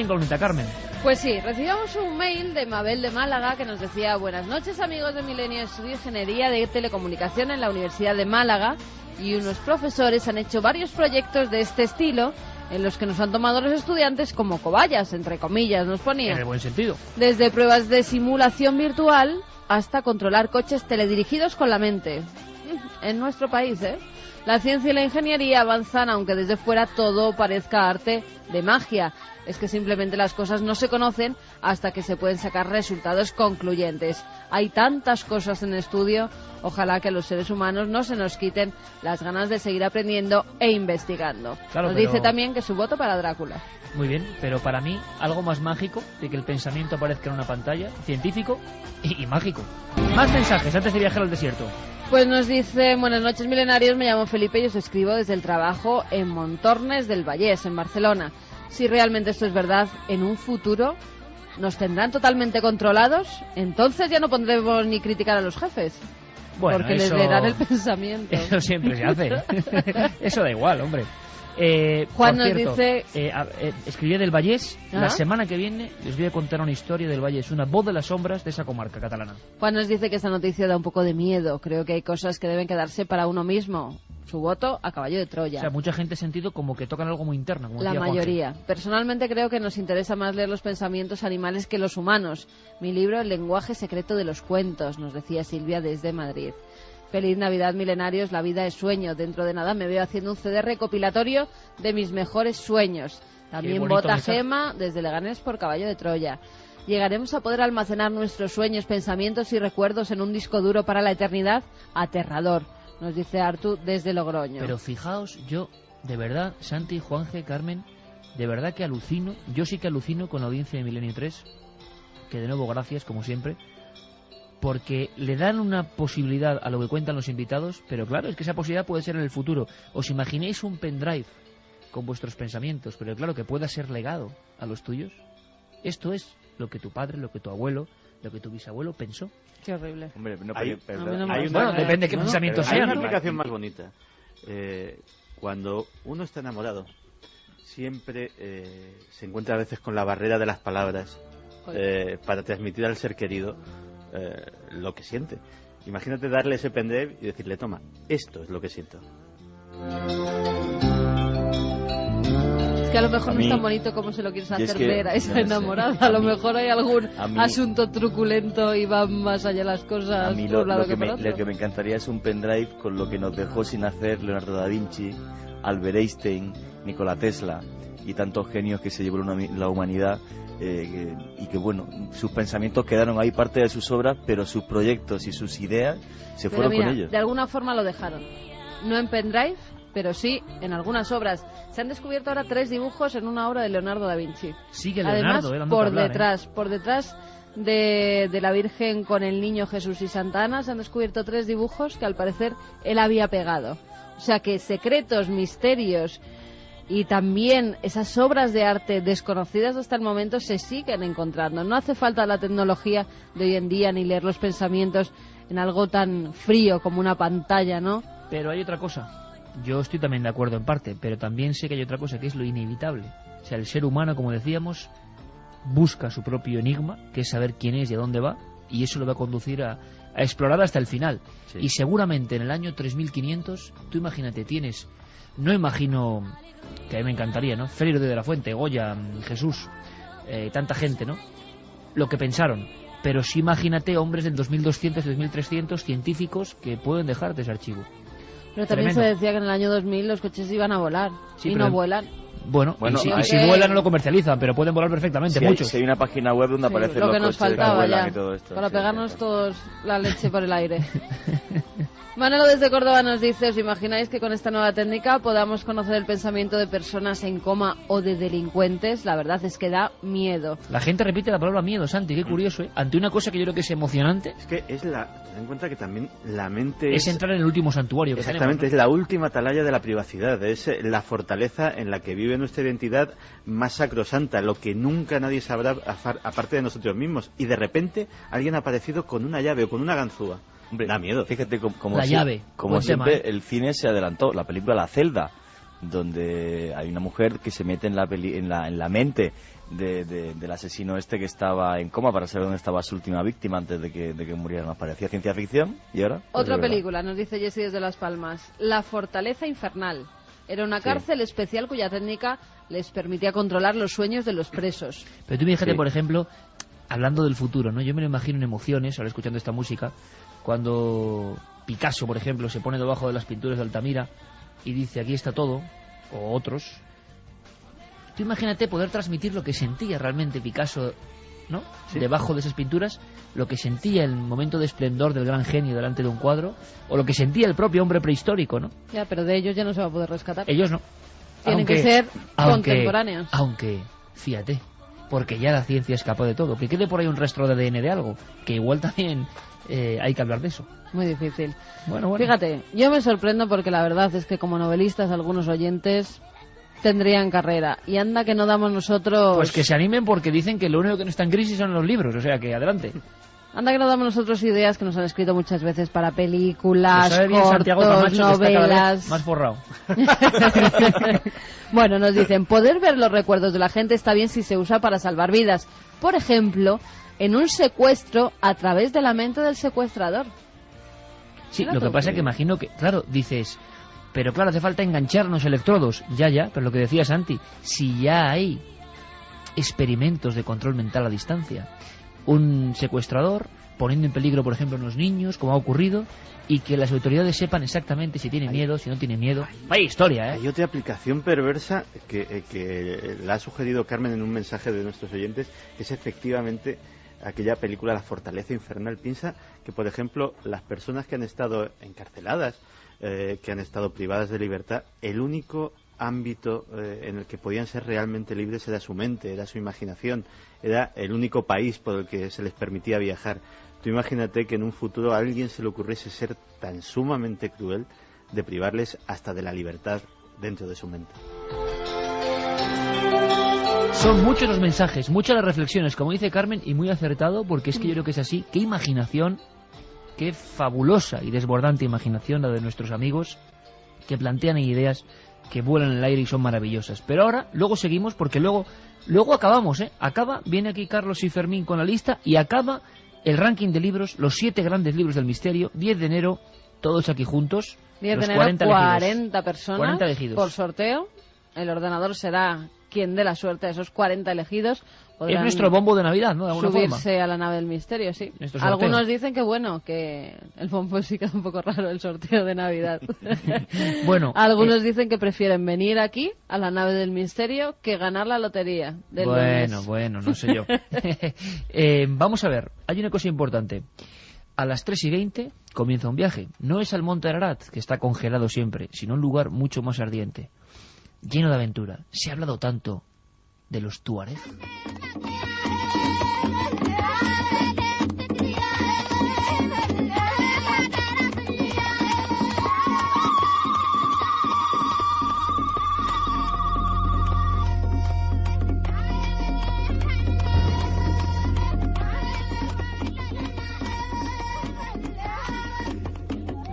incógnita, Carmen. Pues sí, recibimos un mail de Mabel de Málaga que nos decía: buenas noches amigos de Milenio, estudio Ingeniería de Telecomunicación en la Universidad de Málaga y unos profesores han hecho varios proyectos de este estilo en los que nos han tomado los estudiantes como cobayas, entre comillas, nos ponía. En el buen sentido. Desde pruebas de simulación virtual hasta controlar coches teledirigidos con la mente. En nuestro país, ¿eh? La ciencia y la ingeniería avanzan, aunque desde fuera todo parezca arte de magia. Es que simplemente las cosas no se conocen hasta que se pueden sacar resultados concluyentes. Hay tantas cosas en estudio, ojalá que a los seres humanos no se nos quiten las ganas de seguir aprendiendo e investigando. Claro, nos pero... dice también que su voto para Drácula. Muy bien, pero para mí algo más mágico de que el pensamiento aparezca en una pantalla, científico y mágico. Más mensajes antes de viajar al desierto. Pues nos dice: buenas noches milenarios, me llamo Felipe y os escribo desde el trabajo en Montornes del Vallès, en Barcelona. Si realmente esto es verdad, en un futuro nos tendrán totalmente controlados, entonces ya no pondremos ni criticar a los jefes. Bueno, porque eso... les leerán el pensamiento. Eso siempre se hace. Eso da igual, hombre. Juan por nos cierto, dice... escribí del Vallès. ¿Ah? La semana que viene les voy a contar una historia del Vallès, una voz de las sombras de esa comarca catalana. Juan nos dice que esta noticia da un poco de miedo. Creo que hay cosas que deben quedarse para uno mismo. Su voto a caballo de Troya. O sea, mucha gente ha sentido como que tocan algo muy interno. Como La decía mayoría. Personalmente creo que nos interesa más leer los pensamientos animales que los humanos. Mi libro El lenguaje secreto de los cuentos, nos decía Silvia desde Madrid. Feliz Navidad milenarios, la vida es sueño. Dentro de nada me veo haciendo un CD recopilatorio de mis mejores sueños. También vota Gema desde Leganés por caballo de Troya. ¿Llegaremos a poder almacenar nuestros sueños, pensamientos y recuerdos en un disco duro para la eternidad? Aterrador, nos dice Artu desde Logroño. Pero fijaos, yo, de verdad, Santi, Juanje, Carmen, de verdad que alucino, yo sí que alucino con la audiencia de Milenio 3, que de nuevo gracias, como siempre, porque le dan una posibilidad a lo que cuentan los invitados, pero claro, es que esa posibilidad puede ser en el futuro. ¿Os imaginéis un pendrive con vuestros pensamientos, pero claro, que pueda ser legado a los tuyos? Esto es lo que tu padre, lo que tu abuelo, lo que tu bisabuelo pensó. Qué horrible. Hombre, no, bueno, depende de qué pensamientos sean. Hay una ¿no? aplicación más bonita. Cuando uno está enamorado, siempre se encuentra a veces con la barrera de las palabras para transmitir al ser querido lo que siente. Imagínate darle ese pendrive y decirle: toma, esto es lo que siento. Es que a lo mejor no es tan bonito como se lo quieres hacer ver a esa enamorada. A lo mejor hay algún asunto truculento y van más allá las cosas. A mí lo que me encantaría es un pendrive con lo que nos dejó sin hacer Leonardo da Vinci, Albert Einstein, Nikola Tesla y tantos genios que se llevó la humanidad, y que bueno, sus pensamientos quedaron ahí, parte de sus obras, pero sus proyectos y sus ideas se fueron con ellos. De alguna forma lo dejaron, no en pendrive, pero sí en algunas obras. Se han descubierto ahora 3 dibujos en una obra de Leonardo da Vinci. Sigue Leonardo, además por detrás de la Virgen con el niño Jesús y Santa Ana se han descubierto 3 dibujos que al parecer él había pegado. O sea que secretos, misterios y también esas obras de arte desconocidas hasta el momento se siguen encontrando. No hace falta la tecnología de hoy en día ni leer los pensamientos en algo tan frío como una pantalla, ¿no? Pero hay otra cosa. Yo estoy también de acuerdo en parte, pero también sé que hay otra cosa, que es lo inevitable. O sea, el ser humano, como decíamos, busca su propio enigma, que es saber quién es y a dónde va, y eso lo va a conducir a explorar hasta el final. Sí. Y seguramente en el año 3500, tú imagínate, tienes... No imagino, que a mí me encantaría, ¿no? Félix de la Fuente, Goya, Jesús, tanta gente, ¿no? Lo que pensaron. Pero sí imagínate hombres del 2200, 2300, científicos que pueden dejarte ese archivo. Pero también se decía que en el año 2000 los coches iban a volar, y no vuelan. Bueno, y si vuelan no lo comercializan, pero pueden volar perfectamente, muchos. Si hay una página web donde aparecen lo los que nos coches faltaba que vuelan ya, y todo esto. para pegarnos todos la leche por el aire. Manolo desde Córdoba nos dice: ¿os imagináis que con esta nueva técnica podamos conocer el pensamiento de personas en coma o de delincuentes? La verdad es que da miedo. La gente repite la palabra miedo, Santi, qué curioso, ¿eh? Ante una cosa que yo creo que es emocionante. Es que ten en cuenta que también la mente es entrar en el último santuario que exactamente, tenemos, ¿no? Es la última atalaya de la privacidad, es la fortaleza en la que vive nuestra identidad más sacrosanta, lo que nunca nadie sabrá aparte de nosotros mismos. Y de repente alguien ha aparecido con una llave o con una ganzúa. Hombre, da miedo. Fíjate como siempre el cine se adelantó. La película La Celda, donde hay una mujer que se mete en la mente del asesino este que estaba en coma para saber dónde estaba su última víctima antes de que muriera. Nos parecía ciencia ficción y ahora... Otra película, nos dice Jessy desde Las Palmas, La Fortaleza Infernal. Era una cárcel especial cuya técnica les permitía controlar los sueños de los presos. Pero tú fíjate, por ejemplo, hablando del futuro, ¿no? Yo me lo imagino en emociones, ahora escuchando esta música, cuando Picasso, por ejemplo, se pone debajo de las pinturas de Altamira y dice, aquí está todo, o otros. Tú imagínate poder transmitir lo que sentía realmente Picasso, ¿no? Sí. Debajo de esas pinturas, lo que sentía el momento de esplendor del gran genio delante de un cuadro, o lo que sentía el propio hombre prehistórico, ¿no? Ya, pero de ellos ya no se va a poder rescatar. Ellos no. Tienen que ser contemporáneos. Aunque, fíjate, porque ya la ciencia es capaz de todo. Que quede por ahí un rastro de ADN de algo, que igual también hay que hablar de eso. Muy difícil. Bueno. Fíjate, yo me sorprendo porque la verdad es que como novelistas algunos oyentes tendrían carrera. Y anda que no damos nosotros... Pues que se animen porque dicen que lo único que no está en crisis son los libros, o sea que adelante. Anda que no damos nosotros ideas que nos han escrito muchas veces para películas, cortos, Santiago Camacho, novelas... Que está cada vez más forrado. Bueno, nos dicen, poder ver los recuerdos de la gente está bien si se usa para salvar vidas. Por ejemplo, en un secuestro a través de la mente del secuestrador. Sí, lo que pasa es que imagino que, claro, dices... Pero claro, hace falta engancharnos electrodos. Ya, pero lo que decía Santi, si ya hay experimentos de control mental a distancia, un secuestrador poniendo en peligro, por ejemplo, a unos niños, como ha ocurrido, y que las autoridades sepan exactamente si tiene miedo, si no tiene miedo. Vaya historia, ¿eh? Hay otra aplicación perversa que la ha sugerido Carmen en un mensaje de nuestros oyentes, que es efectivamente aquella película La Fortaleza Infernal. Piensa que, por ejemplo, las personas que han estado encarceladas, que han estado privadas de libertad, el único ámbito en el que podían ser realmente libres era su mente, era su imaginación, era el único país por el que se les permitía viajar. Tú imagínate que en un futuro a alguien se le ocurriese ser tan sumamente cruel de privarles hasta de la libertad dentro de su mente. Son muchos los mensajes, muchas las reflexiones, como dice Carmen, y muy acertado, porque es que yo creo que es así. Qué imaginación, qué fabulosa y desbordante imaginación la de nuestros amigos, que plantean ideas que vuelan en el aire y son maravillosas. Pero ahora, luego seguimos, porque luego acabamos, ¿eh? Viene aquí Carlos y Fermín con la lista, y acaba el ranking de libros, los 7 grandes libros del misterio, 10 de enero, todos aquí juntos. 10 de enero, 40 personas 40 elegidos. Por sorteo. El ordenador será quien dé la suerte a esos 40 elegidos. Es nuestro bombo de Navidad, ¿no? De alguna subirse forma a la nave del misterio, sí. Algunos dicen que bueno, que el bombo sí queda un poco raro, el sorteo de Navidad. Bueno, algunos dicen que prefieren venir aquí a la nave del misterio que ganar la lotería del lunes. Bueno, no sé yo. Vamos a ver, hay una cosa importante. A las 3:20 comienza un viaje. No es al Monte Ararat, que está congelado siempre, sino un lugar mucho más ardiente, lleno de aventura. Se ha hablado tanto de los Tuareg.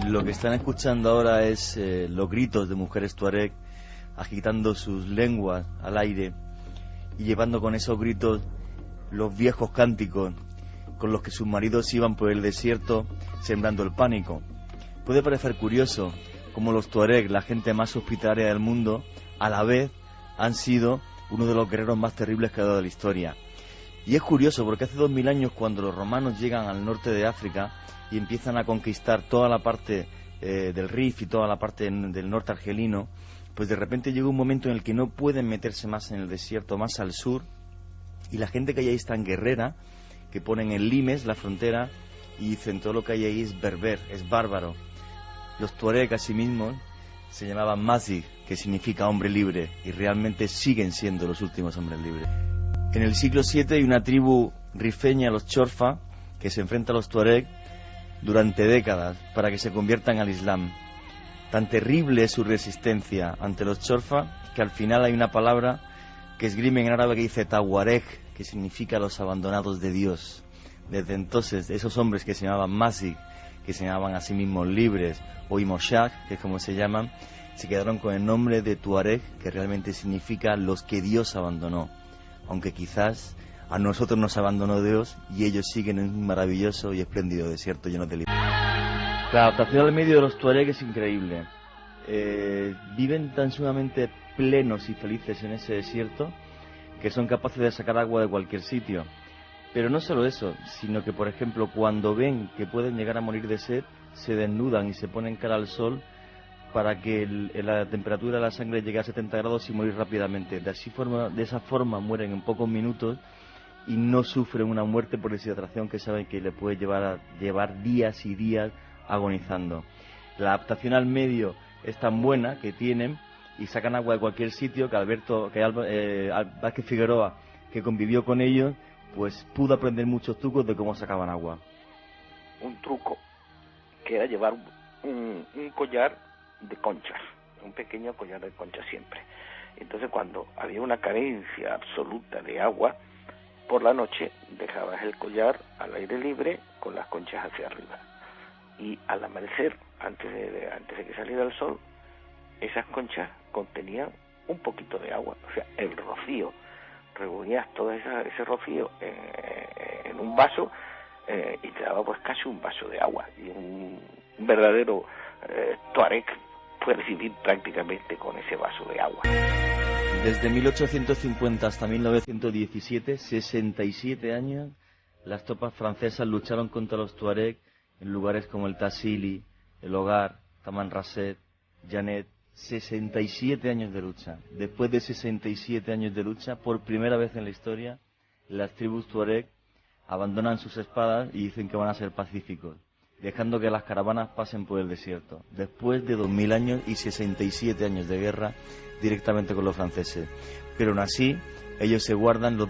Lo que están escuchando ahora es los gritos de mujeres tuareg agitando sus lenguas al aire y llevando con esos gritos los viejos cánticos con los que sus maridos iban por el desierto sembrando el pánico. Puede parecer curioso cómo los tuareg, la gente más hospitalaria del mundo, a la vez han sido uno de los guerreros más terribles que ha dado la historia. Y es curioso porque hace 2000 años, cuando los romanos llegan al norte de África y empiezan a conquistar toda la parte del Rif y toda la parte del norte argelino, pues de repente llega un momento en el que no pueden meterse más en el desierto, más al sur, y la gente que hay ahí es tan guerrera que ponen en limes la frontera y dicen todo lo que hay ahí es berber, es bárbaro. Los tuareg asimismo se llamaban Mazig, que significa hombre libre, y realmente siguen siendo los últimos hombres libres. En el siglo VII hay una tribu rifeña, los Chorfa, que se enfrenta a los tuareg durante décadas para que se conviertan al Islam. Tan terrible es su resistencia ante los Chorfa que al final hay una palabra que esgrime en árabe que dice Tawareg, que significa los abandonados de Dios. Desde entonces, esos hombres que se llamaban Mazig, que se llamaban a sí mismos libres, o Imoshag, que es como se llaman, se quedaron con el nombre de Tuareg, que realmente significa los que Dios abandonó. aunque quizás a nosotros nos abandonó Dios y ellos siguen en un maravilloso y espléndido desierto lleno de libertad. La adaptación al medio de los tuareg es increíble. Viven tan sumamente plenos y felices en ese desierto que son capaces de sacar agua de cualquier sitio. Pero no solo eso, sino que, por ejemplo, cuando ven que pueden llegar a morir de sed, se desnudan y se ponen cara al sol para que la temperatura de la sangre llegue a 70 grados y morir rápidamente. De esa forma mueren en pocos minutos y no sufren una muerte por deshidratación que saben que le puede llevar días y días agonizando. La adaptación al medio es tan buena que tienen y sacan agua de cualquier sitio que Vázquez Figueroa, que convivió con ellos, pues pudo aprender muchos trucos de cómo sacaban agua. Un truco que era llevar un collar de conchas, un pequeño collar de conchas siempre. Entonces, cuando había una carencia absoluta de agua, por la noche dejabas el collar al aire libre con las conchas hacia arriba. Y al amanecer, antes de que saliera el sol, esas conchas contenían un poquito de agua, o sea, el rocío. Reunías todo ese rocío en un vaso y te daba pues casi un vaso de agua. Y un verdadero tuareg puede vivir prácticamente con ese vaso de agua. Desde 1850 hasta 1917, 67 años, las tropas francesas lucharon contra los tuareg en lugares como el Tassili, el Hogar, Tamanrasset, Janet. 67 años de lucha. Después de 67 años de lucha, por primera vez en la historia, las tribus tuareg abandonan sus espadas y dicen que van a ser pacíficos, dejando que las caravanas pasen por el desierto. Después de 2000 años y 67 años de guerra directamente con los franceses. Pero aún así, ellos se guardan los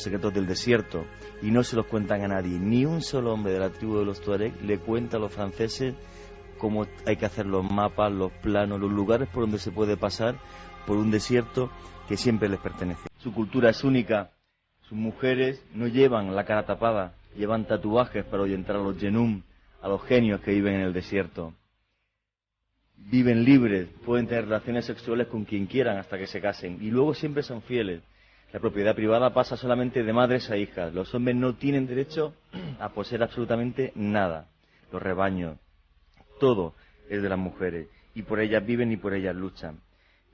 secretos del desierto y no se los cuentan a nadie. Ni un solo hombre de la tribu de los tuareg le cuenta a los franceses cómo hay que hacer los mapas, los planos, los lugares por donde se puede pasar por un desierto que siempre les pertenece. Su cultura es única. Sus mujeres no llevan la cara tapada, llevan tatuajes para ahuyentar a los yenum, a los genios que viven en el desierto. Viven libres, pueden tener relaciones sexuales con quien quieran hasta que se casen y luego siempre son fieles. La propiedad privada pasa solamente de madres a hijas. Los hombres no tienen derecho a poseer absolutamente nada. Los rebaños, todo es de las mujeres y por ellas viven y por ellas luchan.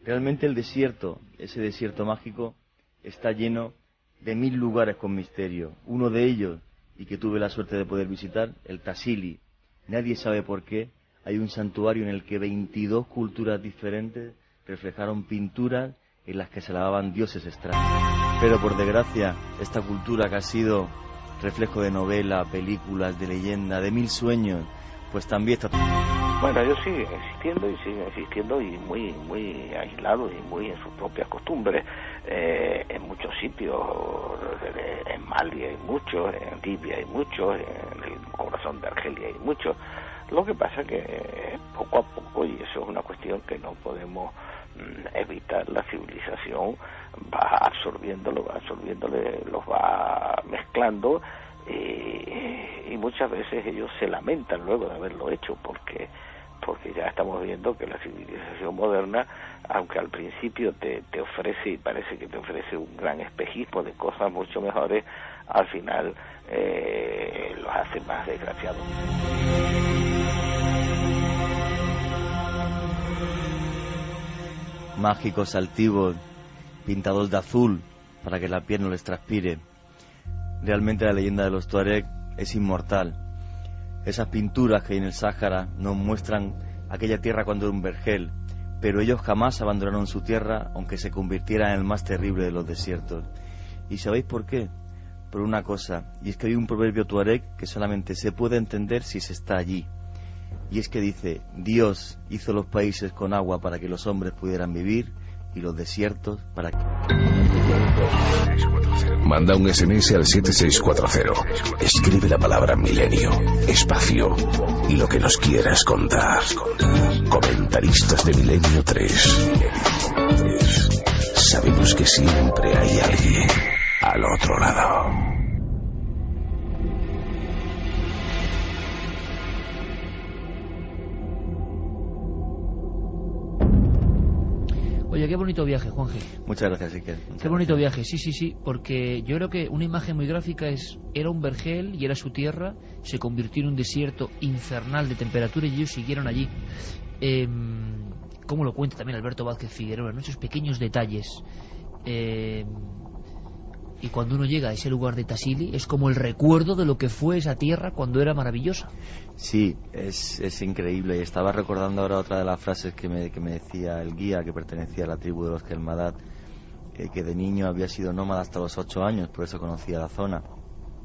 Realmente el desierto, ese desierto mágico, está lleno de 1000 lugares con misterio. Uno de ellos, y que tuve la suerte de poder visitar, el Tassili. Nadie sabe por qué. Hay un santuario en el que 22 culturas diferentes reflejaron pinturas en las que se lavaban dioses extraños. Pero por desgracia, esta cultura que ha sido reflejo de novela, películas, de leyenda, de 1000 sueños, pues también está... Bueno, ellos siguen existiendo y muy aislados y muy en sus propias costumbres. En muchos sitios, en Mali hay muchos, en Libia hay muchos, en el corazón de Argelia hay muchos. Lo que pasa que poco a poco, y eso es una cuestión que no podemos evitar, la civilización va absorbiéndolo, los va mezclando. Y muchas veces ellos se lamentan luego de haberlo hecho porque ya estamos viendo que la civilización moderna, aunque al principio te ofrece y parece que te ofrece un gran espejismo de cosas mucho mejores, al final los hace más desgraciados. Mágicos, altivos, pintados de azul para que la piel no les transpire. Realmente la leyenda de los tuareg es inmortal. Esas pinturas que hay en el Sáhara nos muestran aquella tierra cuando era un vergel, pero ellos jamás abandonaron su tierra, aunque se convirtiera en el más terrible de los desiertos. ¿Y sabéis por qué? Por una cosa, y es que hay un proverbio tuareg que solamente se puede entender si se está allí. Y es que dice: Dios hizo los países con agua para que los hombres pudieran vivir y los desiertos para que... Manda un SMS al 7640. Escribe la palabra milenio, espacio y lo que nos quieras contar. Comentaristas de Milenio 3. Sabemos que siempre hay alguien al otro lado. Oye, qué bonito viaje, Juanje. Muchas gracias, Iker. Qué bonito viaje, sí, porque yo creo que una imagen muy gráfica era un vergel y era su tierra, se convirtió en un desierto infernal de temperatura y ellos siguieron allí. Como lo cuenta también Alberto Vázquez Figueroa, ¿no? Esos pequeños detalles. Y cuando uno llega a ese lugar de Tassili es como el recuerdo de lo que fue esa tierra cuando era maravillosa. Sí, es increíble. Estaba recordando ahora otra de las frases que me decía el guía, que pertenecía a la tribu de los Kelmadad, que de niño había sido nómada hasta los 8 años, por eso conocía la zona.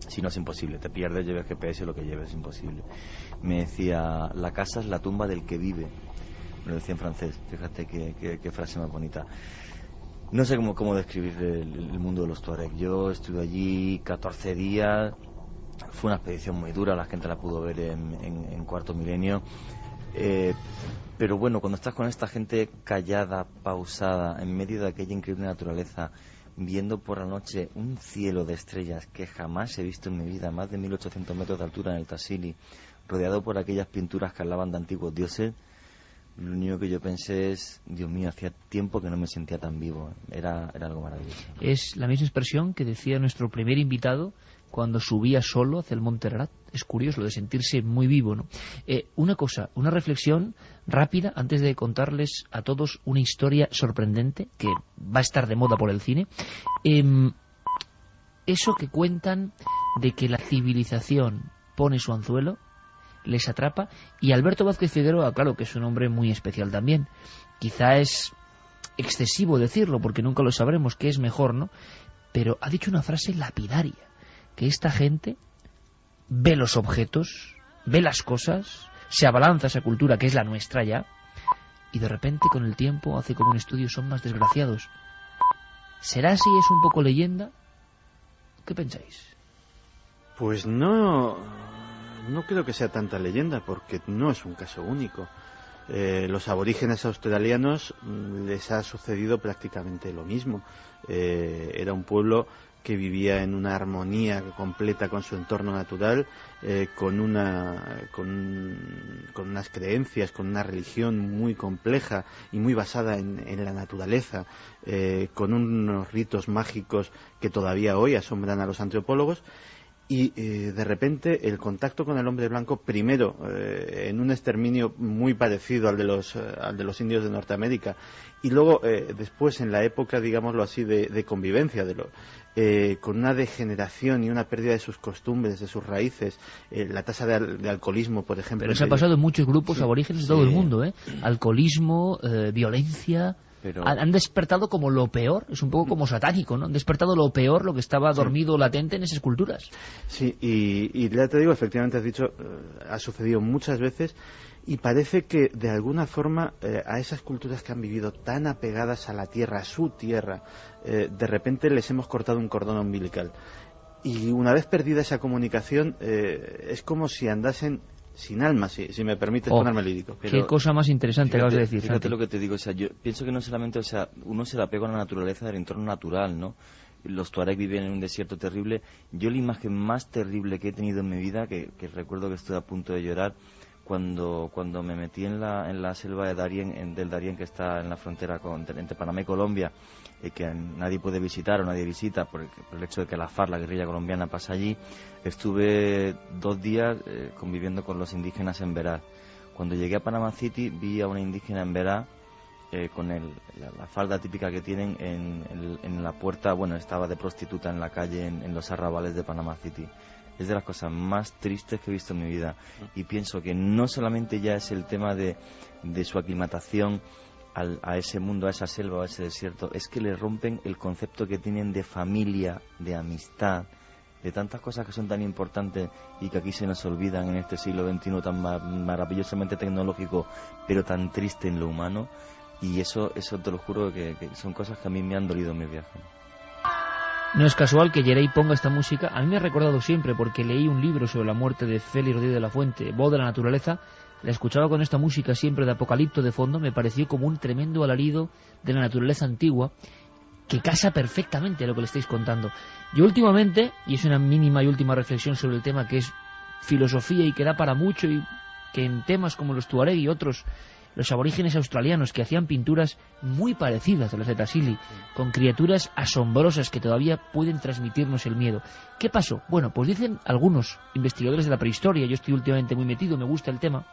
Si no, es imposible, te pierdes, lleves GPS, lo que lleves es imposible. Me decía, la casa es la tumba del que vive. Me lo decía en francés, fíjate qué frase más bonita. No sé cómo describir el mundo de los Tuareg. Yo estuve allí 14 días, fue una expedición muy dura, la gente la pudo ver en Cuarto Milenio. Pero bueno, cuando estás con esta gente callada, pausada, en medio de aquella increíble naturaleza, viendo por la noche un cielo de estrellas que jamás he visto en mi vida, más de 1800 metros de altura en el Tassili, rodeado por aquellas pinturas que hablaban de antiguos dioses, lo único que yo pensé es, Dios mío, hacía tiempo que no me sentía tan vivo. Era algo maravilloso. Es la misma expresión que decía nuestro primer invitado cuando subía solo hacia el Monte Ararat. Es curioso lo de sentirse muy vivo, ¿no? Una reflexión rápida antes de contarles a todos una historia sorprendente que va a estar de moda por el cine. Eso que cuentan de que la civilización pone su anzuelo, les atrapa, y Alberto Vázquez Figueroa, claro que es un hombre muy especial también, quizá es excesivo decirlo porque nunca lo sabremos, qué es mejor, ¿no? Pero ha dicho una frase lapidaria, que esta gente ve los objetos, ve las cosas, se abalanza a esa cultura que es la nuestra ya, y de repente con el tiempo hace como un estudio, son más desgraciados. ¿Será así? ¿Es un poco leyenda? ¿Qué pensáis? Pues no creo que sea tanta leyenda, porque no es un caso único. Los aborígenes australianos les ha sucedido prácticamente lo mismo. Era un pueblo que vivía en una armonía completa con su entorno natural, con unas creencias, con una religión muy compleja y muy basada en la naturaleza, con unos ritos mágicos que todavía hoy asombran a los antropólogos. Y de repente el contacto con el hombre blanco, primero en un exterminio muy parecido al de los indios de Norteamérica, y luego después en la época, digámoslo así, de convivencia, con una degeneración y una pérdida de sus costumbres, de sus raíces, la tasa de alcoholismo, por ejemplo. Pero eso ha pasado en muchos grupos aborígenes de todo el mundo, alcoholismo, violencia. Pero han despertado como lo peor, es un poco como satánico, ¿no? Han despertado lo peor, lo que estaba dormido latente en esas culturas. Sí, y ya te digo, efectivamente has dicho, ha sucedido muchas veces, y parece que de alguna forma a esas culturas que han vivido tan apegadas a la tierra, a su tierra, de repente les hemos cortado un cordón umbilical. Y una vez perdida esa comunicación, es como si andasen sin alma, si me permites ponerme lírico. Pero qué cosa más interesante acabas de decir. Fíjate lo que te digo, yo pienso que no solamente, uno se la apega a la naturaleza del entorno natural, ¿no? Los Tuareg viven en un desierto terrible. Yo la imagen más terrible que he tenido en mi vida, que recuerdo que estuve a punto de llorar, cuando me metí en la selva de Darién, del Darién, que está en la frontera entre Panamá y Colombia, que nadie puede visitar o nadie visita por el hecho de que la FARC, la guerrilla colombiana, pasa allí. Estuve 2 días conviviendo con los indígenas en Berat. Cuando llegué a Panama City vi a una indígena en Berat con la falda típica que tienen en la puerta. Bueno, estaba de prostituta en la calle en los arrabales de Panama City. Es de las cosas más tristes que he visto en mi vida, y pienso que no solamente ya es el tema de su aclimatación a ese mundo, a esa selva o a ese desierto, es que le rompen el concepto que tienen de familia, de amistad, de tantas cosas que son tan importantes y que aquí se nos olvidan en este siglo XXI tan maravillosamente tecnológico, pero tan triste en lo humano. Y eso te lo juro que son cosas que a mí me han dolido en mi viaje. No es casual que Yerey ponga esta música. A mí me ha recordado siempre, porque leí un libro sobre la muerte de Félix Rodríguez de la Fuente, Voz de la Naturaleza. La escuchaba con esta música siempre de Apocalipto de fondo. Me pareció como un tremendo alarido de la naturaleza antigua que casa perfectamente a lo que le estáis contando. Yo últimamente, y es una mínima y última reflexión sobre el tema que es filosofía y que da para mucho, y que en temas como los Tuareg y otros los aborígenes australianos, que hacían pinturas muy parecidas a las de Tassili, con criaturas asombrosas que todavía pueden transmitirnos el miedo. ¿Qué pasó? Bueno, pues dicen algunos investigadores de la prehistoria, yo estoy últimamente muy metido, me gusta el tema,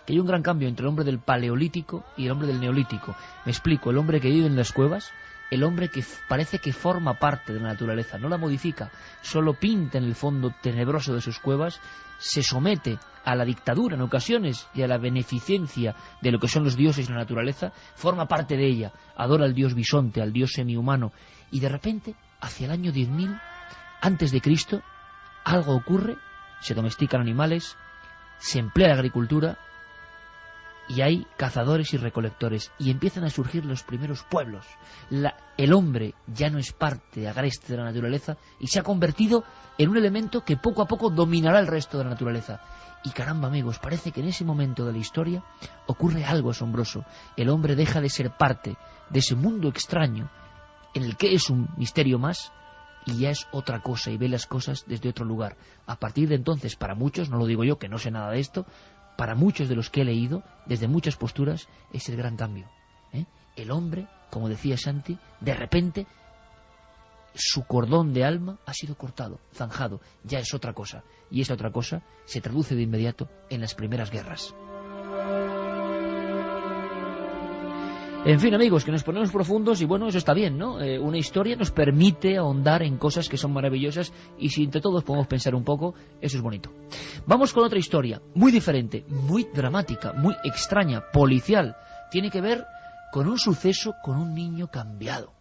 que hay un gran cambio entre el hombre del Paleolítico y el hombre del Neolítico. Me explico, el hombre que vive en las cuevas, el hombre que parece que forma parte de la naturaleza, no la modifica, solo pinta en el fondo tenebroso de sus cuevas, se somete a la dictadura en ocasiones y a la beneficencia de lo que son los dioses y la naturaleza, forma parte de ella, adora al dios bisonte, al dios semihumano, y de repente, hacia el año 10.000 antes de Cristo, algo ocurre, se domestican animales, se emplea la agricultura, y hay cazadores y recolectores, y empiezan a surgir los primeros pueblos. El hombre ya no es parte agreste de la naturaleza y se ha convertido en un elemento que poco a poco dominará el resto de la naturaleza. Y caramba, amigos, parece que en ese momento de la historia ocurre algo asombroso. El hombre deja de ser parte de ese mundo extraño en el que es un misterio más y ya es otra cosa y ve las cosas desde otro lugar. A partir de entonces, para muchos, no lo digo yo que no sé nada de esto, para muchos de los que he leído, desde muchas posturas, es el gran cambio. El hombre, como decía Santi, de repente su cordón de alma ha sido cortado, zanjado, ya es otra cosa. Y esa otra cosa se traduce de inmediato en las primeras guerras. En fin, amigos, que nos ponemos profundos y bueno, eso está bien, ¿no? Una historia nos permite ahondar en cosas que son maravillosas y si entre todos podemos pensar un poco, eso es bonito. Vamos con otra historia, muy diferente, muy dramática, muy extraña, policial. Tiene que ver con un suceso con un niño cambiado.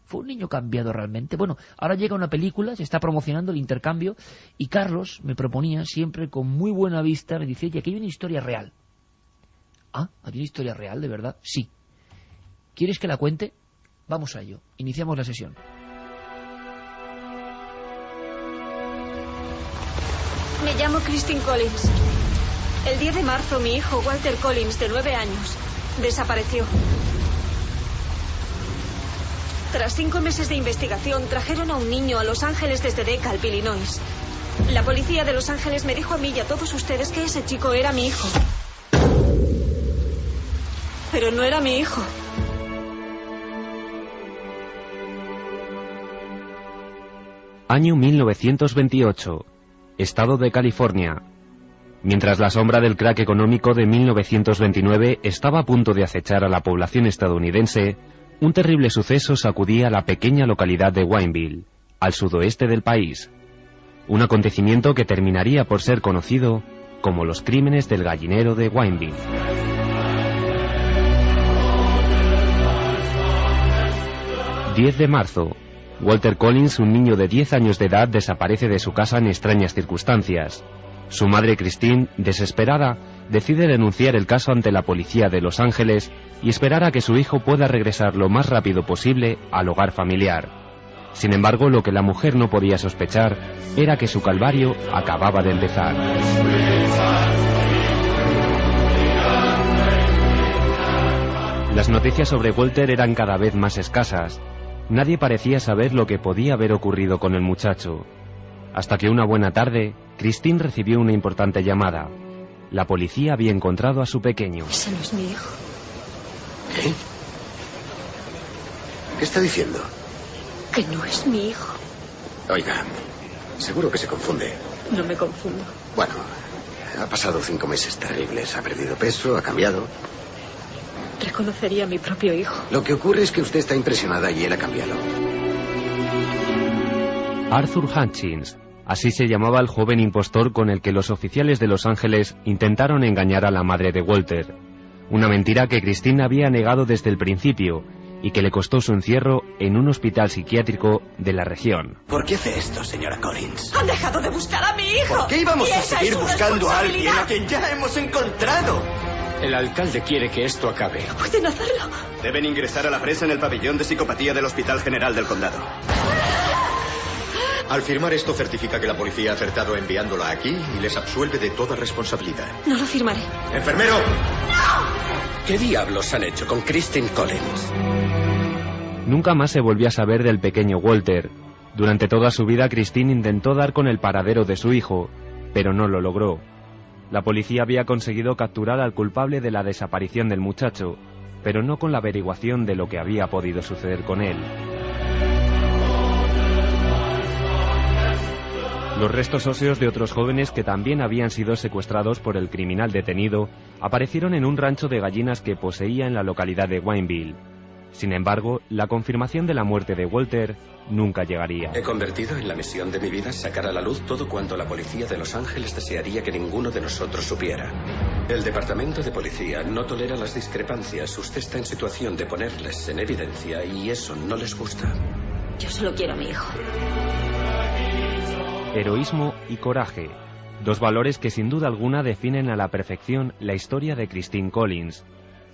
¿Fue un niño cambiado realmente? Bueno, ahora llega una película, se está promocionando el intercambio y Carlos me proponía siempre con muy buena vista, me dice, oye, aquí hay una historia real. ¿Ah? ¿Hay una historia real, de verdad? Sí. ¿Quieres que la cuente? Vamos a ello. Iniciamos la sesión. Me llamo Christine Collins. El 10 de marzo mi hijo Walter Collins, de 9 años, desapareció. Tras 5 meses de investigación, trajeron a un niño a Los Ángeles desde DeKalb, Illinois. La policía de Los Ángeles me dijo a mí y a todos ustedes que ese chico era mi hijo. Pero no era mi hijo. Año 1928, Estado de California. Mientras la sombra del crack económico de 1929 estaba a punto de acechar a la población estadounidense, un terrible suceso sacudía la pequeña localidad de Wineville, al sudoeste del país. Un acontecimiento que terminaría por ser conocido como los crímenes del gallinero de Wineville. ...10 de marzo... Walter Collins, un niño de 10 años de edad, desaparece de su casa en extrañas circunstancias. Su madre Christine, desesperada, decide denunciar el caso ante la policía de Los Ángeles y esperar a que su hijo pueda regresar lo más rápido posible al hogar familiar. Sin embargo, lo que la mujer no podía sospechar era que su calvario acababa de empezar. Las noticias sobre Walter eran cada vez más escasas. Nadie parecía saber lo que podía haber ocurrido con el muchacho. Hasta que una buena tarde, Christine recibió una importante llamada. La policía había encontrado a su pequeño. Ese no es mi hijo. ¿Qué? ¿Qué está diciendo? Que no es mi hijo. Oiga, seguro que se confunde. No me confundo. Bueno, ha pasado 5 meses terribles. Ha perdido peso, ha cambiado. Reconocería a mi propio hijo. Lo que ocurre es que usted está impresionada y él ha cambiado. Arthur Hutchins, así se llamaba el joven impostor con el que los oficiales de Los Ángeles intentaron engañar a la madre de Walter. Una mentira que Christine había negado desde el principio y que le costó su encierro en un hospital psiquiátrico de la región. ¿Por qué hace esto, señora Collins? ¡Han dejado de buscar a mi hijo! ¿Por qué íbamos a esa seguir es su buscando a alguien responsabilidad? a quien ya hemos encontrado? El alcalde quiere que esto acabe. Pueden hacerlo. Deben ingresar a la presa en el pabellón de psicopatía del Hospital General del Condado. Al firmar esto certifica que la policía ha acertado enviándola aquí y les absuelve de toda responsabilidad. No lo firmaré. ¡Enfermero! ¡No! ¿Qué diablos han hecho con Christine Collins? Nunca más se volvió a saber del pequeño Walter. Durante toda su vida Christine intentó dar con el paradero de su hijo, pero no lo logró. La policía había conseguido capturar al culpable de la desaparición del muchacho, pero no con la averiguación de lo que había podido suceder con él. Los restos óseos de otros jóvenes que también habían sido secuestrados por el criminal detenido aparecieron en un rancho de gallinas que poseía en la localidad de Wineville. Sin embargo, la confirmación de la muerte de Walter nunca llegaría. He convertido en la misión de mi vida sacar a la luz todo cuanto la policía de Los Ángeles desearía que ninguno de nosotros supiera. El departamento de policía no tolera las discrepancias. Usted está en situación de ponerles en evidencia y eso no les gusta. Yo solo quiero a mi hijo. Heroísmo y coraje, dos valores que sin duda alguna definen a la perfección la historia de Christine Collins,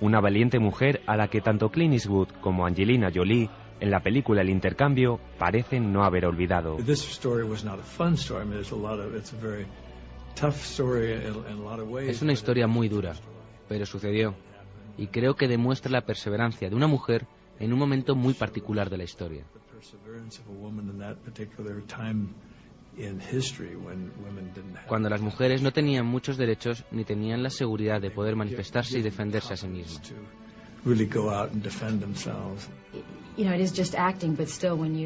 una valiente mujer a la que tanto Clint Eastwood como Angelina Jolie en la película El Intercambio parecen no haber olvidado. Es una historia muy dura, pero sucedió, y creo que demuestra la perseverancia de una mujer en un momento muy particular de la historia. Cuando las mujeres no tenían muchos derechos ni tenían la seguridad de poder manifestarse y defenderse a sí mismas.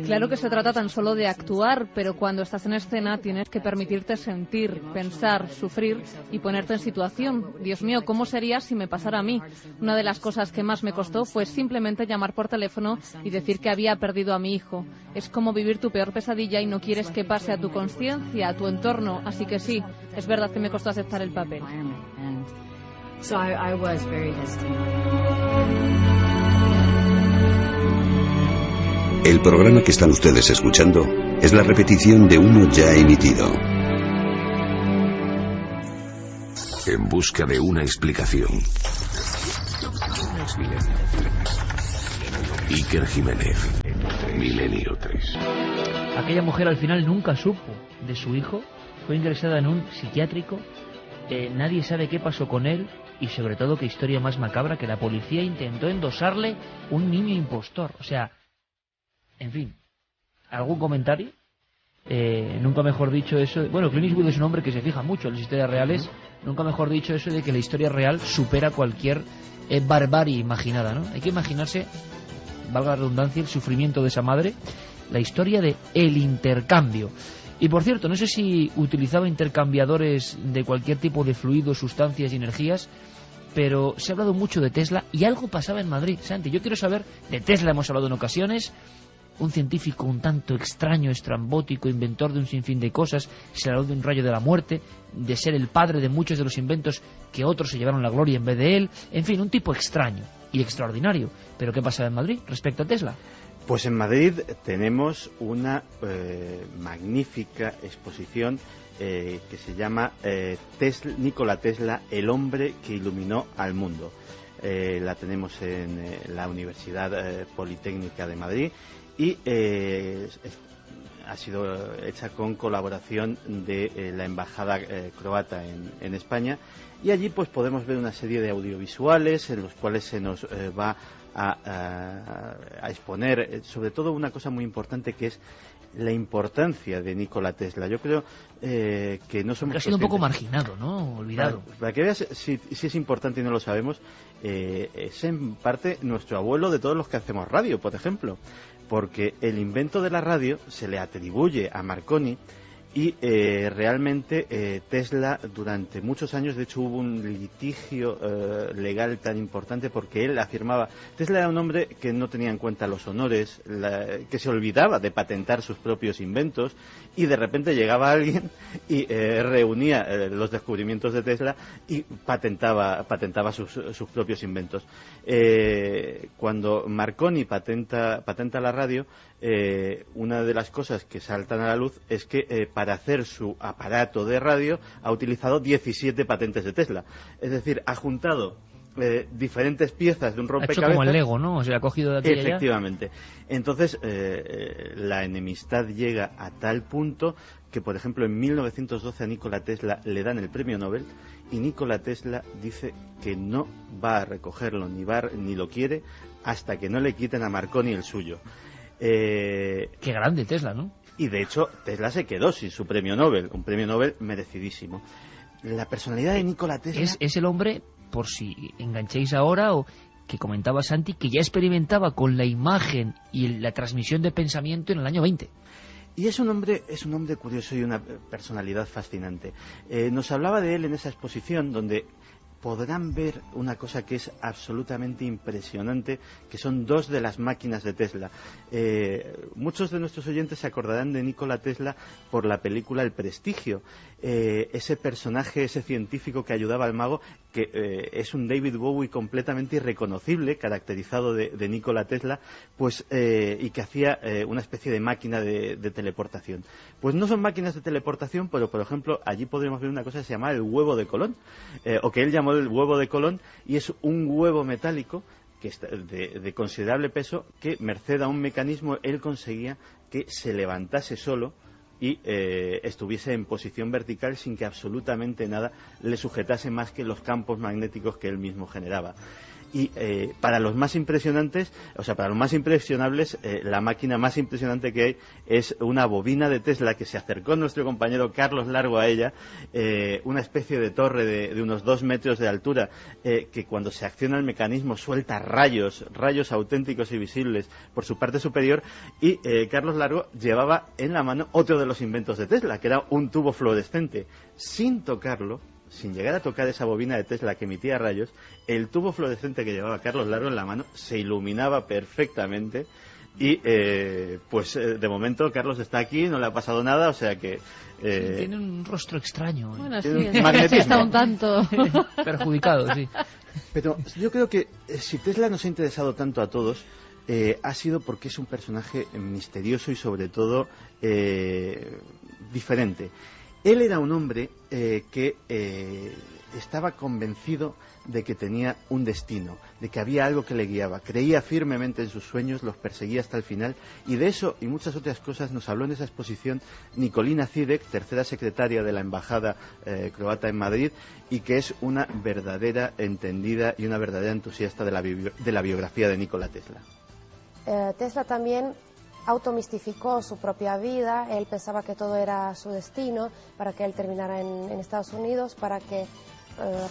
Claro que se trata tan solo de actuar, pero cuando estás en escena tienes que permitirte sentir, pensar, sufrir y ponerte en situación. Dios mío, ¿cómo sería si me pasara a mí? Una de las cosas que más me costó fue simplemente llamar por teléfono y decir que había perdido a mi hijo. Es como vivir tu peor pesadilla y no quieres que pase a tu conciencia, a tu entorno. Así que sí, es verdad que me costó aceptar el papel. El programa que están ustedes escuchando es la repetición de uno ya emitido. En busca de una explicación. Iker Jiménez, Milenio 3. Aquella mujer al final nunca supo de su hijo, fue ingresada en un psiquiátrico, nadie sabe qué pasó con él y sobre todo qué historia más macabra, que la policía intentó endosarle un niño impostor, o sea... En fin, ¿algún comentario? Nunca mejor dicho eso... Bueno, Clint Eastwood es un hombre que se fija mucho en las historias reales. Nunca mejor dicho eso de que la historia real supera cualquier barbarie imaginada, ¿no? Hay que imaginarse, valga la redundancia, el sufrimiento de esa madre, la historia de El Intercambio. Y por cierto, no sé si utilizaba intercambiadores de cualquier tipo de fluidos, sustancias y energías, pero se ha hablado mucho de Tesla y algo pasaba en Madrid. Santi, yo quiero saber, de Tesla hemos hablado en ocasiones... Un científico un tanto extraño, estrambótico, inventor de un sinfín de cosas, se habló de un rayo de la muerte, de ser el padre de muchos de los inventos que otros se llevaron la gloria en vez de él. En fin, un tipo extraño y extraordinario. ¿Pero qué pasaba en Madrid respecto a Tesla? Pues en Madrid tenemos una magnífica exposición que se llama Nikola Tesla, el hombre que iluminó al mundo. La tenemos en la Universidad Politécnica de Madrid y ha sido hecha con colaboración de la Embajada croata en España, y allí pues podemos ver una serie de audiovisuales en los cuales se nos va a exponer sobre todo una cosa muy importante, que es la importancia de Nikola Tesla. Yo creo que no somos... Ha sido un poco marginado, ¿no? Olvidado. Para que veas si es importante y no lo sabemos, es en parte nuestro abuelo de todos los que hacemos radio, por ejemplo, porque el invento de la radio se le atribuye a Marconi. Y realmente Tesla durante muchos años, de hecho hubo un litigio legal tan importante porque él afirmaba, Tesla era un hombre que no tenía en cuenta los honores, que se olvidaba de patentar sus propios inventos, y de repente llegaba alguien y reunía los descubrimientos de Tesla y patentaba sus propios inventos. Cuando Marconi patenta la radio, una de las cosas que saltan a la luz es que para hacer su aparato de radio ha utilizado 17 patentes de Tesla. Es decir, ha juntado diferentes piezas de un rompecabezas. Ha hecho como el Lego, ¿no? O sea, ha cogido de aquí y allá. Efectivamente. Entonces, la enemistad llega a tal punto que, por ejemplo, en 1912 a Nikola Tesla le dan el premio Nobel y Nikola Tesla dice que no va a recogerlo ni lo quiere hasta que no le quiten a Marconi el suyo. Qué grande Tesla, ¿no? Y de hecho Tesla se quedó sin su premio Nobel, un premio Nobel merecidísimo. la personalidad de Nikola Tesla... Es el hombre, por si enganchéis ahora, o que comentaba Santi, que ya experimentaba con la imagen y la transmisión de pensamiento en el año 20. Y es un hombre curioso y una personalidad fascinante. Nos hablaba de él en esa exposición donde podrán ver una cosa que es absolutamente impresionante, que son dos de las máquinas de Tesla. Muchos de nuestros oyentes se acordarán de Nikola Tesla por la película El Prestigio. Ese personaje, ese científico que ayudaba al mago, que es un David Bowie completamente irreconocible, caracterizado de Nikola Tesla, pues y que hacía una especie de máquina de teleportación. Pues no son máquinas de teleportación, pero por ejemplo allí podríamos ver una cosa que se llama el huevo de Colón, o que él llamó el huevo de Colón, y es un huevo metálico que está de considerable peso, que merced a un mecanismo él conseguía que se levantase solo y estuviese en posición vertical sin que absolutamente nada le sujetase más que los campos magnéticos que él mismo generaba. Y para los más impresionantes, o sea, para los más impresionables, la máquina más impresionante que hay es una bobina de Tesla que se acercó nuestro compañero Carlos Largo a ella, una especie de torre de unos 2 metros de altura, que cuando se acciona el mecanismo suelta rayos auténticos y visibles por su parte superior, y Carlos Largo llevaba en la mano otro de los inventos de Tesla, que era un tubo fluorescente. Sin tocarlo, sin llegar a tocar esa bobina de Tesla que emitía rayos, el tubo fluorescente que llevaba Carlos Largo en la mano se iluminaba perfectamente y de momento Carlos está aquí, no le ha pasado nada, o sea que... tiene un rostro extraño. Bueno, sí, está un tanto perjudicado, sí. Pero yo creo que si Tesla nos ha interesado tanto a todos, ha sido porque es un personaje misterioso y sobre todo diferente. Él era un hombre que estaba convencido de que tenía un destino, de que había algo que le guiaba. Creía firmemente en sus sueños, los perseguía hasta el final, y de eso y muchas otras cosas nos habló en esa exposición Nikolina Zidek, tercera secretaria de la Embajada croata en Madrid, y que es una verdadera entendida y una verdadera entusiasta de la biografía de Nikola Tesla. Tesla también automistificó su propia vida. Él pensaba que todo era su destino, para que él terminara en Estados Unidos, para que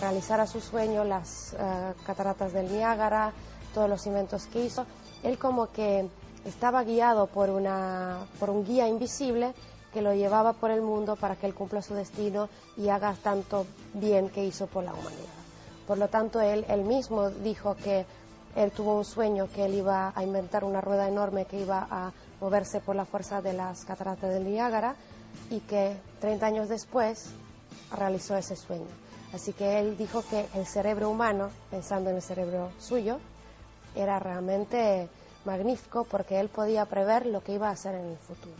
realizara su sueño, las cataratas del Niágara, todos los inventos que hizo. Él como que estaba guiado por un guía invisible que lo llevaba por el mundo para que él cumpla su destino y haga tanto bien que hizo por la humanidad. Por lo tanto, él mismo dijo que él tuvo un sueño, que él iba a inventar una rueda enorme que iba a moverse por la fuerza de las cataratas del Niágara, y que 30 años después realizó ese sueño. Así que él dijo que el cerebro humano, pensando en el cerebro suyo, era realmente magnífico porque él podía prever lo que iba a hacer en el futuro.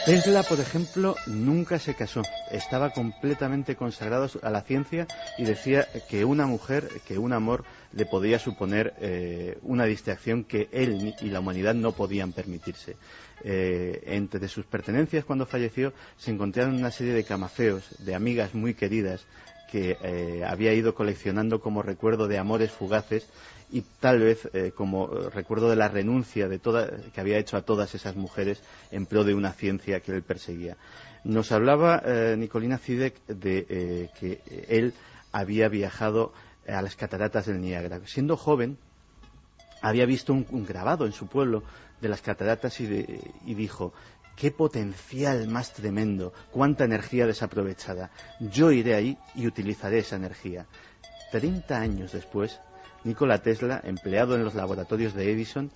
Tesla, por ejemplo, nunca se casó. Estaba completamente consagrado a la ciencia y decía que una mujer, que un amor, le podía suponer una distracción que él y la humanidad no podían permitirse. Entre sus pertenencias, cuando falleció, se encontraron una serie de camafeos, de amigas muy queridas, que había ido coleccionando como recuerdo de amores fugaces y tal vez como recuerdo de la renuncia que había hecho a todas esas mujeres en pro de una ciencia que él perseguía. Nos hablaba Nikolina Zidek de que él había viajado a las cataratas del Niágara. Siendo joven, había visto un grabado en su pueblo de las cataratas y dijo: ¡qué potencial más tremendo! ¡Cuánta energía desaprovechada! Yo iré ahí y utilizaré esa energía. 30 años después, Nikola Tesla, empleado en los laboratorios de Edison,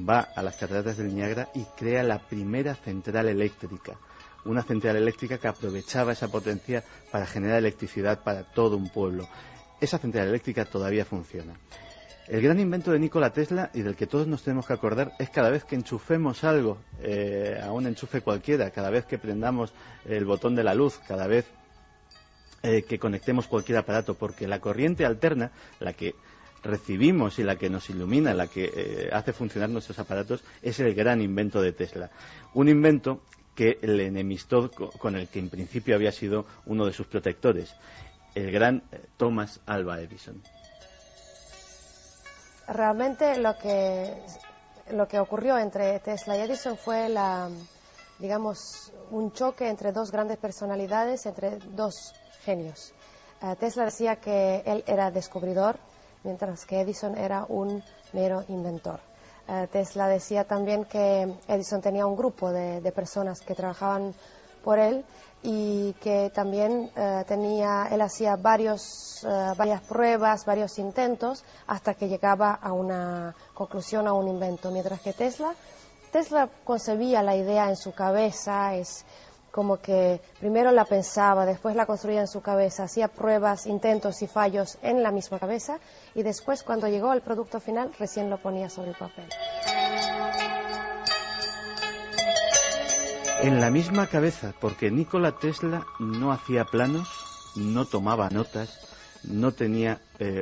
va a las cataratas del Niágara y crea la primera central eléctrica. Una central eléctrica que aprovechaba esa potencia para generar electricidad para todo un pueblo. Esa central eléctrica todavía funciona. El gran invento de Nikola Tesla, y del que todos nos tenemos que acordar, es cada vez que enchufemos algo, a un enchufe cualquiera, cada vez que prendamos el botón de la luz, cada vez que conectemos cualquier aparato, porque la corriente alterna, la que recibimos y la que nos ilumina, la que hace funcionar nuestros aparatos, es el gran invento de Tesla. Un invento que le enemistó con el que en principio había sido uno de sus protectores, el gran Thomas Alva Edison. Realmente lo que ocurrió entre Tesla y Edison fue un choque entre dos grandes personalidades, entre dos genios. Tesla decía que él era descubridor, mientras que Edison era un mero inventor. Tesla decía también que Edison tenía un grupo de personas que trabajaban por él y que también él hacía varias pruebas, varios intentos hasta que llegaba a una conclusión, a un invento, mientras que Tesla concebía la idea en su cabeza, es como que primero la pensaba, después la construía en su cabeza, hacía pruebas, intentos y fallos en la misma cabeza y después cuando llegó al producto final recién lo ponía sobre el papel. En la misma cabeza, porque Nikola Tesla no hacía planos, no tomaba notas, no tenía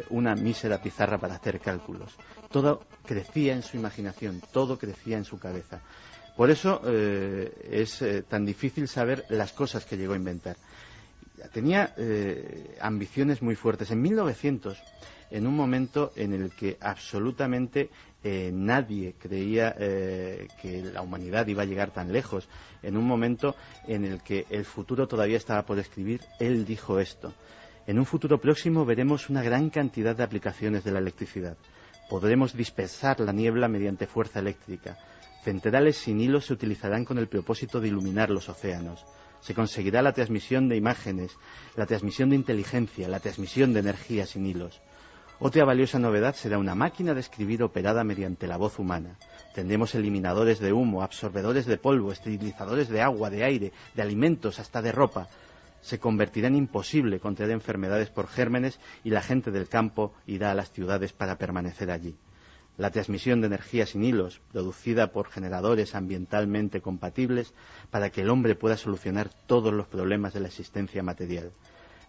una mísera pizarra para hacer cálculos. Todo crecía en su imaginación, todo crecía en su cabeza. Por eso es tan difícil saber las cosas que llegó a inventar. Tenía ambiciones muy fuertes. En 1900, en un momento en el que absolutamente nadie creía que la humanidad iba a llegar tan lejos, en un momento en el que el futuro todavía estaba por escribir, él dijo esto: en un futuro próximo veremos una gran cantidad de aplicaciones de la electricidad. Podremos dispersar la niebla mediante fuerza eléctrica. Centrales sin hilos se utilizarán con el propósito de iluminar los océanos. Se conseguirá la transmisión de imágenes, la transmisión de inteligencia, la transmisión de energía sin hilos. Otra valiosa novedad será una máquina de escribir operada mediante la voz humana. Tendremos eliminadores de humo, absorbedores de polvo, esterilizadores de agua, de aire, de alimentos, hasta de ropa. Se convertirá en imposible contraer enfermedades por gérmenes y la gente del campo irá a las ciudades para permanecer allí. La transmisión de energía sin hilos, producida por generadores ambientalmente compatibles, para que el hombre pueda solucionar todos los problemas de la existencia material.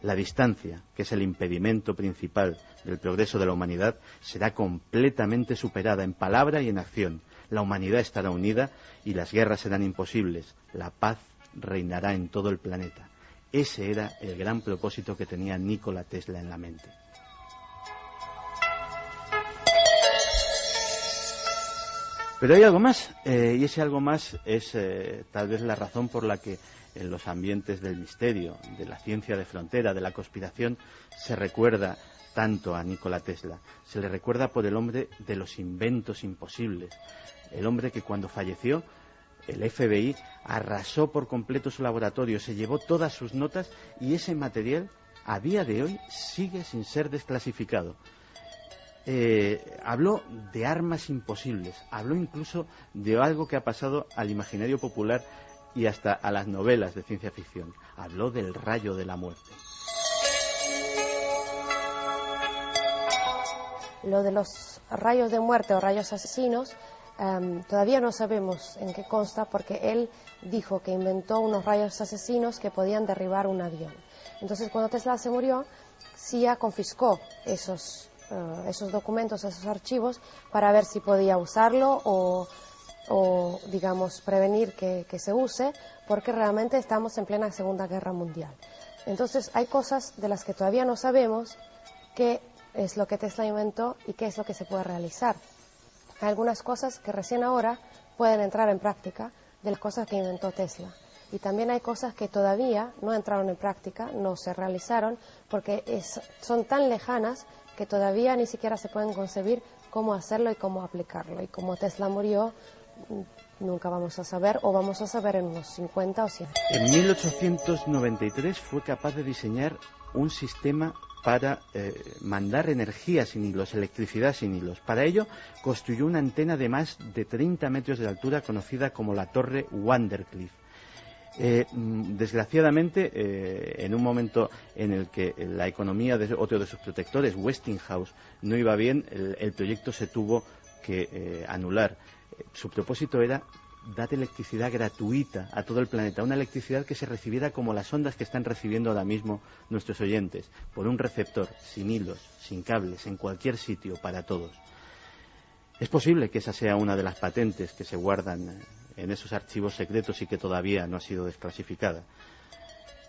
La distancia, que es el impedimento principal del progreso de la humanidad, será completamente superada en palabra y en acción. La humanidad estará unida y las guerras serán imposibles. La paz reinará en todo el planeta. Ese era el gran propósito que tenía Nikola Tesla en la mente. Pero hay algo más, y ese algo más es tal vez la razón por la que en los ambientes del misterio, de la ciencia de frontera, de la conspiración, se recuerda tanto a Nikola Tesla. Se le recuerda por el hombre de los inventos imposibles, el hombre que cuando falleció el FBI arrasó por completo su laboratorio, se llevó todas sus notas y ese material a día de hoy sigue sin ser desclasificado. Habló de armas imposibles, habló incluso de algo que ha pasado al imaginario popular y hasta a las novelas de ciencia ficción. Habló del rayo de la muerte. Lo de los rayos de muerte o rayos asesinos todavía no sabemos en qué consta, porque él dijo que inventó unos rayos asesinos que podían derribar un avión. Entonces, cuando Tesla se murió, CIA confiscó esos documentos, esos archivos, para ver si podía usarlo o digamos, prevenir que se use, porque realmente estamos en plena Segunda Guerra Mundial. Entonces, hay cosas de las que todavía no sabemos qué es lo que Tesla inventó y qué es lo que se puede realizar. Hay algunas cosas que recién ahora pueden entrar en práctica de las cosas que inventó Tesla. Y también hay cosas que todavía no entraron en práctica, no se realizaron, porque son tan lejanas que todavía ni siquiera se pueden concebir cómo hacerlo y cómo aplicarlo. Y como Tesla murió, nunca vamos a saber, o vamos a saber en unos 50 o 100. En 1893 fue capaz de diseñar un sistema para mandar energía sin hilos, electricidad sin hilos. Para ello construyó una antena de más de 30 metros de altura conocida como la Torre Vandercliff. Desgraciadamente, en un momento en el que la economía de otro de sus protectores, Westinghouse, no iba bien, el proyecto se tuvo que anular. Su propósito era dar electricidad gratuita a todo el planeta, una electricidad que se recibiera como las ondas que están recibiendo ahora mismo nuestros oyentes, por un receptor, sin hilos, sin cables, en cualquier sitio, para todos. Es posible que esa sea una de las patentes que se guardan en esos archivos secretos y que todavía no ha sido desclasificada.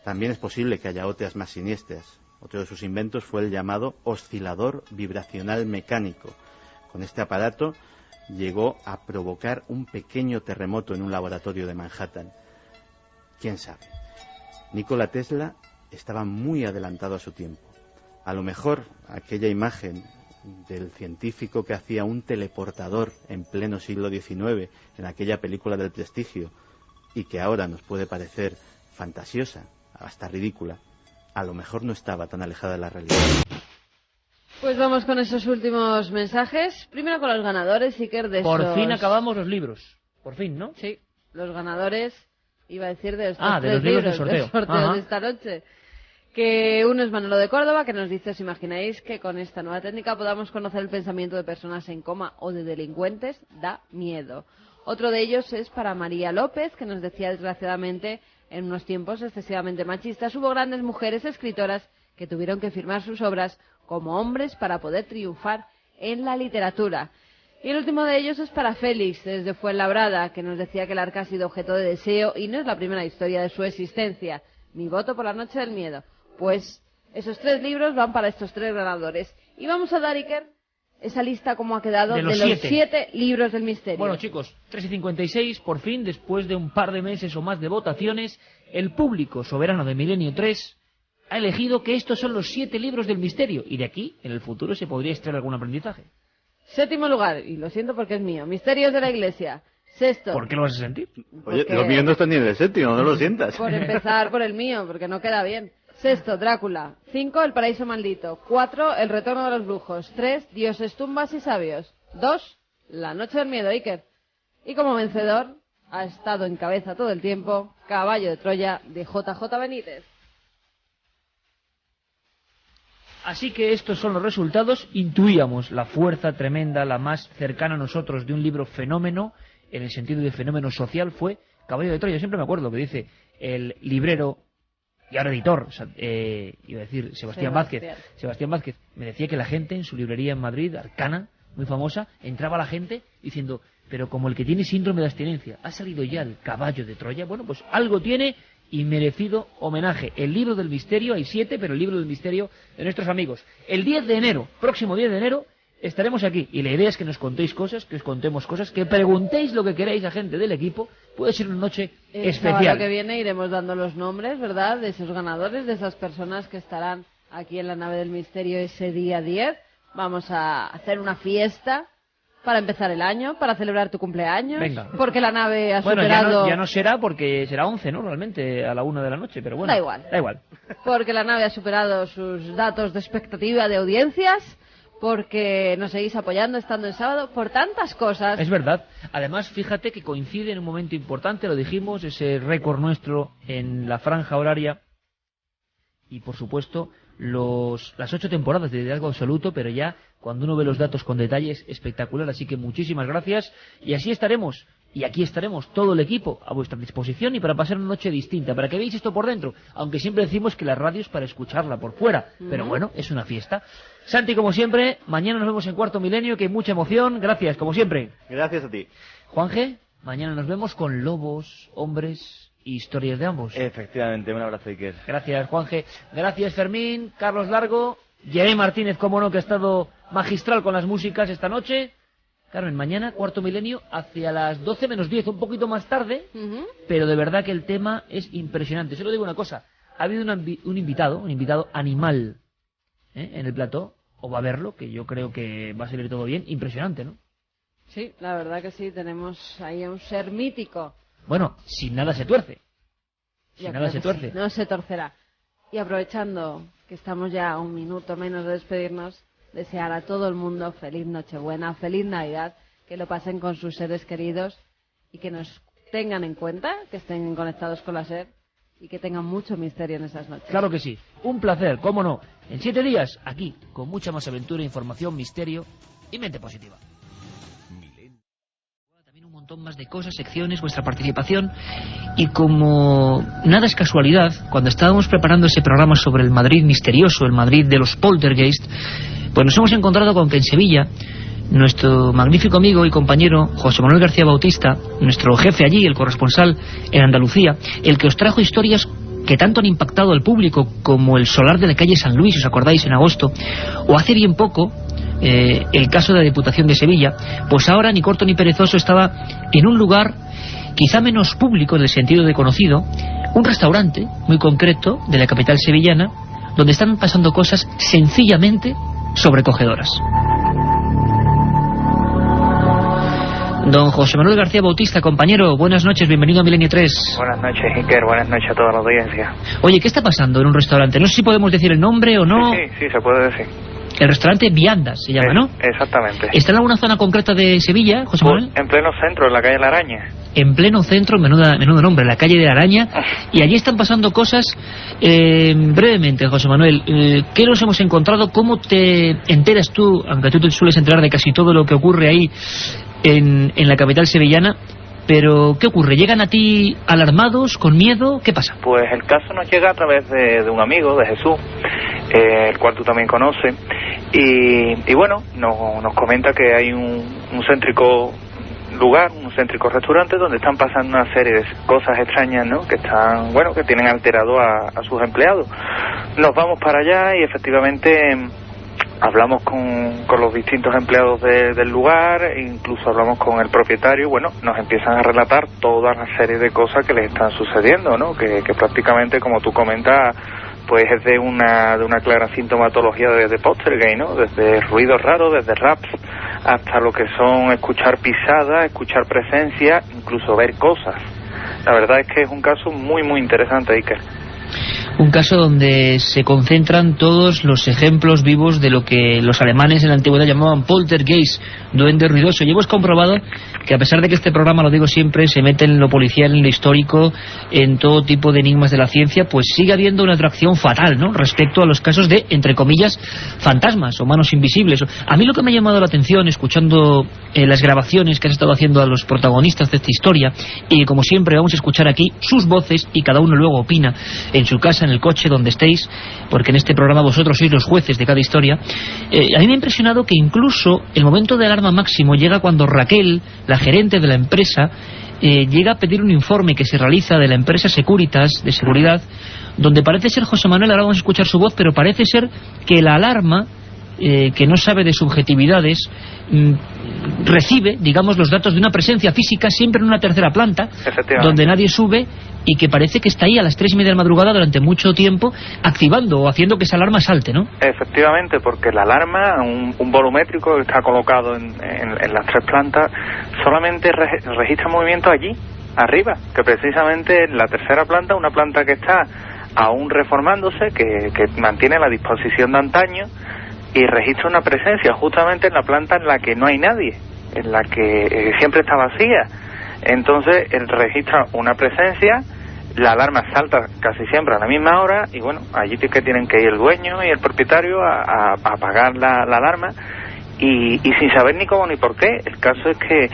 También es posible que haya otras más siniestras. Otro de sus inventos fue el llamado oscilador vibracional mecánico. Con este aparato llegó a provocar un pequeño terremoto en un laboratorio de Manhattan. ¿Quién sabe? Nikola Tesla estaba muy adelantado a su tiempo. A lo mejor aquella imagen del científico que hacía un teleportador en pleno siglo XIX, en aquella película del Prestigio, y que ahora nos puede parecer fantasiosa, hasta ridícula, a lo mejor no estaba tan alejada de la realidad. Pues vamos con esos últimos mensajes. Primero con los ganadores, Iker, de Por fin acabamos los libros. Por fin, ¿no? Sí, los ganadores, iba a decir, de estos de tres los libros libros del sorteo. De esta noche. Que uno es Manolo de Córdoba, que nos dice: ¿os imagináis que con esta nueva técnica podamos conocer el pensamiento de personas en coma o de delincuentes? Da miedo. Otro de ellos es para María López, que nos decía: desgraciadamente, en unos tiempos excesivamente machistas, hubo grandes mujeres escritoras que tuvieron que firmar sus obras como hombres para poder triunfar en la literatura. Y el último de ellos es para Félix, desde Fuenlabrada, que nos decía que el arca ha sido objeto de deseo y no es la primera historia de su existencia. Mi voto por La noche del miedo. Pues esos 3 libros van para estos 3 ganadores. Y vamos a dar, Iker, esa lista como ha quedado de los 7 libros del misterio. Bueno, chicos, 3:56, por fin, después de un par de meses o más de votaciones, el público soberano de Milenio 3 ha elegido que estos son los 7 libros del misterio, y de aquí, en el futuro, se podría extraer algún aprendizaje. 7º lugar, y lo siento porque es mío, Misterios de la Iglesia. 6º. ¿Por qué lo vas a sentir? Oye, los míos no están ni en el 7º, no lo sientas. Por empezar por el mío, porque no queda bien. 6º, Drácula. 5, El paraíso maldito. 4, El retorno de los brujos. 3, Dioses, tumbas y sabios. 2, La noche del miedo, Iker. Y como vencedor, ha estado en cabeza todo el tiempo, Caballo de Troya, de JJ Benítez. Así que estos son los resultados. Intuíamos la fuerza tremenda, la más cercana a nosotros de un libro fenómeno, en el sentido de fenómeno social, fue Caballo de Troya. Yo siempre me acuerdo que dice el librero y ahora editor, iba a decir Sebastián Vázquez, me decía que la gente en su librería en Madrid, Arcana, muy famosa, entraba la gente diciendo: pero como el que tiene síndrome de abstinencia, ha salido ya el Caballo de Troya, bueno, pues algo tiene y merecido homenaje. El libro del misterio, hay 7, pero el libro del misterio de nuestros amigos. El 10 de enero, próximo 10 de enero, estaremos aquí. Y la idea es que nos contéis cosas, que os contemos cosas, que preguntéis lo que queráis a gente del equipo. Puede ser una noche especial. El sábado que viene iremos dando los nombres, ¿verdad?, de esos ganadores, de esas personas que estarán aquí en la nave del misterio ese día 10. Vamos a hacer una fiesta para empezar el año, para celebrar tu cumpleaños. Venga. Porque la nave ha superado... ya no será, porque será 11, ¿no? Realmente, a la 1 de la noche, pero bueno. Da igual. Porque la nave ha superado sus datos de expectativa de audiencias, porque nos seguís apoyando estando el sábado, por tantas cosas. Es verdad. Además, fíjate que coincide en un momento importante, lo dijimos, ese récord nuestro en la franja horaria. Y, por supuesto, las 8 temporadas de liderazgo absoluto, pero ya cuando uno ve los datos con detalles, espectacular. Así que muchísimas gracias, y así estaremos, y aquí estaremos todo el equipo a vuestra disposición, y para pasar una noche distinta, para que veáis esto por dentro, aunque siempre decimos que la radio es para escucharla por fuera, pero bueno, es una fiesta. Santi, como siempre, mañana nos vemos en Cuarto Milenio, que hay mucha emoción. Gracias, como siempre. Gracias a ti. Juanje, mañana nos vemos con lobos, hombres y historias de ambos. Efectivamente, un abrazo, Iker. Gracias, Juanje. Gracias, Fermín, Carlos Largo, Jeremy Martínez, como no, que ha estado magistral con las músicas esta noche. Carmen, mañana, Cuarto Milenio, hacia las 12 menos 10, un poquito más tarde, pero de verdad que el tema es impresionante. Solo digo una cosa, ha habido un invitado animal, en el plató, o va a verlo, que yo creo que va a salir todo bien. Impresionante, ¿no? Sí, la verdad que sí, tenemos ahí a un ser mítico. Bueno, sin nada se tuerce. Sin nada se tuerce. Sí, no se torcerá. Y aprovechando que estamos ya a un minuto menos de despedirnos, desear a todo el mundo feliz Nochebuena, feliz Navidad, que lo pasen con sus seres queridos y que nos tengan en cuenta, que estén conectados con la SER y que tengan mucho misterio en esas noches. Claro que sí. Un placer, cómo no. En 7 días, aquí, con mucha más aventura, información, misterio y mente positiva. También un montón más de cosas, secciones, vuestra participación. Y como nada es casualidad, cuando estábamos preparando ese programa sobre el Madrid misterioso, el Madrid de los poltergeist, pues nos hemos encontrado con que en Sevilla nuestro magnífico amigo y compañero José Manuel García Bautista, nuestro jefe allí, el corresponsal en Andalucía, el que os trajo historias que tanto han impactado al público, como el solar de la calle San Luis, ¿os acordáis?, en agosto, o hace bien poco el caso de la Diputación de Sevilla, pues ahora, ni corto ni perezoso, estaba en un lugar quizá menos público en el sentido de conocido, un restaurante muy concreto de la capital sevillana, donde están pasando cosas sencillamente sobrecogedoras. Don José Manuel García Bautista, compañero, buenas noches, bienvenido a Milenio 3. Buenas noches, Iker, buenas noches a toda la audiencia. Oye, ¿qué está pasando en un restaurante? No sé si podemos decir el nombre o no. Sí, se puede decir. El restaurante Viandas se llama, ¿no? Exactamente. ¿Está en alguna zona concreta de Sevilla, José Manuel? En pleno centro, en la calle La Araña. En pleno centro, menudo nombre, la calle de la Araña, y allí están pasando cosas. Brevemente, José Manuel, ¿qué nos hemos encontrado? ¿Cómo te enteras tú, aunque tú te sueles enterar de casi todo lo que ocurre ahí en la capital sevillana? Pero, ¿qué ocurre? ¿Llegan a ti alarmados, con miedo? ¿Qué pasa? Pues el caso nos llega a través de un amigo, de Jesús, el cual tú también conoces, y bueno, nos comenta que hay un céntrico lugar, un céntrico restaurante donde están pasando una serie de cosas extrañas, ¿no? Que están, bueno, que tienen alterado a sus empleados. Nos vamos para allá y efectivamente hablamos con los distintos empleados del lugar, incluso hablamos con el propietario. Bueno, nos empiezan a relatar toda una serie de cosas que les están sucediendo, ¿no? Que prácticamente, como tú comentas, pues es de una clara sintomatología de poltergeist, ¿no? Desde ruidos raros, desde raps, hasta lo que son escuchar pisadas, escuchar presencia, incluso ver cosas. La verdad es que es un caso muy, muy interesante, Iker. Un caso donde se concentran todos los ejemplos vivos de lo que los alemanes en la antigüedad llamaban poltergeist, duende ruidoso. Y hemos comprobado que, a pesar de que este programa, lo digo siempre, se mete en lo policial, en lo histórico, en todo tipo de enigmas de la ciencia, pues sigue habiendo una atracción fatal, ¿no?, respecto a los casos de, entre comillas, fantasmas o manos invisibles. A mí lo que me ha llamado la atención, escuchando las grabaciones que has estado haciendo a los protagonistas de esta historia, y como siempre vamos a escuchar aquí sus voces, y cada uno luego opina en su casa, en el coche, donde estéis, porque en este programa vosotros sois los jueces de cada historia. A mí me ha impresionado que incluso el momento de alarma máximo llega cuando Raquel, la gerente de la empresa, llega a pedir un informe que se realiza de la empresa Securitas, de seguridad, donde parece ser, José Manuel, ahora vamos a escuchar su voz, pero parece ser que la alarma, que no sabe de subjetividades, recibe, digamos, los datos de una presencia física siempre en una tercera planta, donde nadie sube, y que parece que está ahí a las 3:30 de la madrugada durante mucho tiempo, activando o haciendo que esa alarma salte, ¿no? Efectivamente, porque la alarma, un volumétrico que está colocado en las 3 plantas, solamente registra movimiento allí, arriba, que precisamente en la tercera planta, una planta que está aún reformándose, que mantiene la disposición de antaño, y registra una presencia justamente en la planta en la que no hay nadie, en la que siempre está vacía. Entonces él registra una presencia, la alarma salta casi siempre a la misma hora, y bueno, allí que tienen que ir el dueño y el propietario a apagar la alarma, y sin saber ni cómo ni por qué. El caso es que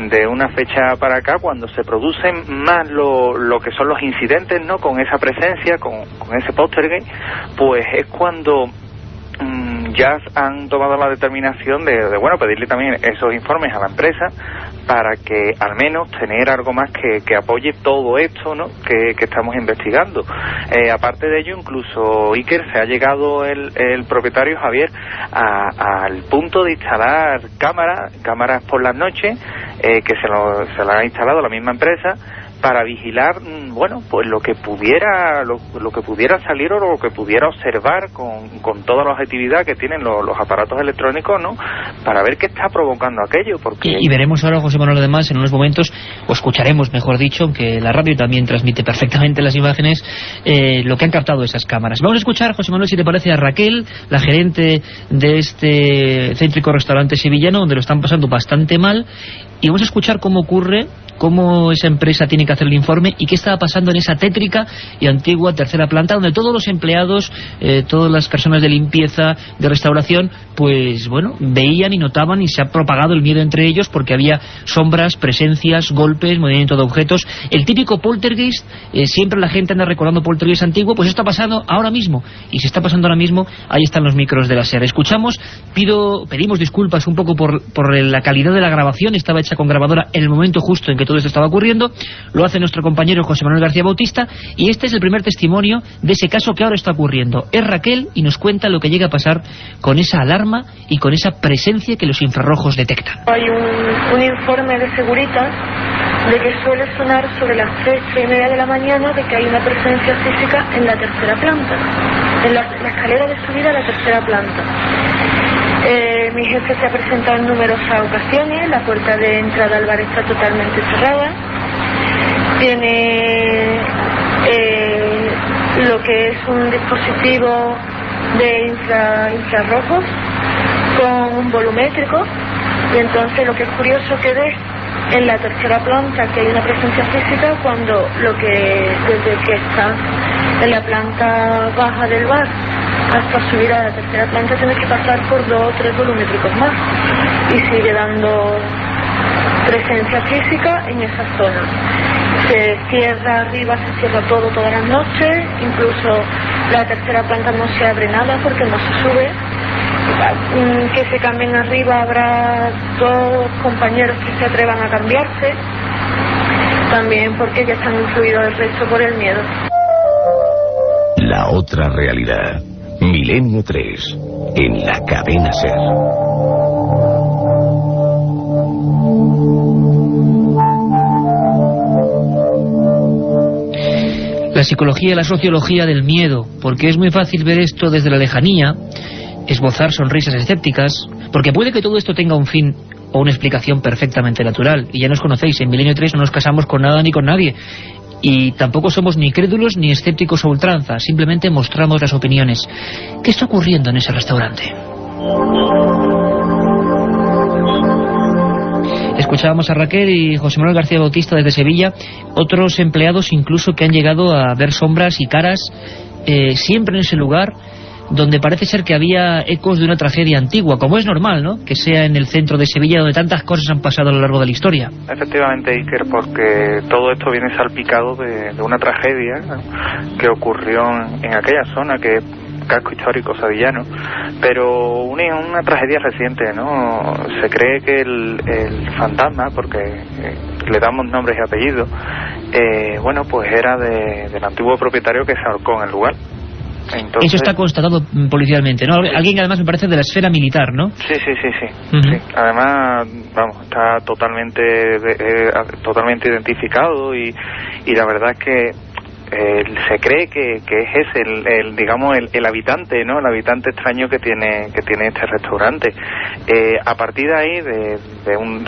de una fecha para acá, cuando se producen más lo que son los incidentes, ¿no?, con esa presencia, con ese poltergeist, pues es cuando ya han tomado la determinación de bueno, pedirle también esos informes a la empresa para que al menos tener algo más que apoye todo esto, ¿no?, que estamos investigando. Aparte de ello, incluso, Iker, se ha llegado el propietario Javier al punto de instalar cámaras por las noches, que se la ha instalado la misma empresa, para vigilar, bueno, pues lo que pudiera salir o lo que pudiera observar con toda la objetividad que tienen los aparatos electrónicos, ¿no?, para ver qué está provocando aquello. Porque y veremos ahora, José Manuel, además, en unos momentos, o escucharemos, mejor dicho, aunque la radio también transmite perfectamente las imágenes, lo que han captado esas cámaras. Vamos a escuchar, José Manuel, si te parece, a Raquel, la gerente de este céntrico restaurante sevillano, donde lo están pasando bastante mal, y vamos a escuchar cómo ocurre, cómo esa empresa tiene que hacer el informe y qué estaba pasando en esa tétrica y antigua tercera planta, donde todos los empleados, todas las personas de limpieza, de restauración, pues bueno, veían y notaban, y se ha propagado el miedo entre ellos porque había sombras, presencias, golpes, movimiento de objetos. El típico poltergeist, siempre la gente anda recordando poltergeist antiguo, pues está pasando ahora mismo, y si está pasando ahora mismo, ahí están los micros de la SER. Escuchamos, pedimos disculpas un poco por la calidad de la grabación, estaba hecha con grabadora en el momento justo en que todo esto estaba ocurriendo. Lo hace nuestro compañero José Manuel García Bautista, y este es el primer testimonio de ese caso que ahora está ocurriendo. Es Raquel, y nos cuenta lo que llega a pasar con esa alarma y con esa presencia que los infrarrojos detectan. Hay un informe de Securitas de que suele sonar sobre las 3:30 de la mañana de que hay una presencia física en la tercera planta, en la escalera de subida a la tercera planta. Mi jefe se ha presentado en numerosas ocasiones, la puerta de entrada al bar está totalmente cerrada, tiene lo que es un dispositivo de infrarrojos con un volumétrico, y entonces lo que es curioso que ves en la tercera planta que hay una presencia física cuando desde que está en la planta baja del bar hasta subir a la tercera planta tienes que pasar por 2 o 3 volumétricos más y sigue dando presencia física en esa zona. Se cierra arriba, se cierra todo todas las noches, incluso la tercera planta no se abre nada porque no se sube. Que se cambien arriba, habrá 2 compañeros que se atrevan a cambiarse, también porque ya están influidos el resto por el miedo. La otra realidad. Milenio 3 en la cadena SER. La psicología y la sociología del miedo, porque es muy fácil ver esto desde la lejanía, esbozar sonrisas escépticas, porque puede que todo esto tenga un fin o una explicación perfectamente natural, y ya nos conocéis, en Milenio 3 no nos casamos con nada ni con nadie, y tampoco somos ni crédulos ni escépticos a ultranza, simplemente mostramos las opiniones. ¿Qué está ocurriendo en ese restaurante? Escuchábamos a Raquel y José Manuel García Bautista desde Sevilla, otros empleados incluso que han llegado a ver sombras y caras siempre en ese lugar, donde parece ser que había ecos de una tragedia antigua, como es normal, ¿no?, que sea en el centro de Sevilla, donde tantas cosas han pasado a lo largo de la historia. Efectivamente, Iker, porque todo esto viene salpicado de una tragedia que ocurrió en aquella zona, que es casco histórico sevillano, pero una tragedia reciente, ¿no? Se cree que el fantasma, porque le damos nombres y apellidos, bueno, pues era del antiguo propietario que se ahorcó en el lugar. Entonces, eso está constatado policialmente, ¿no? Alguien que además me parece de la esfera militar, ¿no? Sí. Sí. Además, vamos, está totalmente identificado y la verdad es que se cree que es el habitante, ¿no? El habitante extraño que tiene este restaurante. A partir de ahí, de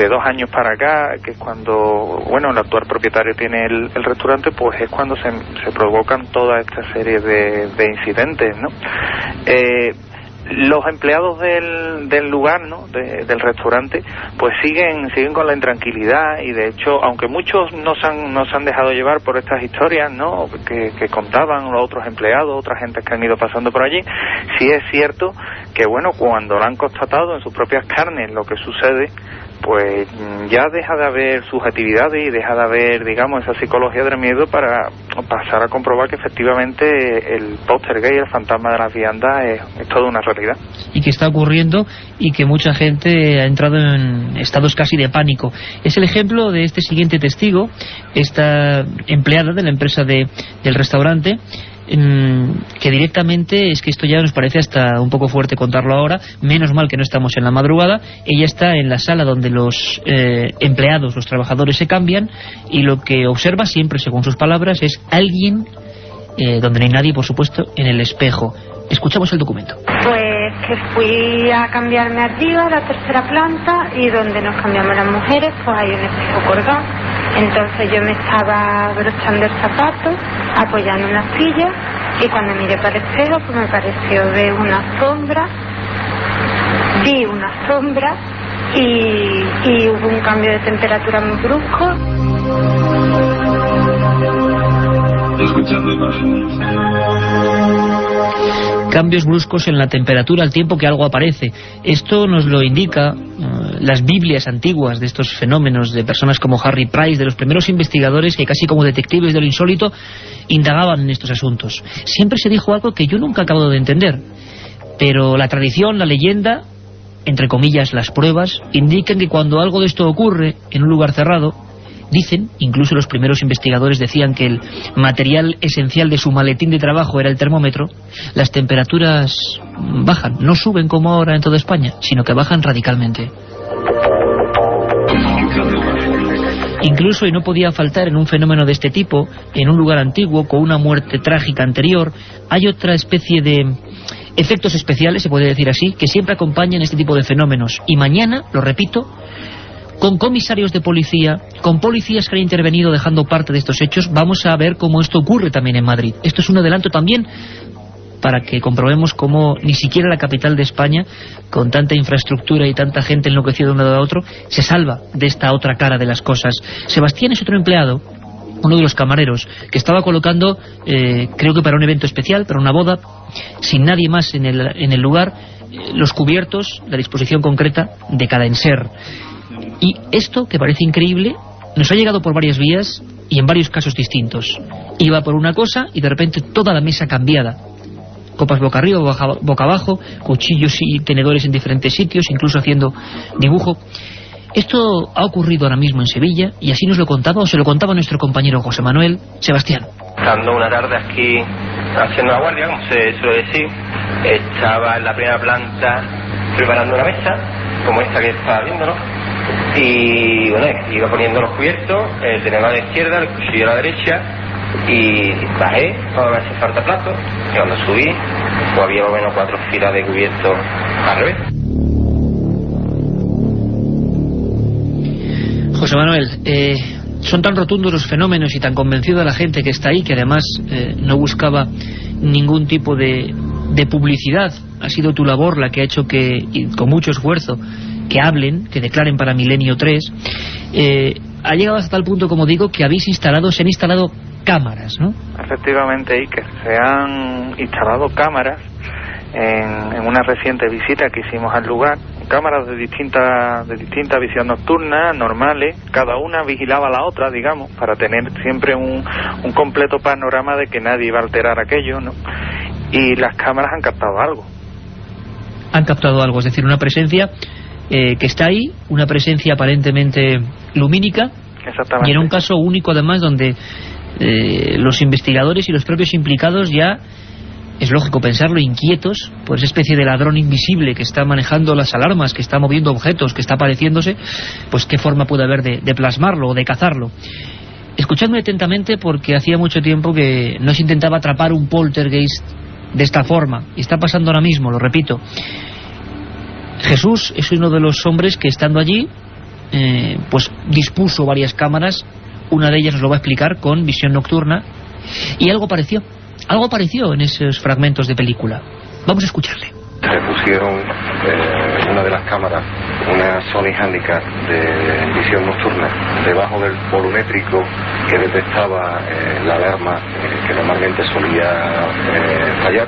2 años para acá, que es cuando, bueno, el actual propietario tiene el restaurante, pues es cuando se provocan toda esta serie de incidentes, ¿no? Los empleados del lugar, ¿no?, del restaurante, pues siguen con la intranquilidad, y de hecho, aunque muchos no se han dejado llevar por estas historias, ¿no?, que contaban los otros empleados, otras gentes que han ido pasando por allí, sí es cierto que, bueno, cuando lo han constatado en sus propias carnes lo que sucede, pues ya deja de haber subjetividades y deja de haber, digamos, esa psicología del miedo para pasar a comprobar que efectivamente el poltergeist, el fantasma de las viandas, es toda una realidad. Y que está ocurriendo y que mucha gente ha entrado en estados casi de pánico. Es el ejemplo de este siguiente testigo, esta empleada de la empresa del restaurante, que directamente, es que esto ya nos parece hasta un poco fuerte contarlo ahora, menos mal que no estamos en la madrugada. Ella está en la sala donde los empleados, los trabajadores se cambian, y lo que observa siempre, según sus palabras, es alguien, donde no hay nadie, por supuesto, en el espejo. Escuchamos el documento. Pues que fui a cambiarme arriba a la tercera planta, y donde nos cambiamos las mujeres pues hay un espejo colgado. Entonces yo me estaba abrochando el zapato, apoyando una silla, y cuando miré para el espejo pues me pareció ver una sombra, vi una sombra y hubo un cambio de temperatura muy brusco. Escuchando imágenes. Cambios bruscos en la temperatura al tiempo que algo aparece. Esto nos lo indica las Biblias antiguas de estos fenómenos, de personas como Harry Price, de los primeros investigadores que casi como detectives de lo insólito indagaban en estos asuntos. Siempre se dijo algo que yo nunca acabo de entender, pero la tradición, la leyenda, entre comillas las pruebas, indican que cuando algo de esto ocurre en un lugar cerrado, dicen, incluso los primeros investigadores decían que el material esencial de su maletín de trabajo era el termómetro, las temperaturas bajan, no suben como ahora en toda España, sino que bajan radicalmente. Incluso, y no podía faltar en un fenómeno de este tipo, en un lugar antiguo, con una muerte trágica anterior, hay otra especie de efectos especiales, se puede decir así, que siempre acompañan este tipo de fenómenos. Y mañana, lo repito, con comisarios de policía, con policías que han intervenido dejando parte de estos hechos, vamos a ver cómo esto ocurre también en Madrid. Esto es un adelanto también para que comprobemos cómo ni siquiera la capital de España, con tanta infraestructura y tanta gente enloquecida de un lado a otro, se salva de esta otra cara de las cosas. Sebastián es otro empleado, uno de los camareros, que estaba colocando, creo que para un evento especial, para una boda, sin nadie más en el lugar, los cubiertos, la disposición concreta de cada enser. Y esto, que parece increíble, nos ha llegado por varias vías y en varios casos distintos. Iba por una cosa y de repente toda la mesa cambiada. Copas boca arriba, boca abajo, cuchillos y tenedores en diferentes sitios, incluso haciendo dibujo. Esto ha ocurrido ahora mismo en Sevilla y así nos lo contaba, o se lo contaba nuestro compañero José Manuel. Sebastián. Estando una tarde aquí haciendo la guardia, como se suele decir, estaba en la primera planta preparando una mesa, como esta que está viendo, ¿no? Y bueno, iba poniendo los cubiertos, el tenedor a la izquierda, el cuchillo a la derecha, y bajé para ver si falta plato, y cuando subí, pues había más o menos 4 filas de cubiertos al revés. José Manuel, son tan rotundos los fenómenos y tan convencida la gente que está ahí, que además no buscaba ningún tipo de publicidad. Ha sido tu labor la que ha hecho que, y con mucho esfuerzo, que hablen, que declaren para Milenio 3. Ha llegado hasta tal punto, como digo, que se han instalado cámaras, ¿no? Efectivamente, Iker, se han instalado cámaras en una reciente visita que hicimos al lugar, cámaras de distinta visión nocturna, normales, cada una vigilaba a la otra, digamos, para tener siempre un completo panorama de que nadie iba a alterar aquello, ¿no? Y las cámaras han captado algo. Han captado algo, es decir, una presencia que está ahí, una presencia aparentemente lumínica. Exactamente. Y en un caso único además donde los investigadores y los propios implicados ya, es lógico pensarlo, inquietos por esa especie de ladrón invisible que está manejando las alarmas, que está moviendo objetos, que está apareciéndose, pues qué forma puede haber de plasmarlo o de cazarlo. Escuchadme atentamente, porque hacía mucho tiempo que no se intentaba atrapar un poltergeist de esta forma, y está pasando ahora mismo, lo repito. Jesús es uno de los hombres que, estando allí, pues dispuso varias cámaras. Una de ellas nos lo va a explicar con visión nocturna, y algo apareció en esos fragmentos de película. Vamos a escucharle. Se pusieron una de las cámaras, una Sony Handicap de visión nocturna, debajo del volumétrico que detectaba la alarma que normalmente solía fallar,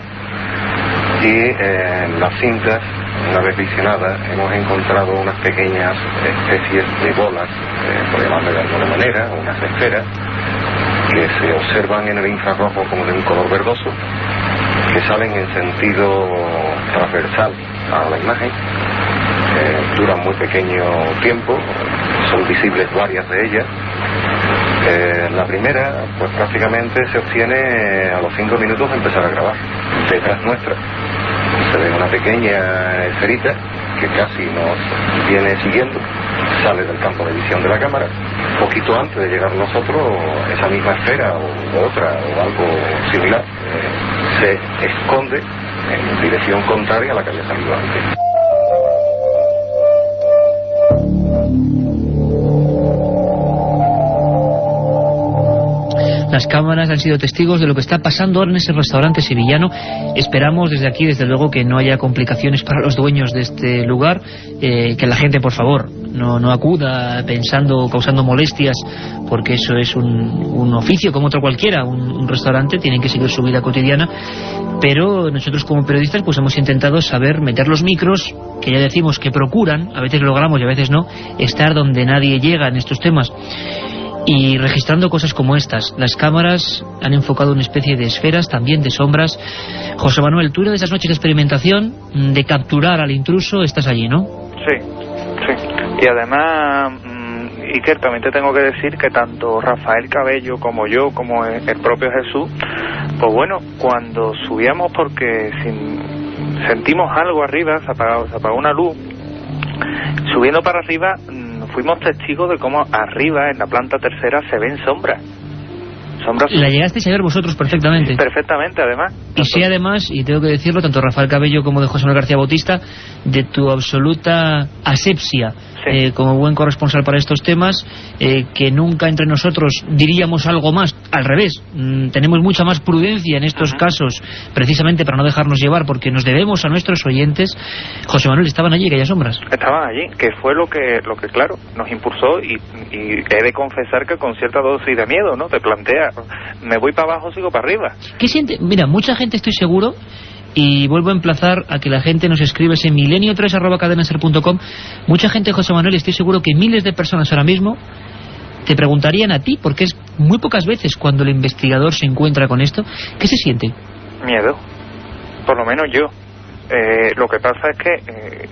y en las cintas, una vez visionadas, hemos encontrado unas pequeñas especies de bolas, por llamarle de alguna manera, unas esferas, que se observan en el infrarrojo como de un color verdoso, que salen en sentido transversal a la imagen, duran muy pequeño tiempo, son visibles varias de ellas. La primera, pues prácticamente se obtiene a los 5 minutos de empezar a grabar. Detrás nuestra se ve una pequeña esferita que casi nos viene siguiendo, sale del campo de visión de la cámara. Poquito antes de llegar nosotros, esa misma esfera o otra o algo similar se esconde en dirección contraria a la que había salido antes. Las cámaras han sido testigos de lo que está pasando ahora en ese restaurante sevillano. Esperamos desde aquí, desde luego, que no haya complicaciones para los dueños de este lugar, que la gente, por favor, no acuda causando molestias, porque eso es un oficio como otro cualquiera, un restaurante, tienen que seguir su vida cotidiana. Pero nosotros, como periodistas, pues hemos intentado meter los micros, que ya decimos que procuran, a veces logramos y a veces no, estar donde nadie llega en estos temas, y registrando cosas como estas. Las cámaras han enfocado una especie de esferas, también de sombras. José Manuel, tú, de esas noches de experimentación, de capturar al intruso, estás allí, ¿no? Sí. Y además, Iker, también te tengo que decir que tanto Rafael Cabello como yo, como el propio Jesús, pues bueno, cuando subíamos, porque sentimos algo arriba, se apagó una luz, subiendo para arriba fuimos testigos de cómo arriba, en la planta tercera, se ven sombras. La llegasteis a ver vosotros perfectamente. Sí, perfectamente, además. Y sé además, y tengo que decirlo, tanto Rafael Cabello como de José Manuel García Bautista, de tu absoluta asepsia como buen corresponsal para estos temas, que nunca entre nosotros diríamos algo más, al revés, tenemos mucha más prudencia en estos casos, precisamente para no dejarnos llevar, porque nos debemos a nuestros oyentes. José Manuel, ¿estaban allí aquellas sombras? Estaban allí, que fue lo que claro, nos impulsó, y he de confesar que con cierta dosis de miedo, ¿no? Te plantea, ¿me voy para abajo o sigo para arriba? ¿Qué siente? Mira, mucha gente, estoy seguro, y vuelvo a emplazar a que la gente nos escribe en milenio3@cadenaser.com. Mucha gente, José Manuel, estoy seguro que miles de personas ahora mismo te preguntarían a ti, porque es muy pocas veces cuando el investigador se encuentra con esto. ¿Qué se siente? Miedo, por lo menos yo. Lo que pasa es que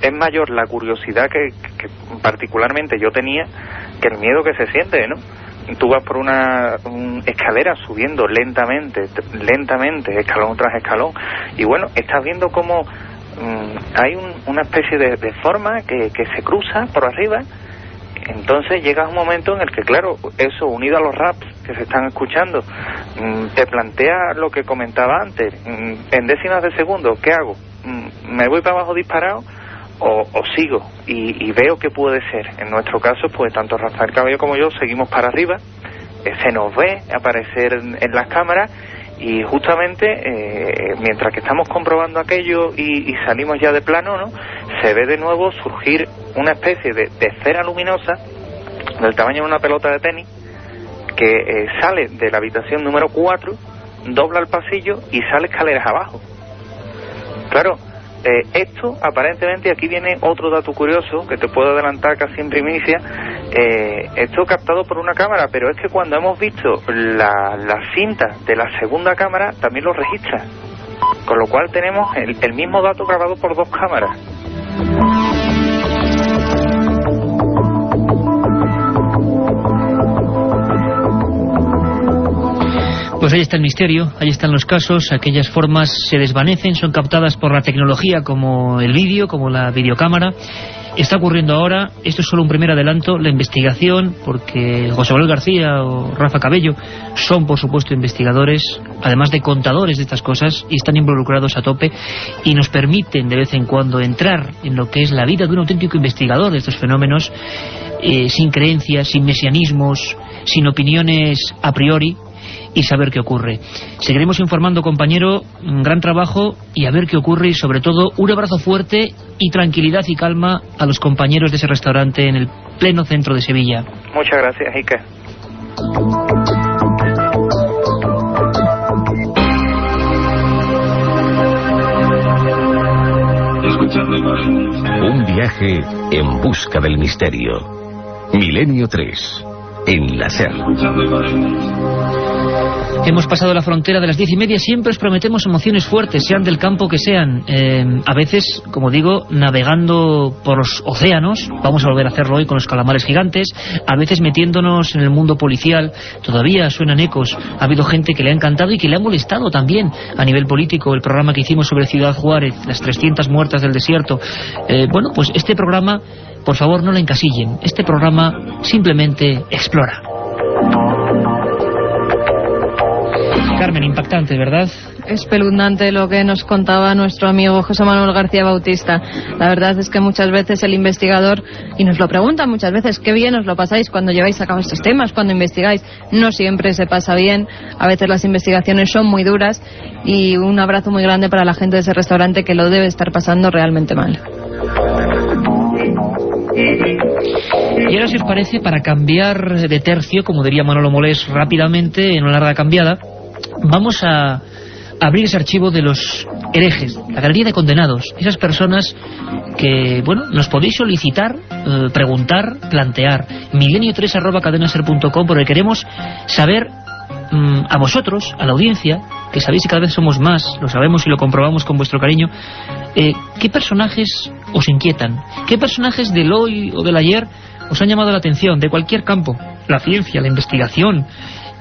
es mayor la curiosidad que particularmente yo tenía que el miedo que se siente, ¿no? Tú vas por una escalera subiendo lentamente, escalón tras escalón, y bueno, estás viendo cómo hay una especie de forma que se cruza por arriba. Entonces llega un momento en el que, claro, eso unido a los raps que se están escuchando, te plantea lo que comentaba antes, en décimas de segundo, ¿qué hago? ¿Me voy para abajo disparado o sigo? Y veo que puede ser. En nuestro caso, pues tanto Rafael Cabello como yo seguimos para arriba, se nos ve aparecer en las cámaras, y justamente mientras que estamos comprobando aquello y salimos ya de plano, ¿no?, se ve de nuevo surgir una especie de esfera luminosa del tamaño de una pelota de tenis que sale de la habitación número 4, dobla el pasillo y sale escaleras abajo. Claro, esto aparentemente, aquí viene otro dato curioso que te puedo adelantar casi en primicia, esto captado por una cámara, pero es que cuando hemos visto la cinta de la segunda cámara también lo registra, con lo cual tenemos el mismo dato grabado por dos cámaras. Pues ahí está el misterio, ahí están los casos, aquellas formas se desvanecen, son captadas por la tecnología como el vídeo, como la videocámara. Está ocurriendo ahora, esto es solo un primer adelanto, la investigación, porque José Manuel García o Rafa Cabello son por supuesto investigadores, además de contadores de estas cosas, y están involucrados a tope, y nos permiten de vez en cuando entrar en lo que es la vida de un auténtico investigador de estos fenómenos, sin creencias, sin mesianismos, sin opiniones a priori, y saber qué ocurre. Seguiremos informando, compañero, un gran trabajo, y a ver qué ocurre, y sobre todo un abrazo fuerte y tranquilidad y calma a los compañeros de ese restaurante en el pleno centro de Sevilla. Muchas gracias, Iker. Un viaje en busca del misterio. Milenio 3, en la SER. Hemos pasado la frontera de las 10:30, siempre os prometemos emociones fuertes, sean del campo que sean, a veces, como digo, navegando por los océanos, vamos a volver a hacerlo hoy con los calamares gigantes, a veces metiéndonos en el mundo policial, todavía suenan ecos, ha habido gente que le ha encantado y que le ha molestado también a nivel político el programa que hicimos sobre Ciudad Juárez, las 300 muertas del desierto. Bueno, pues este programa, por favor, no lo encasillen, este programa simplemente explora. Carmen, impactante, ¿verdad? Espeluznante lo que nos contaba nuestro amigo José Manuel García Bautista. La verdad es que muchas veces el investigador, y nos lo preguntan muchas veces, qué bien os lo pasáis cuando lleváis a cabo estos temas, cuando investigáis. No siempre se pasa bien, a veces las investigaciones son muy duras, y un abrazo muy grande para la gente de ese restaurante que lo debe estar pasando realmente mal. Y ahora, si os parece, para cambiar de tercio, como diría Manolo Molés rápidamente, en una larga cambiada, vamos a abrir ese archivo de los herejes, la galería de condenados, esas personas que, bueno, nos podéis solicitar, preguntar, plantear. milenio3@cadenaser.com, porque queremos saber a vosotros, a la audiencia, que sabéis que cada vez somos más, lo sabemos y lo comprobamos con vuestro cariño, ¿qué personajes os inquietan? ¿Qué personajes del hoy o del ayer os han llamado la atención, de cualquier campo? La ciencia, la investigación.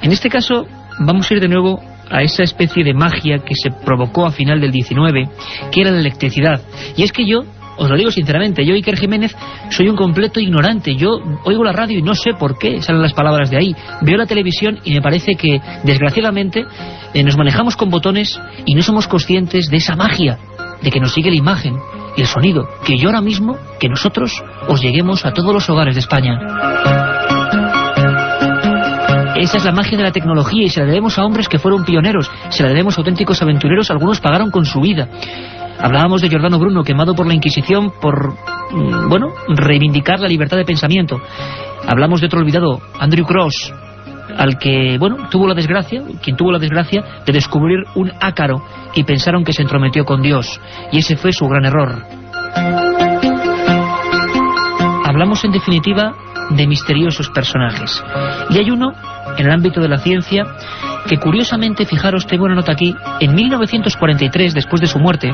En este caso vamos a ir de nuevo a esa especie de magia que se provocó a final del 19, que era la electricidad. Y es que yo os lo digo sinceramente, yo, Iker Jiménez, soy un completo ignorante. Yo oigo la radio y no sé por qué salen las palabras de ahí. Veo la televisión y me parece que, desgraciadamente, nos manejamos con botones y no somos conscientes de esa magia, de que nos sigue la imagen y el sonido, que yo ahora mismo, que nosotros os lleguemos a todos los hogares de España. Esa es la magia de la tecnología y se la debemos a hombres que fueron pioneros, se la debemos a auténticos aventureros, algunos pagaron con su vida. Hablábamos de Giordano Bruno, quemado por la Inquisición por, reivindicar la libertad de pensamiento. Hablamos de otro olvidado, Andrew Cross, al que, quien tuvo la desgracia de descubrir un ácaro y pensaron que se entrometió con Dios, y ese fue su gran error. Hablamos en definitiva de misteriosos personajes, y hay uno en el ámbito de la ciencia que, curiosamente, fijaros, tengo una nota aquí, en 1943, después de su muerte,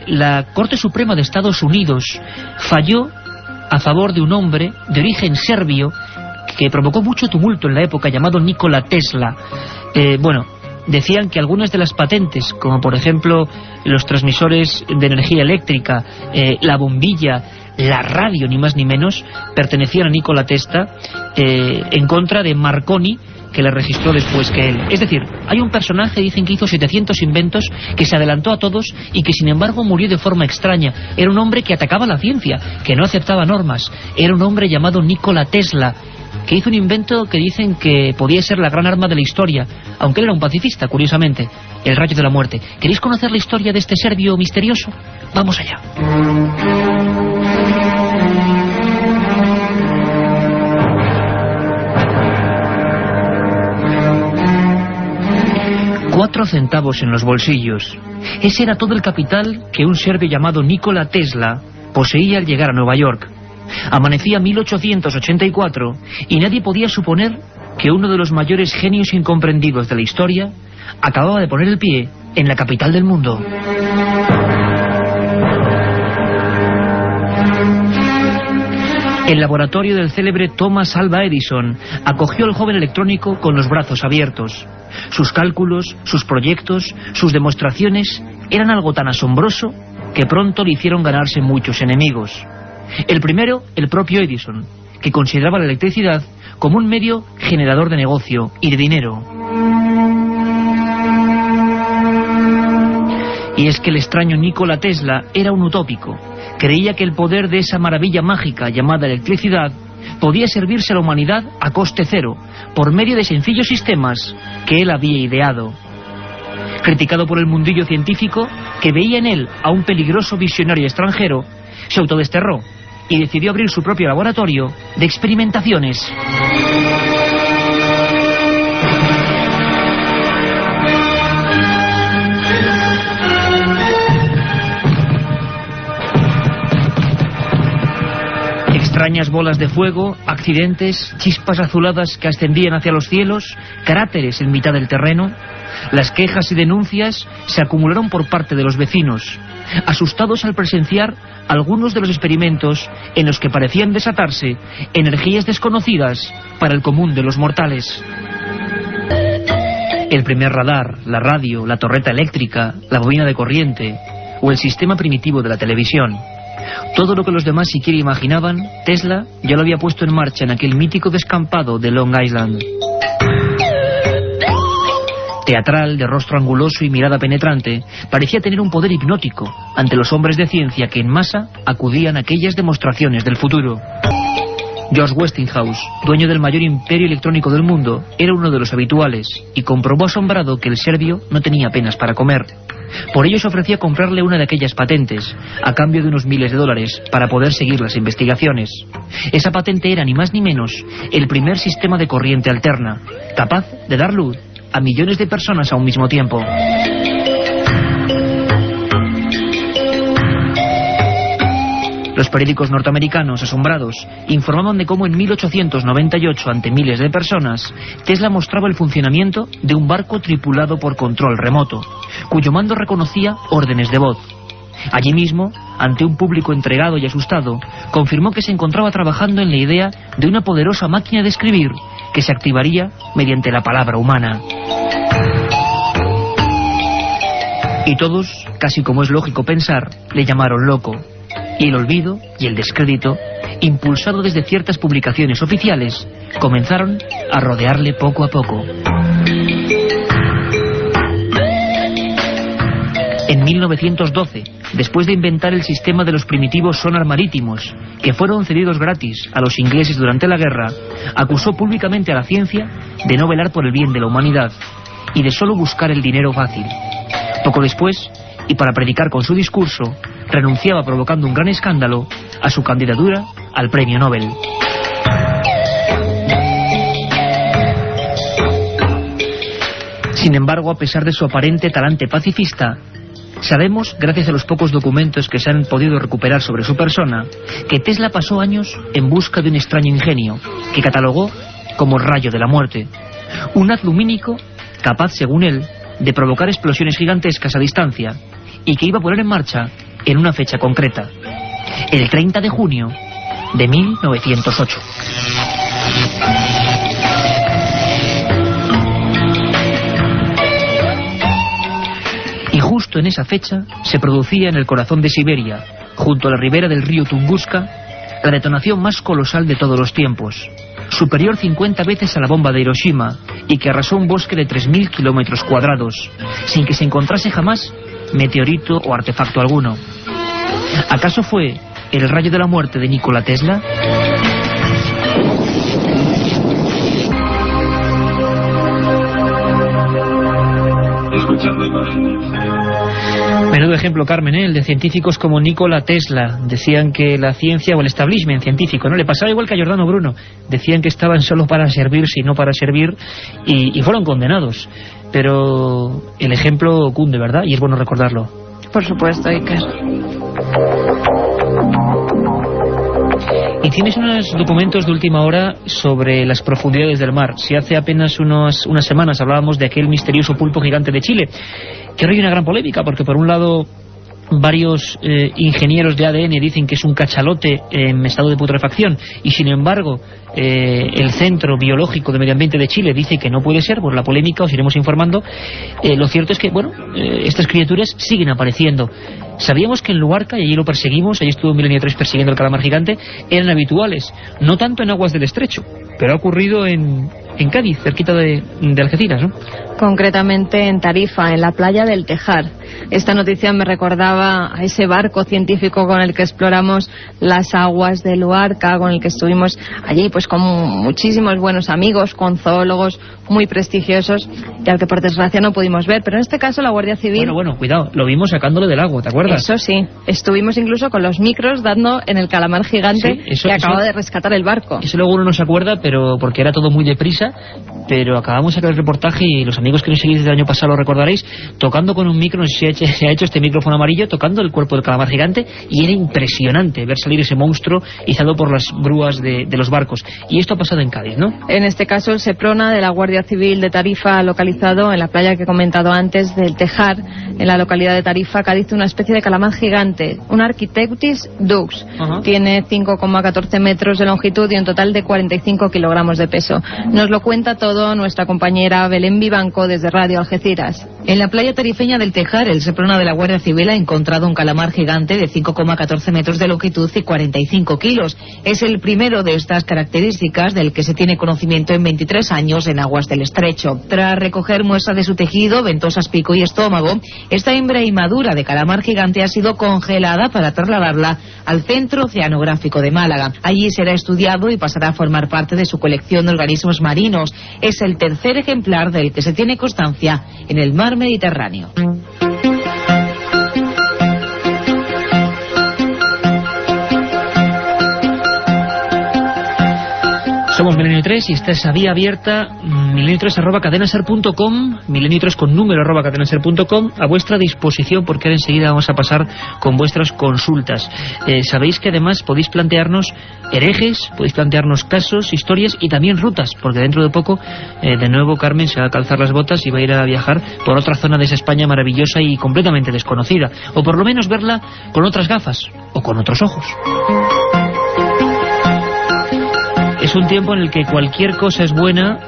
la Corte Suprema de Estados Unidos falló a favor de un hombre de origen serbio que provocó mucho tumulto en la época, llamado Nikola Tesla. Decían que algunas de las patentes, como por ejemplo los transmisores de energía eléctrica, la bombilla, la radio, ni más ni menos, pertenecían a Nikola Tesla, en contra de Marconi, que la registró después que él. Es decir, hay un personaje, dicen, que hizo 700 inventos, que se adelantó a todos y que sin embargo murió de forma extraña. Era un hombre que atacaba la ciencia, que no aceptaba normas. Era un hombre llamado Nikola Tesla, que hizo un invento que dicen que podía ser la gran arma de la historia, aunque él era un pacifista, curiosamente, el rayo de la muerte. ¿Queréis conocer la historia de este serbio misterioso? Vamos allá. 4 centavos en los bolsillos. Ese era todo el capital que un serbio llamado Nikola Tesla poseía al llegar a Nueva York. Amanecía 1884 y nadie podía suponer que uno de los mayores genios incomprendidos de la historia acababa de poner el pie en la capital del mundo. El laboratorio del célebre Thomas Alva Edison acogió al joven electrónico con los brazos abiertos. Sus cálculos, sus proyectos, sus demostraciones eran algo tan asombroso que pronto le hicieron ganarse muchos enemigos. El primero, el propio Edison, que consideraba la electricidad como un medio generador de negocio y de dinero. Y es que el extraño Nikola Tesla era un utópico. Creía que el poder de esa maravilla mágica llamada electricidad podía servirse a la humanidad a coste cero, por medio de sencillos sistemas que él había ideado. Criticado por el mundillo científico, que veía en él a un peligroso visionario extranjero, se autodesterró y decidió abrir su propio laboratorio de experimentaciones. Extrañas bolas de fuego, accidentes, chispas azuladas que ascendían hacia los cielos, cráteres en mitad del terreno. Las quejas y denuncias se acumularon por parte de los vecinos, asustados al presenciar algunos de los experimentos en los que parecían desatarse energías desconocidas para el común de los mortales. El primer radar, la radio, la torreta eléctrica, la bobina de corriente o el sistema primitivo de la televisión. Todo lo que los demás siquiera imaginaban, Tesla ya lo había puesto en marcha en aquel mítico descampado de Long Island. Teatral, de rostro anguloso y mirada penetrante, parecía tener un poder hipnótico ante los hombres de ciencia que en masa acudían a aquellas demostraciones del futuro. George Westinghouse, dueño del mayor imperio electrónico del mundo, era uno de los habituales y comprobó asombrado que el serbio no tenía apenas para comer. Por ello se ofrecía comprarle una de aquellas patentes, a cambio de unos miles de dólares, para poder seguir las investigaciones. Esa patente era, ni más ni menos, el primer sistema de corriente alterna, capaz de dar luz a millones de personas a un mismo tiempo. Los periódicos norteamericanos, asombrados, informaban de cómo en 1898, ante miles de personas, Tesla mostraba el funcionamiento de un barco tripulado por control remoto, cuyo mando reconocía órdenes de voz. Allí mismo, ante un público entregado y asustado, confirmó que se encontraba trabajando en la idea de una poderosa máquina de escribir que se activaría mediante la palabra humana. Y todos, casi como es lógico pensar, le llamaron loco. y el olvido y el descrédito, impulsado desde ciertas publicaciones oficiales, comenzaron a rodearle poco a poco. En 1912, después de inventar el sistema de los primitivos sonar marítimos, que fueron cedidos gratis a los ingleses durante la guerra, acusó públicamente a la ciencia de no velar por el bien de la humanidad y de solo buscar el dinero fácil. Poco después, y para predicar con su discurso, renunciaba, provocando un gran escándalo, a su candidatura al premio Nobel. Sin embargo, a pesar de su aparente talante pacifista, sabemos, gracias a los pocos documentos que se han podido recuperar sobre su persona, que Tesla pasó años en busca de un extraño ingenio, que catalogó como rayo de la muerte. Un haz lumínico capaz, según él, de provocar explosiones gigantescas a distancia, y que iba a poner en marcha en una fecha concreta, el 30 de junio de 1908. Y justo en esa fecha se producía en el corazón de Siberia, junto a la ribera del río Tunguska, la detonación más colosal de todos los tiempos, superior 50 veces a la bomba de Hiroshima, y que arrasó un bosque de 3.000 kilómetros cuadrados, sin que se encontrase jamás meteorito o artefacto alguno. ¿Acaso fue el rayo de la muerte de Nikola Tesla? Escuchando imágenes. Menudo ejemplo, Carmen, el de científicos como Nikola Tesla. Decían que la ciencia, o el establishment científico, ¿no?, le pasaba igual que a Giordano Bruno. Decían que estaban solo para servirse y no para servir, y fueron condenados. Pero el ejemplo cunde, ¿verdad? Y es bueno recordarlo. Por supuesto, Iker. Y tienes unos documentos de última hora sobre las profundidades del mar. Si hace apenas unas semanas hablábamos de aquel misterioso pulpo gigante de Chile, que ahora hay una gran polémica, porque por un lado varios ingenieros de ADN dicen que es un cachalote en estado de putrefacción, y sin embargo el Centro Biológico de Medio Ambiente de Chile dice que no puede ser. Por la polémica os iremos informando. Lo cierto es que, bueno, estas criaturas siguen apareciendo. Sabíamos que en Luarca, y allí lo perseguimos, allí estuvo Milenio 3 persiguiendo el calamar gigante, eran habituales, no tanto en aguas del estrecho, pero ha ocurrido en Cádiz, cerquita de Algeciras, ¿no? Concretamente en Tarifa, en la playa del Tejar. Esta noticia me recordaba a ese barco científico con el que exploramos las aguas de Luarca, con el que estuvimos allí pues con muchísimos buenos amigos, con zoólogos muy prestigiosos, y al que por desgracia no pudimos ver. Pero en este caso la Guardia Civil... Bueno, cuidado, lo vimos sacándole del agua, ¿te acuerdas? Eso sí, estuvimos incluso con los micros dando en el calamar gigante, sí, que acaba de rescatar el barco. Eso luego uno no se acuerda, pero porque era todo muy deprisa, pero acabamos de sacar el reportaje, y los amigos que nos seguís desde el año pasado lo recordaréis, tocando con un micro, no sé si se ha hecho este micrófono amarillo, tocando el cuerpo del calamar gigante, y era impresionante ver salir ese monstruo izado por las grúas de los barcos. Y esto ha pasado en Cádiz, ¿no? En este caso el Seprona de la Guardia Civil de Tarifa ha localizado en la playa que he comentado antes del Tejar, en la localidad de Tarifa, Cádiz, una especie de calamar gigante, un Architeutis dux. Tiene 5,14 metros de longitud y un total de 45 kilogramos de peso. Nos lo cuenta todo nuestra compañera Belén Vivanco desde Radio Algeciras. En la playa tarifeña del Tejar, el Seprona de la Guardia Civil ha encontrado un calamar gigante de 5,14 metros de longitud y 45 kilos. Es el primero de estas características del que se tiene conocimiento en 23 años en aguas del estrecho. Tras recoger muestra de su tejido, ventosas, pico y estómago, esta hembra inmadura de calamar gigante ha sido congelada para trasladarla al Centro Oceanográfico de Málaga. Allí será estudiado y pasará a formar parte de su colección de organismos marinos. Es el tercer ejemplar del que se tiene constancia en el mar Mediterráneo. Somos Milenio 3 y esta es a vía abierta, milenio3@cadenaser.com, milenio3 con número @cadenaser.com, a vuestra disposición, porque ahora enseguida vamos a pasar con vuestras consultas. Sabéis que además podéis plantearnos herejes, podéis plantearnos casos, historias y también rutas, porque dentro de poco, de nuevo, Carmen se va a calzar las botas y va a ir a viajar por otra zona de esa España maravillosa y completamente desconocida, o por lo menos verla con otras gafas o con otros ojos. es un tiempo en el que cualquier cosa es buena,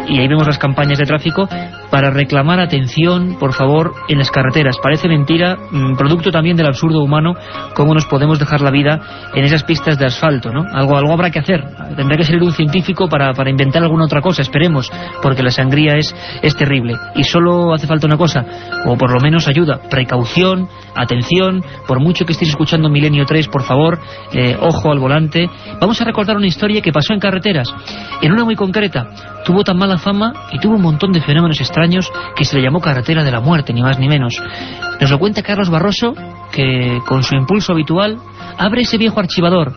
y ahí vemos las campañas de tráfico para reclamar atención, por favor, en las carreteras. Parece mentira, producto también del absurdo humano, cómo nos podemos dejar la vida en esas pistas de asfalto, ¿no? Algo habrá que hacer. Tendrá que salir un científico para inventar alguna otra cosa, esperemos, porque la sangría es terrible. Y solo hace falta una cosa, o por lo menos ayuda, precaución, atención, por mucho que estéis escuchando Milenio 3, por favor, ojo al volante. Vamos a recordar una historia que pasó en carreteras, en una muy concreta. Tuvo tan mala fama y tuvo un montón de fenómenos extraños que se le llamó carretera de la muerte, ni más ni menos. Nos lo cuenta Carlos Barroso, que con su impulso habitual abre ese viejo archivador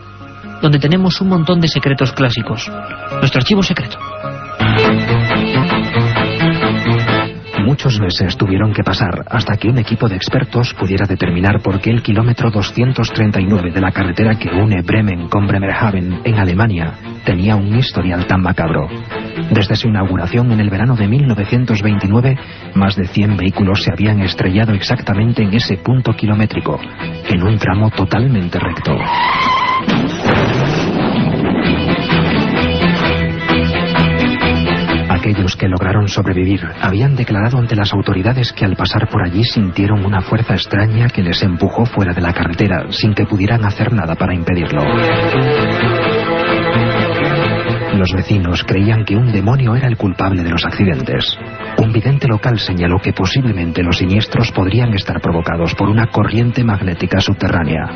donde tenemos un montón de secretos clásicos. Nuestro archivo secreto. Muchos meses tuvieron que pasar hasta que un equipo de expertos pudiera determinar por qué el kilómetro 239 de la carretera que une Bremen con Bremerhaven en Alemania tenía un historial tan macabro. Desde su inauguración en el verano de 1929, más de 100 vehículos se habían estrellado exactamente en ese punto kilométrico, en un tramo totalmente recto. Aquellos que lograron sobrevivir habían declarado ante las autoridades que al pasar por allí sintieron una fuerza extraña que les empujó fuera de la carretera sin que pudieran hacer nada para impedirlo. Los vecinos creían que un demonio era el culpable de los accidentes. Un vidente local señaló que posiblemente los siniestros podrían estar provocados por una corriente magnética subterránea.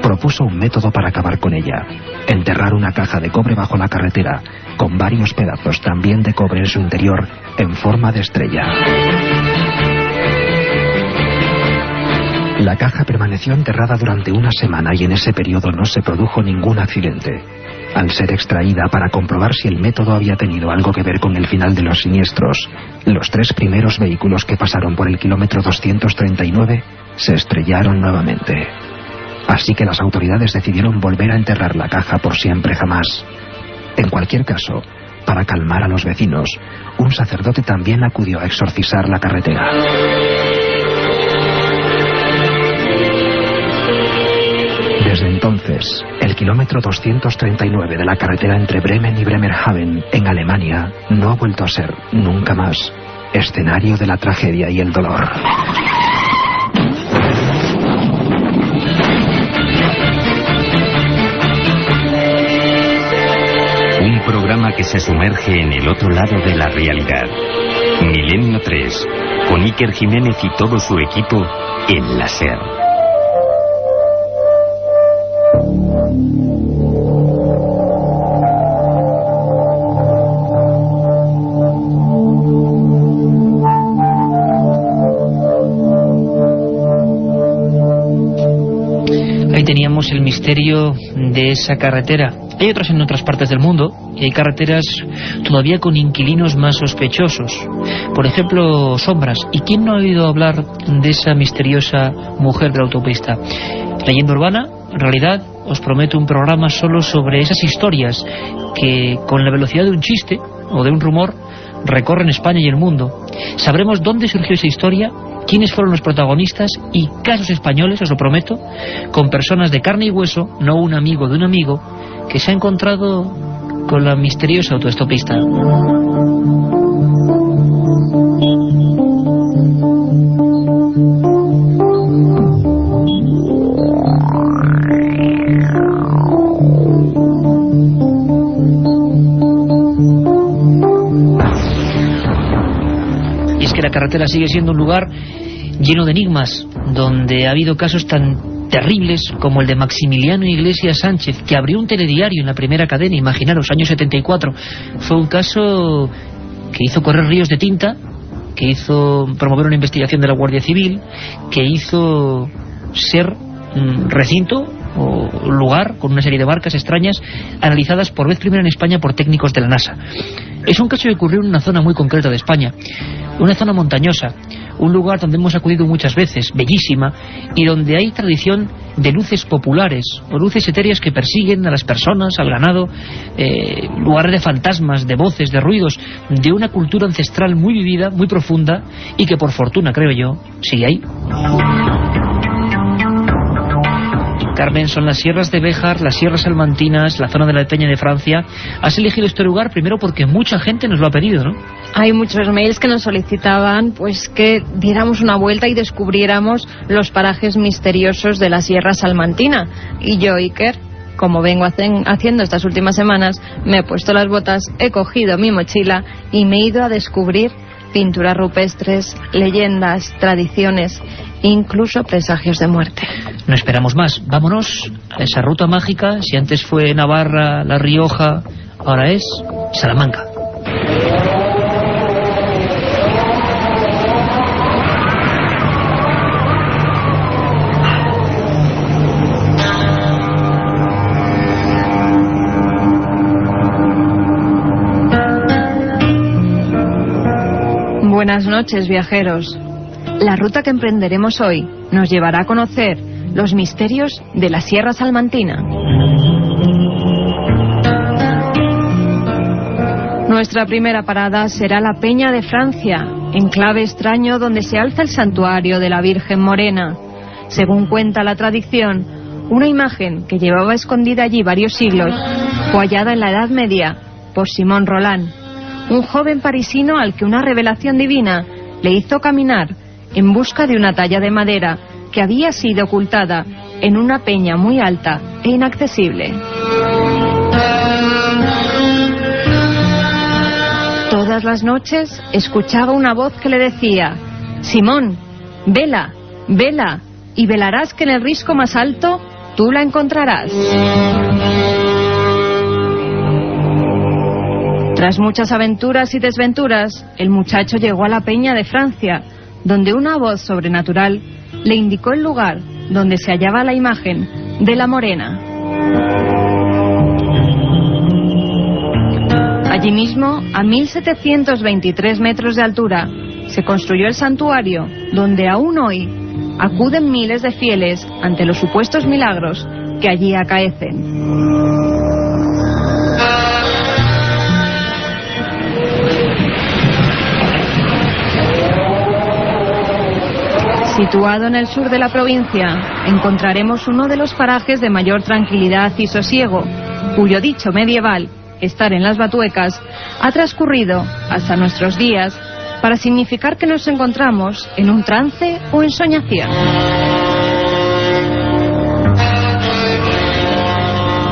Propuso un método para acabar con ella: enterrar una caja de cobre bajo la carretera, con varios pedazos también de cobre en su interior, en forma de estrella. La caja permaneció enterrada durante una semana y en ese periodo no se produjo ningún accidente. Al ser extraída para comprobar si el método había tenido algo que ver con el final de los siniestros, los 3 primeros vehículos que pasaron por el kilómetro 239 se estrellaron nuevamente. Así que las autoridades decidieron volver a enterrar la caja por siempre jamás. En cualquier caso, para calmar a los vecinos, un sacerdote también acudió a exorcizar la carretera. Desde entonces, el kilómetro 239 de la carretera entre Bremen y Bremerhaven, en Alemania, no ha vuelto a ser, nunca más, escenario de la tragedia y el dolor. Un programa que se sumerge en el otro lado de la realidad. Milenio 3, con Iker Jiménez y todo su equipo en la SER. Ahí teníamos el misterio de esa carretera. Hay otras en otras partes del mundo y hay carreteras todavía con inquilinos más sospechosos. Por ejemplo, Sombras. ¿Y quién no ha oído hablar de esa misteriosa mujer de la autopista? Leyenda urbana, en realidad, os prometo un programa solo sobre esas historias que, con la velocidad de un chiste o de un rumor, recorren España y el mundo. Sabremos dónde surgió esa historia, quiénes fueron los protagonistas y casos españoles, os lo prometo, con personas de carne y hueso, no un amigo de un amigo, que se ha encontrado con la misteriosa autoestopista. Y es que la carretera sigue siendo un lugar lleno de enigmas, donde ha habido casos tan terribles como el de Maximiliano Iglesias Sánchez, que abrió un telediario en la primera cadena, imaginaros, año 74. Fue un caso que hizo correr ríos de tinta, que hizo promover una investigación de la Guardia Civil, que hizo ser recinto o lugar con una serie de barcas extrañas analizadas por vez primera en España por técnicos de la NASA. Es un caso que ocurrió en una zona muy concreta de España, una zona montañosa, un lugar donde hemos acudido muchas veces, bellísima, y donde hay tradición de luces populares o luces etéreas que persiguen a las personas, al ganado, lugares de fantasmas, de voces, de ruidos, de una cultura ancestral muy vivida, muy profunda, y que por fortuna, creo yo, sigue ahí. Carmen, son las sierras de Béjar, las sierras salmantinas, la zona de la Peña de Francia. Has elegido este lugar primero porque mucha gente nos lo ha pedido, ¿no? Hay muchos mails que nos solicitaban pues que diéramos una vuelta y descubriéramos los parajes misteriosos de la Sierra Salmantina. Y yo, Iker, como vengo haciendo estas últimas semanas, me he puesto las botas, he cogido mi mochila y me he ido a descubrir pinturas rupestres, leyendas, tradiciones, incluso presagios de muerte. No esperamos más, vámonos a esa ruta mágica. Si antes fue Navarra, La Rioja, ahora es Salamanca. Buenas noches, viajeros. La ruta que emprenderemos hoy nos llevará a conocer los misterios de la Sierra Salmantina. Nuestra primera parada será la Peña de Francia, enclave extraño donde se alza el santuario de la Virgen Morena. Según cuenta la tradición, una imagen que llevaba escondida allí varios siglos fue hallada en la Edad Media por Simón Roland, un joven parisino al que una revelación divina le hizo caminar en busca de una talla de madera que había sido ocultada en una peña muy alta e inaccesible. Todas las noches escuchaba una voz que le decía: Simón, vela, vela, y velarás que en el risco más alto tú la encontrarás. Tras muchas aventuras y desventuras, el muchacho llegó a la Peña de Francia, donde una voz sobrenatural le indicó el lugar donde se hallaba la imagen de la Morena. Allí mismo, a 1723 metros de altura, se construyó el santuario, donde aún hoy acuden miles de fieles ante los supuestos milagros que allí acaecen. Situado en el sur de la provincia, encontraremos uno de los parajes de mayor tranquilidad y sosiego, cuyo dicho medieval, estar en las Batuecas, ha transcurrido hasta nuestros días para significar que nos encontramos en un trance o ensoñación.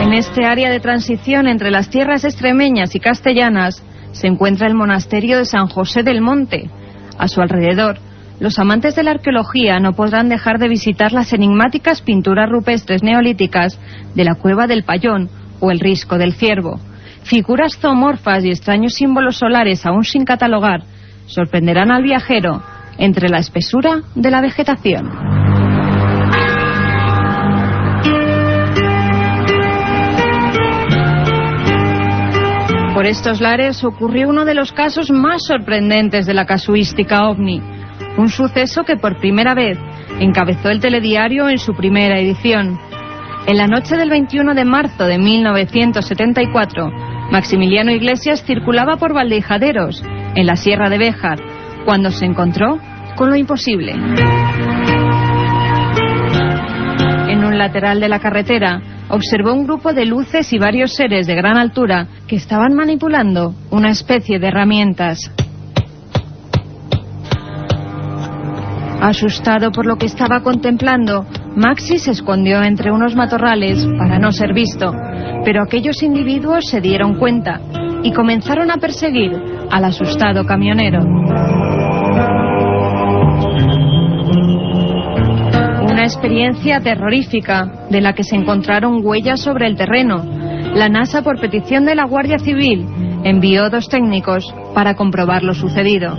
En este área de transición entre las tierras extremeñas y castellanas se encuentra el monasterio de San José del Monte. A su alrededor, los amantes de la arqueología no podrán dejar de visitar las enigmáticas pinturas rupestres neolíticas de la Cueva del Payón o el Risco del Ciervo. Figuras zoomorfas y extraños símbolos solares aún sin catalogar sorprenderán al viajero entre la espesura de la vegetación. Por estos lares ocurrió uno de los casos más sorprendentes de la casuística ovni. Un suceso que por primera vez encabezó el telediario en su primera edición. En la noche del 21 de marzo de 1974, Maximiliano Iglesias circulaba por Valdejaderos, en la Sierra de Béjar, cuando se encontró con lo imposible. En un lateral de la carretera, observó un grupo de luces y varios seres de gran altura que estaban manipulando una especie de herramientas. Asustado por lo que estaba contemplando, Maxi se escondió entre unos matorrales para no ser visto, pero aquellos individuos se dieron cuenta y comenzaron a perseguir al asustado camionero. Una experiencia terrorífica de la que se encontraron huellas sobre el terreno. La NASA, por petición de la Guardia Civil, envió 2 técnicos para comprobar lo sucedido.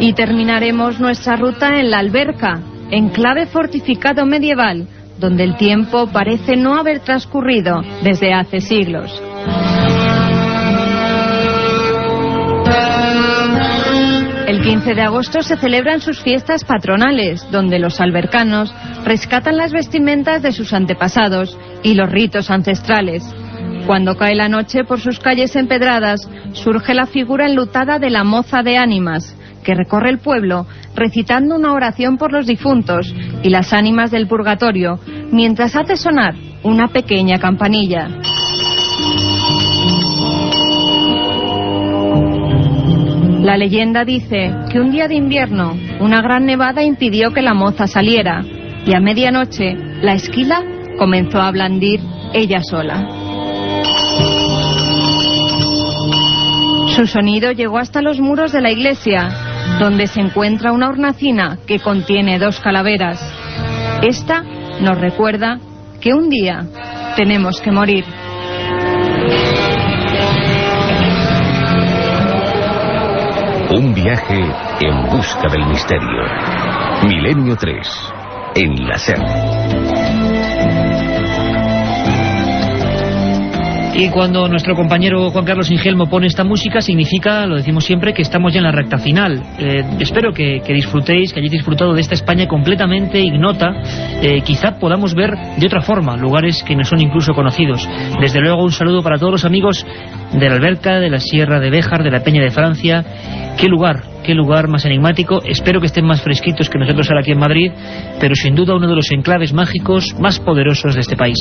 Y terminaremos nuestra ruta en La Alberca, enclave fortificado medieval, donde el tiempo parece no haber transcurrido desde hace siglos. El 15 de agosto se celebran sus fiestas patronales, donde los albercanos rescatan las vestimentas de sus antepasados y los ritos ancestrales. Cuando cae la noche, por sus calles empedradas surge la figura enlutada de la Moza de Ánimas, que recorre el pueblo recitando una oración por los difuntos y las ánimas del purgatorio, mientras hace sonar una pequeña campanilla. La leyenda dice que un día de invierno una gran nevada impidió que la moza saliera y a medianoche la esquila comenzó a blandir ella sola. Su sonido llegó hasta los muros de la iglesia, donde se encuentra una hornacina que contiene 2 calaveras. Esta nos recuerda que un día tenemos que morir. Un viaje en busca del misterio. Milenio 3, en la SER. Y cuando nuestro compañero Juan Carlos Ingelmo pone esta música, significa, lo decimos siempre, que estamos ya en la recta final. Espero que disfrutéis, que hayáis disfrutado de esta España completamente ignota. Quizá podamos ver de otra forma lugares que no son incluso conocidos. Desde luego, un saludo para todos los amigos de la Alberca, de la Sierra de Béjar, de la Peña de Francia. Qué lugar más enigmático. Espero que estén más fresquitos que nosotros ahora aquí en Madrid, pero sin duda uno de los enclaves mágicos más poderosos de este país.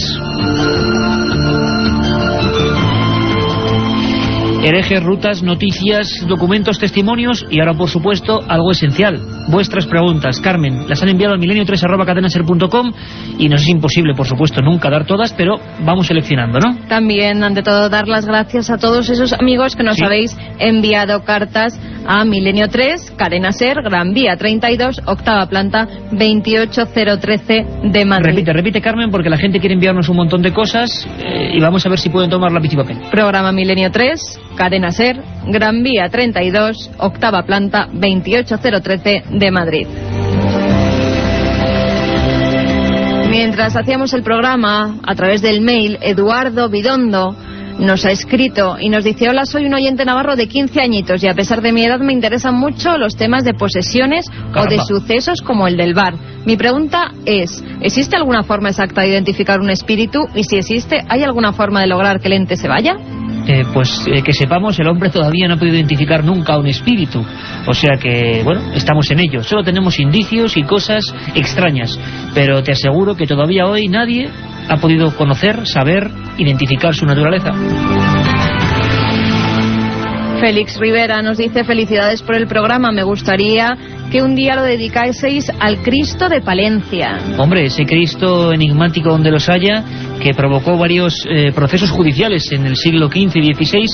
Herejes, rutas, noticias, documentos, testimonios y ahora, por supuesto, algo esencial. Vuestras preguntas, Carmen, las han enviado al milenio3@cadenaser.com y nos es imposible, por supuesto, nunca dar todas, pero vamos seleccionando, ¿no? También, ante todo, dar las gracias a todos esos amigos que nos habéis enviado cartas a Milenio 3, Cadena Ser, Gran Vía 32, octava planta, 28013 de Madrid. Repite, Carmen, porque la gente quiere enviarnos un montón de cosas y vamos a ver si pueden tomar lápiz y papel. Programa Milenio 3, Cadena Ser, Gran Vía 32, octava planta, 28013 de Madrid. Mientras hacíamos el programa, a través del mail, Eduardo Bidondo nos ha escrito y nos dice: hola, soy un oyente navarro de 15 añitos y a pesar de mi edad me interesan mucho los temas de posesiones o de sucesos como el del bar. Mi pregunta es, ¿existe alguna forma exacta de identificar un espíritu? Y si existe, ¿hay alguna forma de lograr que el ente se vaya? Que sepamos, el hombre todavía no ha podido identificar nunca un espíritu. O sea que, bueno, estamos en ello. Solo tenemos indicios y cosas extrañas. Pero te aseguro que todavía hoy nadie ha podido conocer, saber, identificar su naturaleza. Félix Rivera nos dice: felicidades por el programa, me gustaría que un día lo dedicaseis al Cristo de Palencia. Hombre, ese Cristo enigmático donde los haya, que provocó varios procesos judiciales en el siglo XV y XVI,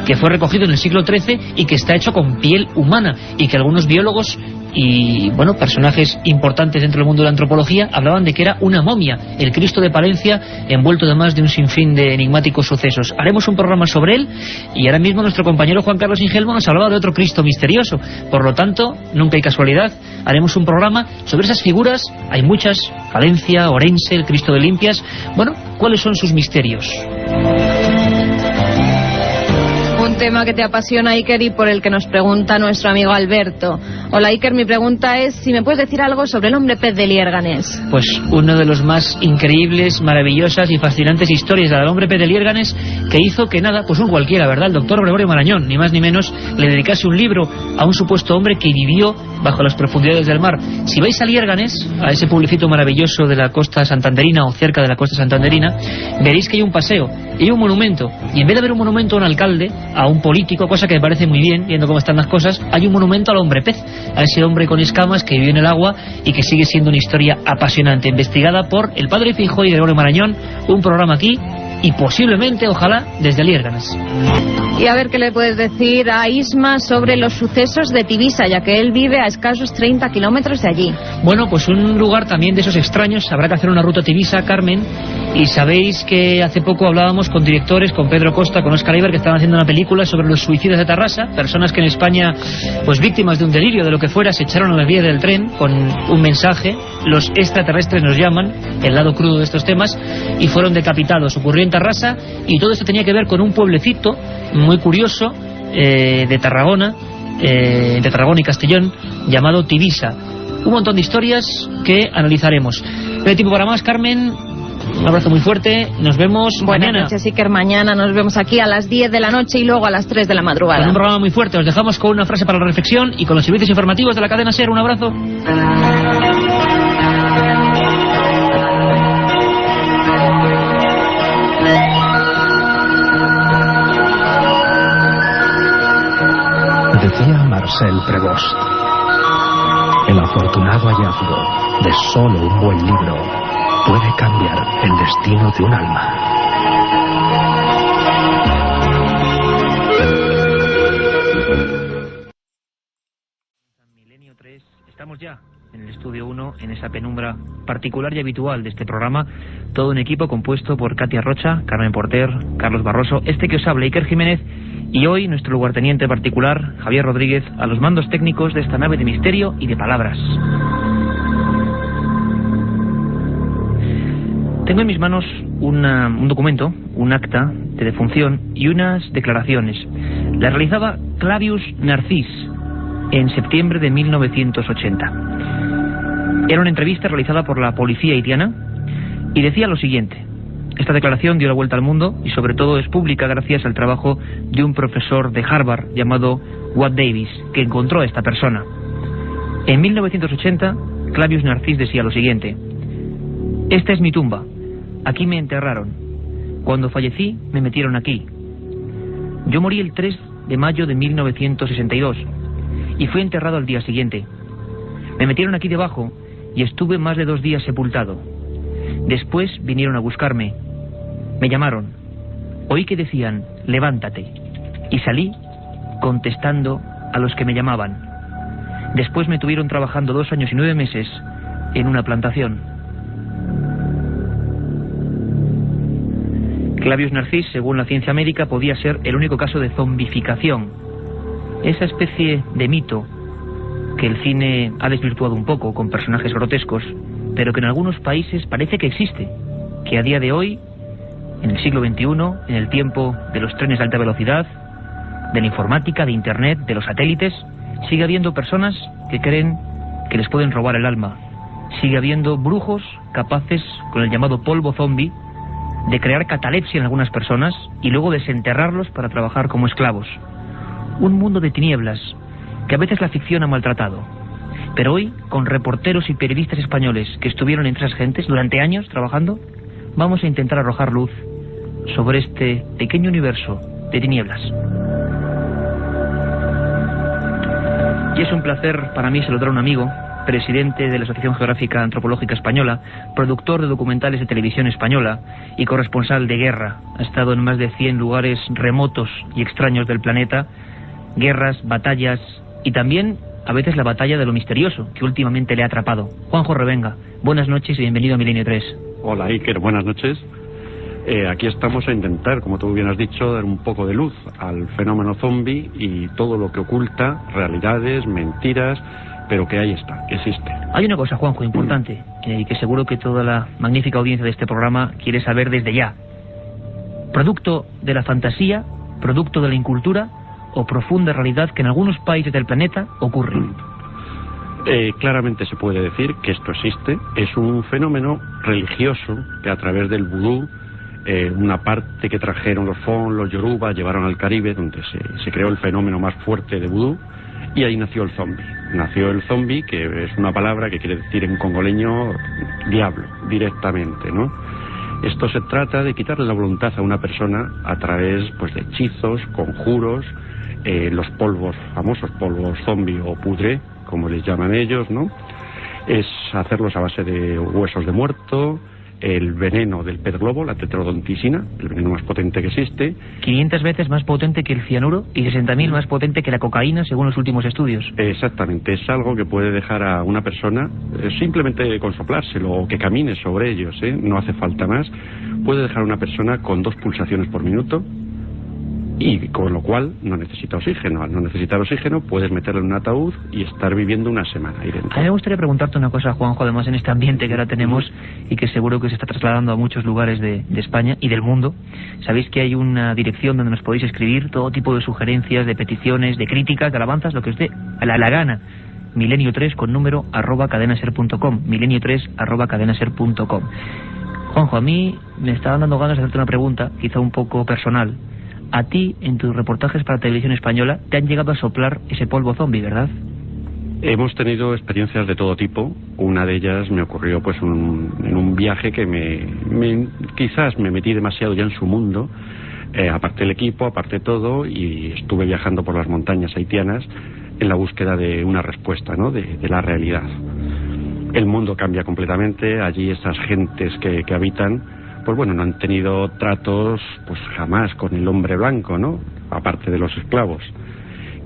que fue recogido en el siglo XIII y que está hecho con piel humana, y que algunos biólogos y, bueno, personajes importantes dentro del mundo de la antropología hablaban de que era una momia, el Cristo de Palencia, envuelto además de un sinfín de enigmáticos sucesos. Haremos un programa sobre él, y ahora mismo nuestro compañero Juan Carlos Ingelmo nos hablaba de otro Cristo misterioso. Por lo tanto, nunca hay casualidad, haremos un programa sobre esas figuras. Hay muchas: Palencia, Orense, el Cristo de Limpias. Bueno, ¿cuáles son sus misterios? Un tema que te apasiona, Iker, y por el que nos pregunta nuestro amigo Alberto. Hola, Iker, mi pregunta es si me puedes decir algo sobre el hombre pez de Liérganes. Pues uno de los más increíbles, maravillosas y fascinantes historias del hombre pez de Liérganes, que hizo que nada, pues un cualquiera, ¿verdad?, el doctor Gregorio Marañón, ni más ni menos, le dedicase un libro a un supuesto hombre que vivió bajo las profundidades del mar. Si vais a Liérganes, a ese pueblecito maravilloso de la costa santanderina o cerca de la costa santanderina, veréis que hay un paseo y hay un monumento, y en vez de haber un monumento a un alcalde, a un político, cosa que me parece muy bien, viendo cómo están las cosas, hay un monumento al hombre pez, a ese hombre con escamas que vive en el agua y que sigue siendo una historia apasionante, investigada por el padre Feijóo y Gregorio Marañón. Un programa aquí y posiblemente, ojalá, desde Liérganes. Y a ver qué le puedes decir a Isma sobre los sucesos de Tivisa, ya que él vive a escasos 30 kilómetros de allí. Bueno, pues un lugar también de esos extraños. Habrá que hacer una ruta a Tivisa, Carmen, y sabéis que hace poco hablábamos con directores, con Pedro Costa, con Óscar Iber, que estaban haciendo una película sobre los suicidas de Tarrasa, personas que en España, pues víctimas de un delirio, de lo que fuera, se echaron a las vías del tren con un mensaje: los extraterrestres nos llaman, el lado crudo de estos temas, y fueron decapitados. Ocurrió en Tarrasa, y todo esto tenía que ver con un pueblecito muy curioso de Tarragona, entre Tarragona y Castellón, llamado Tivisa. Un montón de historias que analizaremos. No hay tiempo para más, Carmen. Un abrazo muy fuerte, nos vemos Buenas mañana. noches, Iker. Mañana nos vemos aquí a las 10 de la noche y luego a las 3 de la madrugada. Con un programa muy fuerte, os dejamos con una frase para la reflexión y con los servicios informativos de la cadena SER. Un abrazo. Decía Marcel Prévost: el afortunado hallazgo de solo un buen libro puede cambiar el destino de un alma. Milenio 3, estamos ya en el estudio 1, en esa penumbra particular y habitual de este programa, todo un equipo compuesto por Katia Rocha, Carmen Porter, Carlos Barroso, este que os habla, Iker Jiménez, y hoy nuestro lugarteniente particular, Javier Rodríguez, a los mandos técnicos de esta nave de misterio y de palabras. Tengo en mis manos un documento, un acta de defunción y unas declaraciones. Las realizaba Clavius Narcís en septiembre de 1980. Era una entrevista realizada por la policía haitiana y decía lo siguiente. Esta declaración dio la vuelta al mundo y sobre todo es pública gracias al trabajo de un profesor de Harvard llamado Watt Davis, que encontró a esta persona. En 1980, Clavius Narcís decía lo siguiente: esta es mi tumba, aquí me enterraron. Cuando fallecí, me metieron aquí. Yo morí el 3 de mayo de 1962 y fui enterrado al día siguiente. Me metieron aquí debajo y estuve más de 2 días sepultado. Después vinieron a buscarme. Me llamaron. Oí que decían, levántate. Y salí contestando a los que me llamaban. Después me tuvieron trabajando 2 años y 9 meses en una plantación. Clavius Narcís, según la ciencia médica, podía ser el único caso de zombificación. Esa especie de mito que el cine ha desvirtuado un poco con personajes grotescos, pero que en algunos países parece que existe, que a día de hoy, en el siglo XXI, en el tiempo de los trenes de alta velocidad, de la informática, de internet, de los satélites, sigue habiendo personas que creen que les pueden robar el alma. Sigue habiendo brujos capaces, con el llamado polvo zombie, de crear catalepsia en algunas personas y luego desenterrarlos para trabajar como esclavos. Un mundo de tinieblas que a veces la ficción ha maltratado. Pero hoy, con reporteros y periodistas españoles que estuvieron entre esas gentes durante años trabajando, vamos a intentar arrojar luz sobre este pequeño universo de tinieblas. Y es un placer para mí saludar a un amigo, presidente de la Asociación Geográfica Antropológica Española, productor de documentales de televisión española y corresponsal de guerra. Ha estado en más de 100 lugares remotos y extraños del planeta, guerras, batallas y también a veces la batalla de lo misterioso que últimamente le ha atrapado. Juanjo Revenga, buenas noches y bienvenido a Milenio 3. Hola Iker, buenas noches. Aquí estamos a intentar, como tú bien has dicho, dar un poco de luz al fenómeno zombie y todo lo que oculta, realidades, mentiras, pero que ahí está, que existe. Hay una cosa, Juanjo, importante, y que seguro que toda la magnífica audiencia de este programa quiere saber desde ya. ¿Producto de la fantasía, producto de la incultura o profunda realidad que en algunos países del planeta ocurre? Claramente se puede decir que esto existe. Es un fenómeno religioso que a través del vudú, una parte que trajeron los Fon, los Yoruba, llevaron al Caribe, donde se creó el fenómeno más fuerte de vudú, y ahí nació el zombie. Nació el zombie, que es una palabra que quiere decir en congoleño diablo, directamente, ¿no? Esto se trata de quitarle la voluntad a una persona a través, pues, de hechizos, conjuros, los polvos, famosos polvos zombie o pudre, como les llaman ellos, ¿no? Es hacerlos a base de huesos de muerto, el veneno del pez globo, la tetrodonticina, el veneno más potente que existe. 500 veces más potente que el cianuro y 60.000 más potente que la cocaína, según los últimos estudios. Exactamente, es algo que puede dejar a una persona, simplemente con soplárselo o que camine sobre ellos, no hace falta más, puede dejar a una persona con 2 pulsaciones por minuto, y con lo cual no necesita oxígeno. Al no necesitar oxígeno puedes meterlo en un ataúd y estar viviendo una semana ahí dentro. A mí me gustaría preguntarte una cosa, Juanjo, además en este ambiente que ahora tenemos y que seguro que se está trasladando a muchos lugares de España y del mundo. Sabéis que hay una dirección donde nos podéis escribir todo tipo de sugerencias, de peticiones, de críticas, de alabanzas, lo que os dé a la gana. Milenio3 con número @cadenaser.com, milenio3 @cadenaser.com. Juanjo, a mí me estaban dando ganas de hacerte una pregunta, quizá un poco personal. A ti, en tus reportajes para Televisión Española, te han llegado a soplar ese polvo zombie, ¿verdad? Hemos tenido experiencias de todo tipo. Una de ellas me ocurrió pues en un viaje que quizás me metí demasiado ya en su mundo. Aparté el equipo, aparté todo y estuve viajando por las montañas haitianas en la búsqueda de una respuesta, ¿no? de la realidad. El mundo cambia completamente. Allí esas gentes que habitan, pues bueno, no han tenido tratos pues jamás con el hombre blanco, ¿no? Aparte de los esclavos.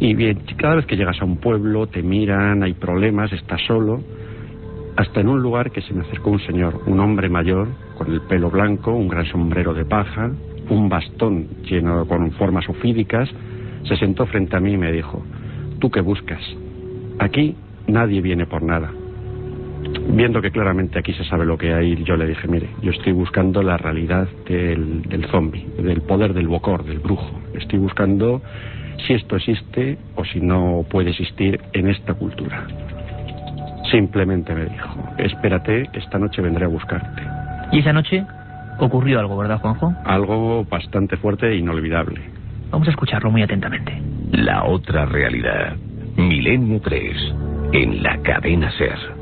Y bien, cada vez que llegas a un pueblo te miran, hay problemas, estás solo. Hasta en un lugar que se me acercó un señor, un hombre mayor, con el pelo blanco, un gran sombrero de paja, un bastón lleno con formas ofídicas, se sentó frente a mí y me dijo: ¿tú qué buscas? Aquí nadie viene por nada. Viendo que claramente aquí se sabe lo que hay, yo le dije: mire, yo estoy buscando la realidad del zombie, del poder del bokor, del brujo. Estoy buscando si esto existe o si no puede existir en esta cultura. Simplemente me dijo: espérate, esta noche vendré a buscarte. Y esa noche ocurrió algo, ¿verdad, Juanjo? Algo bastante fuerte e inolvidable. Vamos a escucharlo muy atentamente. La otra realidad. Milenio 3. En la cadena SER.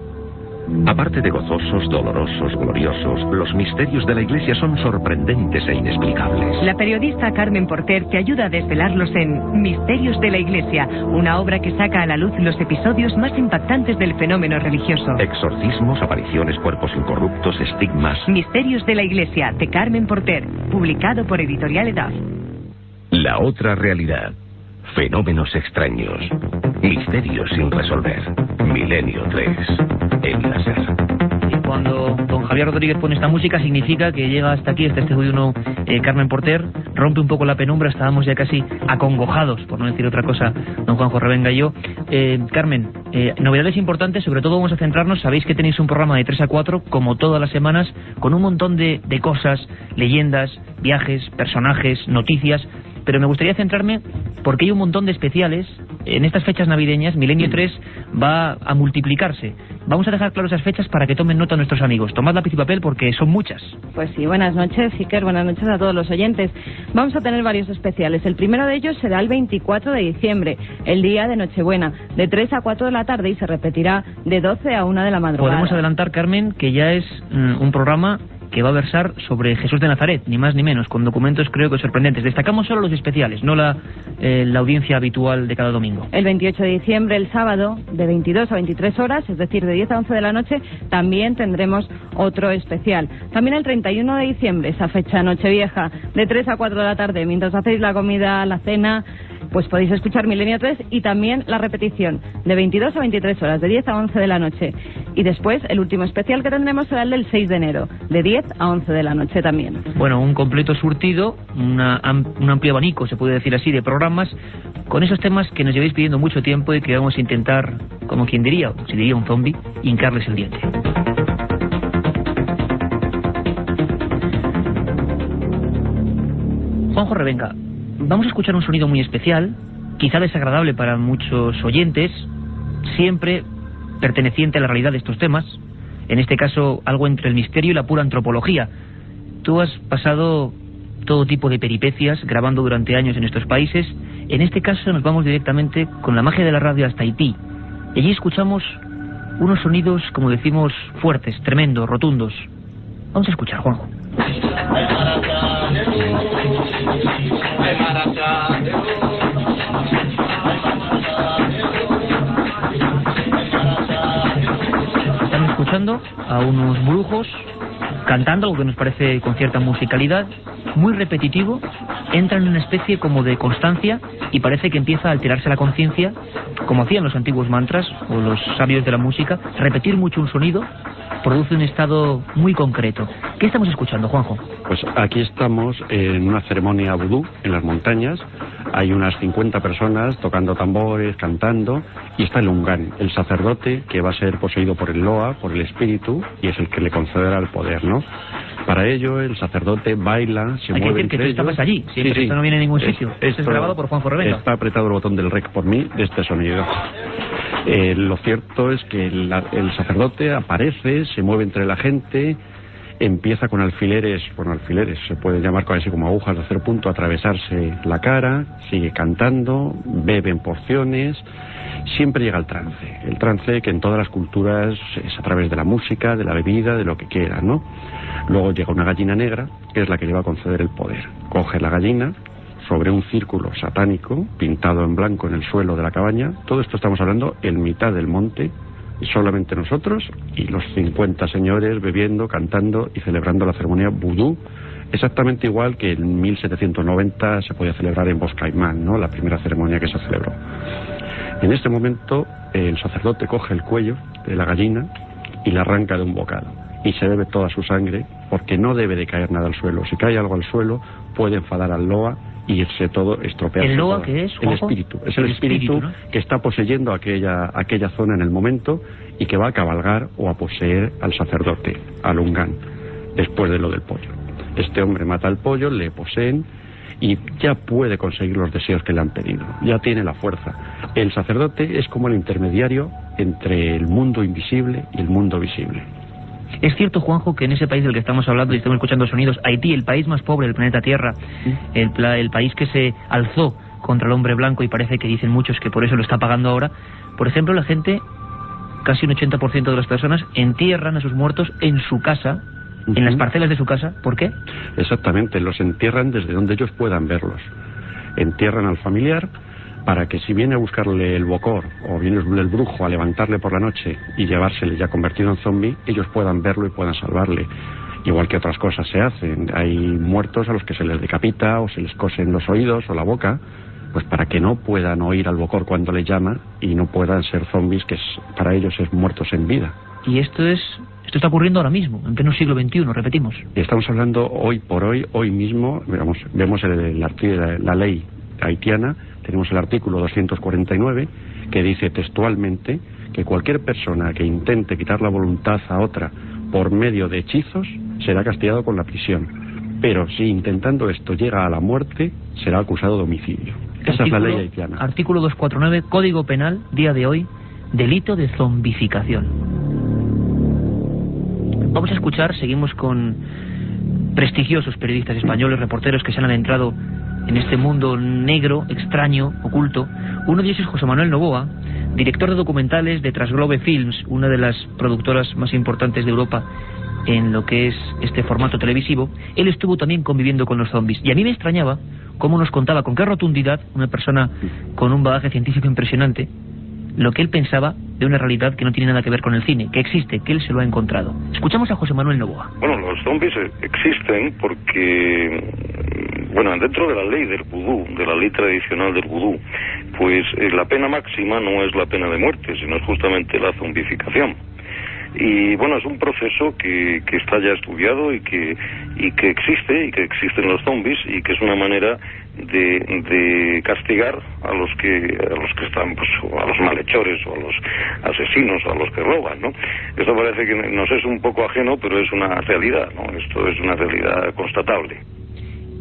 Aparte de gozosos, dolorosos, gloriosos, los misterios de la Iglesia son sorprendentes e inexplicables. La periodista Carmen Porter te ayuda a desvelarlos en Misterios de la Iglesia, una obra que saca a la luz los episodios más impactantes del fenómeno religioso. Exorcismos, apariciones, cuerpos incorruptos, estigmas. Misterios de la Iglesia, de Carmen Porter, publicado por Editorial Edad. La otra realidad. Fenómenos extraños. Misterios sin resolver. Milenio 3. En la SER. Y cuando don Javier Rodríguez pone esta música, significa que llega hasta aquí, este estudio 1, Carmen Porter, rompe un poco la penumbra, estábamos ya casi acongojados, por no decir otra cosa, don Juanjo Revenga y yo. Carmen, novedades importantes, sobre todo vamos a centrarnos, sabéis que tenéis un programa de 3 a 4, como todas las semanas, con un montón de cosas, leyendas, viajes, personajes, noticias. Pero me gustaría centrarme porque hay un montón de especiales. En estas fechas navideñas, Milenio 3 va a multiplicarse. Vamos a dejar claro esas fechas para que tomen nota nuestros amigos. Tomad lápiz y papel porque son muchas. Pues sí, buenas noches, Iker, buenas noches a todos los oyentes. Vamos a tener varios especiales. El primero de ellos será el 24 de diciembre, el día de Nochebuena, de 3 a 4 de la tarde y se repetirá de 12 a 1 de la madrugada. Podemos adelantar, Carmen, que ya es un programa que va a versar sobre Jesús de Nazaret, ni más ni menos, con documentos creo que sorprendentes. Destacamos solo los especiales, no la audiencia habitual de cada domingo. El 28 de diciembre, el sábado, de 22 a 23 horas, es decir, de 10 a 11 de la noche, también tendremos otro especial. También el 31 de diciembre, esa fecha Nochevieja, de 3 a 4 de la tarde, mientras hacéis la comida, la cena, pues podéis escuchar Milenio 3 y también la repetición, de 22 a 23 horas, de 10 a 11 de la noche. Y después, el último especial que tendremos será el del 6 de enero, de 10 a 11 de la noche también. Bueno, un completo surtido, un amplio abanico, se puede decir así, de programas, con esos temas que nos lleváis pidiendo mucho tiempo y que vamos a intentar, como quien diría, si diría un zombie, hincarles el diente. Juanjo Revenga, vamos a escuchar un sonido muy especial, quizá desagradable para muchos oyentes, siempre perteneciente a la realidad de estos temas, en este caso algo entre el misterio y la pura antropología. Tú has pasado todo tipo de peripecias grabando durante años en estos países. En este caso nos vamos directamente con la magia de la radio hasta Haití. Y allí escuchamos unos sonidos, como decimos, fuertes, tremendos, rotundos. Vamos a escuchar, Juanjo. Estamos escuchando a unos brujos cantando, algo que nos parece con cierta musicalidad, muy repetitivo, entra en una especie como de constancia y parece que empieza a alterarse la conciencia, como hacían los antiguos mantras o los sabios de la música. Repetir mucho un sonido produce un estado muy concreto. ¿Qué estamos escuchando, Juanjo? Pues aquí estamos en una ceremonia vudú en las montañas. Hay unas 50 personas tocando tambores, cantando, y está el Ungán, el sacerdote que va a ser poseído por el Loa, por el espíritu, y es el que le concederá el poder, ¿no? Para ello, el sacerdote baila, se mueve entre ellos. Hay que decir que tú estabas allí, siempre sí. Esto no viene en ningún sitio. Esto es grabado por Juanjo Revenga. Está apretado el botón del rec por mí de este sonido. Lo cierto es que el sacerdote aparece, se mueve entre la gente Empieza con alfileres, se pueden llamar casi como agujas de hacer punto, atravesarse la cara, sigue cantando, bebe en porciones, siempre llega el trance que en todas las culturas es a través de la música, de la bebida, de lo que quiera, ¿no? Luego llega una gallina negra, que es la que le va a conceder el poder. Coge la gallina sobre un círculo satánico pintado en blanco en el suelo de la cabaña. Todo esto estamos hablando en mitad del monte, y solamente nosotros y los 50 señores bebiendo, cantando y celebrando la ceremonia vudú, exactamente igual que en 1790 se podía celebrar en Boscaimán, ¿no? La primera ceremonia que se celebró. En este momento el sacerdote coge el cuello de la gallina y la arranca de un bocado y se bebe toda su sangre, porque no debe de caer nada al suelo. Si cae algo al suelo puede enfadar al Loa y irse todo, estropearse. ¿El Loa todo. qué es, El Juanjo? espíritu. Es el espíritu, ¿no?, que está poseyendo aquella zona en el momento y que va a cabalgar o a poseer al sacerdote, al Ungán, después de lo del pollo. Este hombre mata al pollo, le poseen y ya puede conseguir los deseos que le han pedido. Ya tiene la fuerza. El sacerdote es como el intermediario entre el mundo invisible y el mundo visible. Es cierto, Juanjo, que en ese país del que estamos hablando y estamos escuchando sonidos, Haití, el país más pobre del planeta Tierra, el país que se alzó contra el hombre blanco y parece que dicen muchos que por eso lo está pagando ahora, por ejemplo, la gente, casi un 80% de las personas, entierran a sus muertos en su casa, en las parcelas de su casa. ¿Por qué? Exactamente, los entierran desde donde ellos puedan verlos. Entierran al familiar para que si viene a buscarle el bocor o viene el brujo a levantarle por la noche y llevársele ya convertido en zombie, ellos puedan verlo y puedan salvarle. Igual que otras cosas se hacen. Hay muertos a los que se les decapita o se les cosen los oídos o la boca, pues para que no puedan oír al bocor cuando le llama y no puedan ser zombies, que para ellos es muertos en vida. Y esto está ocurriendo ahora mismo, en pleno siglo XXI, repetimos. Estamos hablando hoy por hoy mismo, vemos la ley haitiana. Tenemos el artículo 249 que dice textualmente que cualquier persona que intente quitar la voluntad a otra por medio de hechizos será castigado con la prisión. Pero si intentando esto llega a la muerte, será acusado de homicidio. Esa es la ley haitiana. Artículo 249, Código Penal, día de hoy, delito de zombificación. Vamos a escuchar, seguimos con prestigiosos periodistas españoles, reporteros que se han adentrado en este mundo negro, extraño, oculto. Uno de ellos es José Manuel Novoa, director de documentales de Transglobe Films, una de las productoras más importantes de Europa en lo que es este formato televisivo. Él estuvo también conviviendo con los zombies y a mí me extrañaba cómo nos contaba con qué rotundidad una persona con un bagaje científico impresionante lo que él pensaba de una realidad que no tiene nada que ver con el cine, que existe, que él se lo ha encontrado. Escuchamos a José Manuel Novoa. Bueno, los zombies existen porque, bueno, dentro de la ley del vudú, de la ley tradicional del vudú, pues la pena máxima no es la pena de muerte, sino es justamente la zombificación. Y bueno, es un proceso que está ya estudiado y que existe, y que existen los zombies, y que es una manera de castigar a los que están, pues, a los malhechores o a los asesinos o a los que roban, ¿no? Esto parece que nos es un poco ajeno, pero es una realidad, ¿no? Esto es una realidad constatable.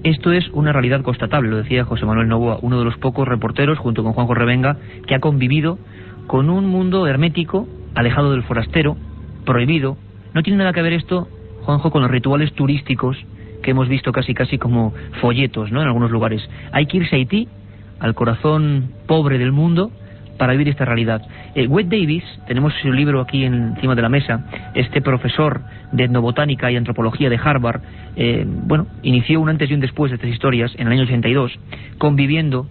Esto es una realidad constatable, lo decía José Manuel Novoa, uno de los pocos reporteros, junto con Juanjo Revenga, que ha convivido con un mundo hermético, alejado del forastero, prohibido. No tiene nada que ver esto, Juanjo, con los rituales turísticos que hemos visto casi como folletos, ¿no?, en algunos lugares. Hay que irse a Haití, al corazón pobre del mundo, para vivir esta realidad. Wade Davis, tenemos su libro aquí encima de la mesa, este profesor de etnobotánica y antropología de Harvard, inició un antes y un después de estas historias en el año 82, conviviendo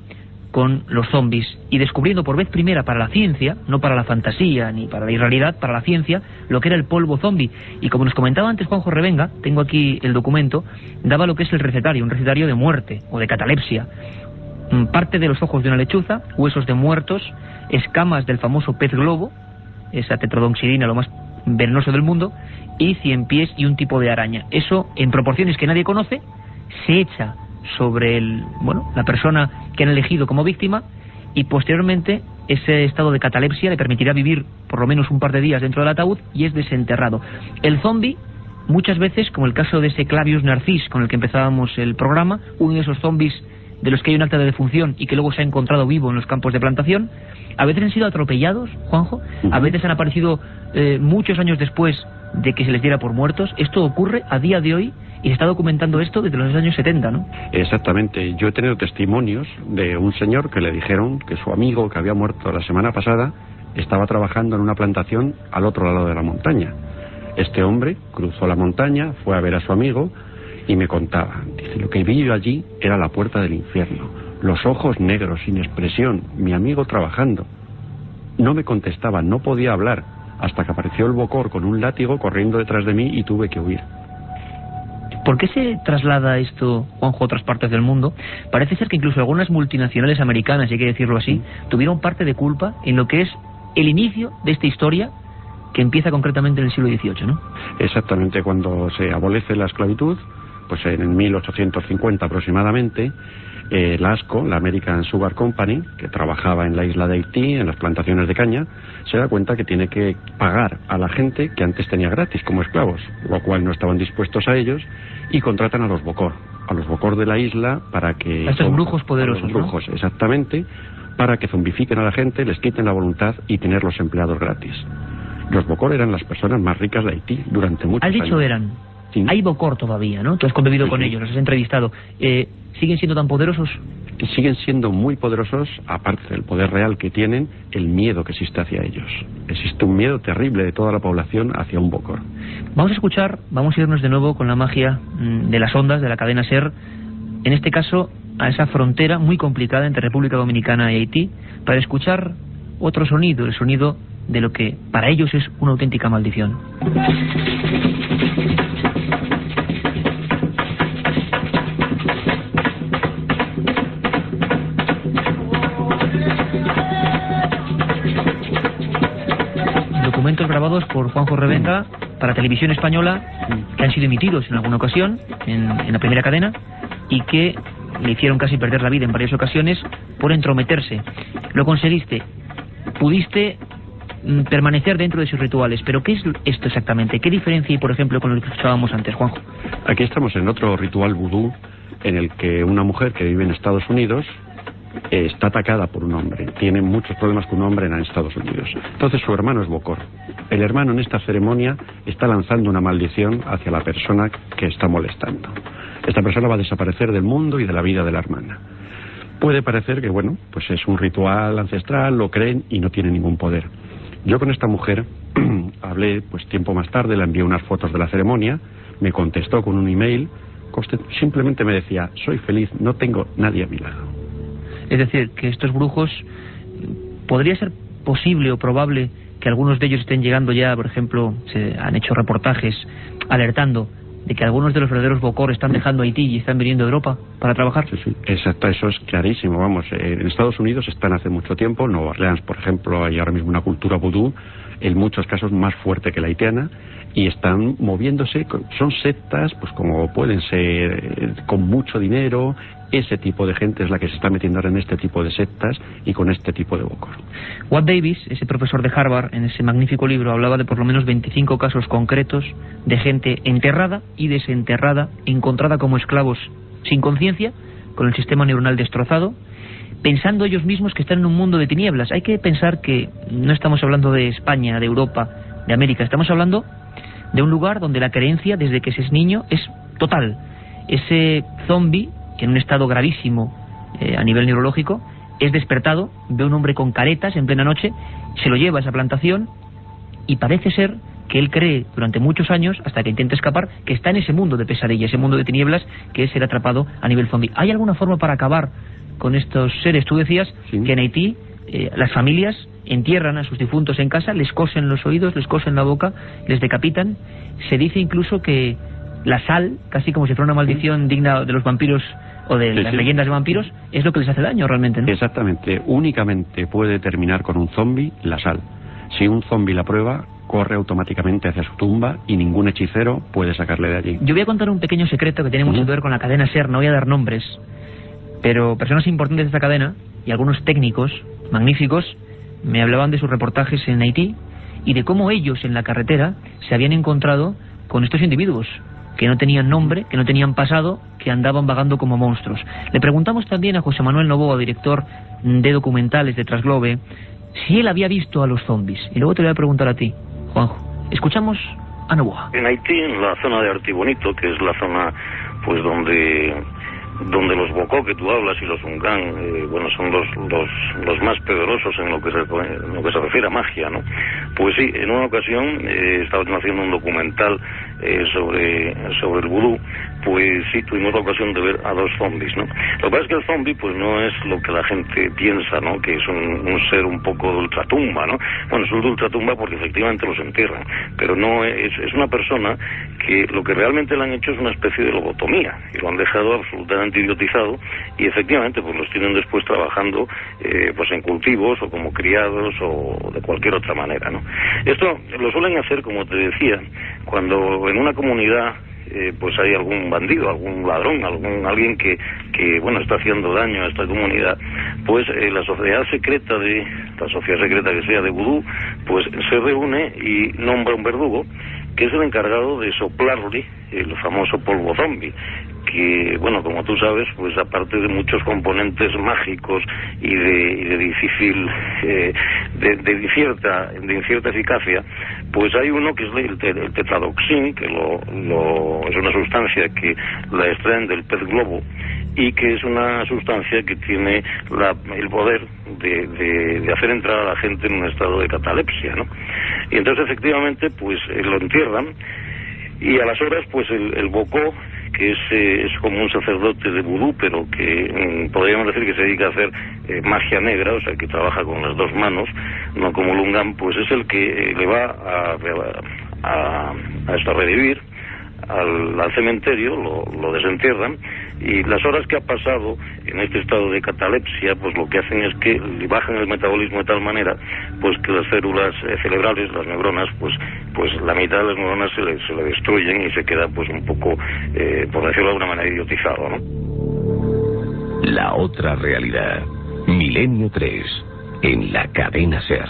con los zombies y descubriendo por vez primera para la ciencia, no para la fantasía ni para la irrealidad, para la ciencia, lo que era el polvo zombie. Y como nos comentaba antes Juanjo Revenga, tengo aquí el documento, daba lo que es el recetario, un recetario de muerte o de catalepsia. Parte de los ojos de una lechuza, huesos de muertos, escamas del famoso pez globo, esa tetrodonxidina, lo más venenoso del mundo, y 100 pies y un tipo de araña. Eso, en proporciones que nadie conoce, se echa sobre la persona que han elegido como víctima, y posteriormente ese estado de catalepsia le permitirá vivir por lo menos un par de días dentro del ataúd y es desenterrado. El zombie, muchas veces, como el caso de ese Clavius Narcis con el que empezábamos el programa, uno de esos zombies de los que hay un acta de defunción y que luego se ha encontrado vivo en los campos de plantación, a veces han sido atropellados, Juanjo, a veces han aparecido muchos años después de que se les diera por muertos. Esto ocurre a día de hoy y se está documentando esto desde los años 70, ¿no? Exactamente. Yo he tenido testimonios de un señor que le dijeron que su amigo, que había muerto la semana pasada, estaba trabajando en una plantación al otro lado de la montaña. Este hombre cruzó la montaña, fue a ver a su amigo y me contaba. Dice, lo que vi yo allí era la puerta del infierno. Los ojos negros, sin expresión, mi amigo trabajando. No me contestaba, no podía hablar, hasta que apareció el Bokor con un látigo corriendo detrás de mí y tuve que huir. ¿Por qué se traslada esto, Juanjo, a otras partes del mundo? Parece ser que incluso algunas multinacionales americanas, si hay que decirlo así, tuvieron parte de culpa en lo que es el inicio de esta historia que empieza concretamente en el siglo XVIII, ¿no? Exactamente, cuando se abolece la esclavitud, pues en 1850 aproximadamente, la ASCO, la American Sugar Company, que trabajaba en la isla de Haití, en las plantaciones de caña, se da cuenta que tiene que pagar a la gente que antes tenía gratis como esclavos, lo cual no estaban dispuestos a ellos, y contratan a los Bokor de la isla para que... A estos brujos poderosos, a los brujos, ¿no? Exactamente, para que zombifiquen a la gente, les quiten la voluntad y tener los empleados gratis. Los Bokor eran las personas más ricas de Haití durante muchos años. Has dicho eran. Sí. Hay Bokor todavía, ¿no? Tú has convivido con ellos, los has entrevistado. ¿Siguen siendo tan poderosos? Siguen siendo muy poderosos, aparte del poder real que tienen, el miedo que existe hacia ellos. Existe un miedo terrible de toda la población hacia un Bokor. Vamos a irnos de nuevo con la magia de las ondas, de la cadena SER, en este caso a esa frontera muy complicada entre República Dominicana y Haití, para escuchar otro sonido, el sonido de lo que para ellos es una auténtica maldición. Documentos grabados por Juanjo Revenga para Televisión Española, que han sido emitidos en alguna ocasión en la primera cadena y que le hicieron casi perder la vida en varias ocasiones por entrometerse. Lo conseguiste, pudiste permanecer dentro de sus rituales, pero ¿qué es esto exactamente? ¿Qué diferencia hay, por ejemplo, con lo que escuchábamos antes, Juanjo? Aquí estamos en otro ritual vudú en el que una mujer que vive en Estados Unidos está atacada por un hombre, tiene muchos problemas con un hombre en Estados Unidos. Entonces su hermano es Bokor. El hermano en esta ceremonia está lanzando una maldición hacia la persona que está molestando. Esta persona va a desaparecer del mundo y de la vida de la hermana. Puede parecer que, bueno, pues es un ritual ancestral, lo creen y no tiene ningún poder. Yo con esta mujer hablé pues tiempo más tarde, le envié unas fotos de la ceremonia, me contestó con un email, simplemente me decía, soy feliz, no tengo nadie a mi lado. Es decir, que estos brujos, ¿podría ser posible o probable que algunos de ellos estén llegando ya, por ejemplo, se han hecho reportajes alertando de que algunos de los verdaderos Bokor están dejando Haití y están viniendo a Europa para trabajar? Sí, sí, exacto, eso es clarísimo, vamos, en Estados Unidos están hace mucho tiempo, en Nueva Orleans, por ejemplo, hay ahora mismo una cultura vudú, en muchos casos más fuerte que la haitiana, y están moviéndose, son sectas, pues como pueden ser, con mucho dinero. Ese tipo de gente es la que se está metiendo ahora en este tipo de sectas y con este tipo de Bokor. Watt Davis, ese profesor de Harvard, en ese magnífico libro hablaba de por lo menos 25 casos concretos de gente enterrada y desenterrada, encontrada como esclavos sin conciencia, con el sistema neuronal destrozado, pensando ellos mismos que están en un mundo de tinieblas. Hay que pensar que no estamos hablando de España, de Europa, de América, estamos hablando de un lugar donde la creencia desde que se es niño es total. Ese zombie, que en un estado gravísimo a nivel neurológico, es despertado, ve a un hombre con caretas en plena noche, se lo lleva a esa plantación y parece ser que él cree durante muchos años, hasta que intenta escapar, que está en ese mundo de pesadilla, ese mundo de tinieblas, que es ser atrapado a nivel zombie. ¿Hay alguna forma para acabar con estos seres? Tú decías que en Haití las familias entierran a sus difuntos en casa, les cosen los oídos, les cosen la boca, les decapitan. Se dice incluso que la sal, casi como si fuera una maldición digna de los vampiros o de las leyendas de vampiros, es lo que les hace daño realmente, ¿no? Exactamente, únicamente puede terminar con un zombi la sal. Si un zombi la prueba, corre automáticamente hacia su tumba y ningún hechicero puede sacarle de allí. Yo voy a contar un pequeño secreto que tiene mucho que ver con la cadena SER, no voy a dar nombres, pero personas importantes de esta cadena y algunos técnicos magníficos me hablaban de sus reportajes en Haití y de cómo ellos en la carretera se habían encontrado con estos individuos que no tenían nombre, que no tenían pasado, que andaban vagando como monstruos. Le preguntamos también a José Manuel Novoa, director de documentales de Transglobe, si él había visto a los zombies. Y luego te lo voy a preguntar a ti, Juanjo. Escuchamos a Novoa. En Haití, en la zona de Artibonito, que es la zona pues donde los Bocó que tú hablas y los Ungán, bueno, son los más poderosos en lo que se refiere a magia, ¿no? Pues sí, en una ocasión estaban haciendo un documental sobre el vudú, pues sí, tuvimos la ocasión de ver a 2 zombies, ¿no? Lo que pasa es que el zombie pues no es lo que la gente piensa, ¿no? Que es un ser un poco de ultratumba, ¿no? Bueno, es un de ultratumba porque efectivamente los entierran, pero no es una persona que lo que realmente le han hecho es una especie de lobotomía y lo han dejado absolutamente idiotizado y efectivamente pues los tienen después trabajando pues en cultivos o como criados o de cualquier otra manera, ¿no? Esto lo suelen hacer, como te decía, cuando en una comunidad pues hay algún bandido, algún ladrón, alguien que bueno, está haciendo daño a esta comunidad, pues la sociedad secreta que sea de vudú, pues se reúne y nombra un verdugo que es el encargado de soplarle el famoso polvo zombie, que, bueno, como tú sabes, pues aparte de muchos componentes mágicos y de difícil, de incierta eficacia, pues hay uno que es el tetradoxin, que es una sustancia que la extraen del pez globo y que es una sustancia que tiene el poder de hacer entrar a la gente en un estado de catalepsia, ¿no? Y entonces efectivamente pues lo entierran y a las horas pues el Bocó, que es como un sacerdote de vudú, pero que podríamos decir que se dedica a hacer magia negra, o sea, que trabaja con las 2 manos, no como Lungán, pues es el que le va a revivir al cementerio, lo desentierran, y las horas que ha pasado en este estado de catalepsia, pues lo que hacen es que le bajan el metabolismo de tal manera pues que las células cerebrales, las neuronas, pues la mitad de las neuronas se le destruyen y se queda pues un poco, por decirlo de alguna manera, idiotizado, ¿no? La otra realidad. Milenio 3, en la cadena SER.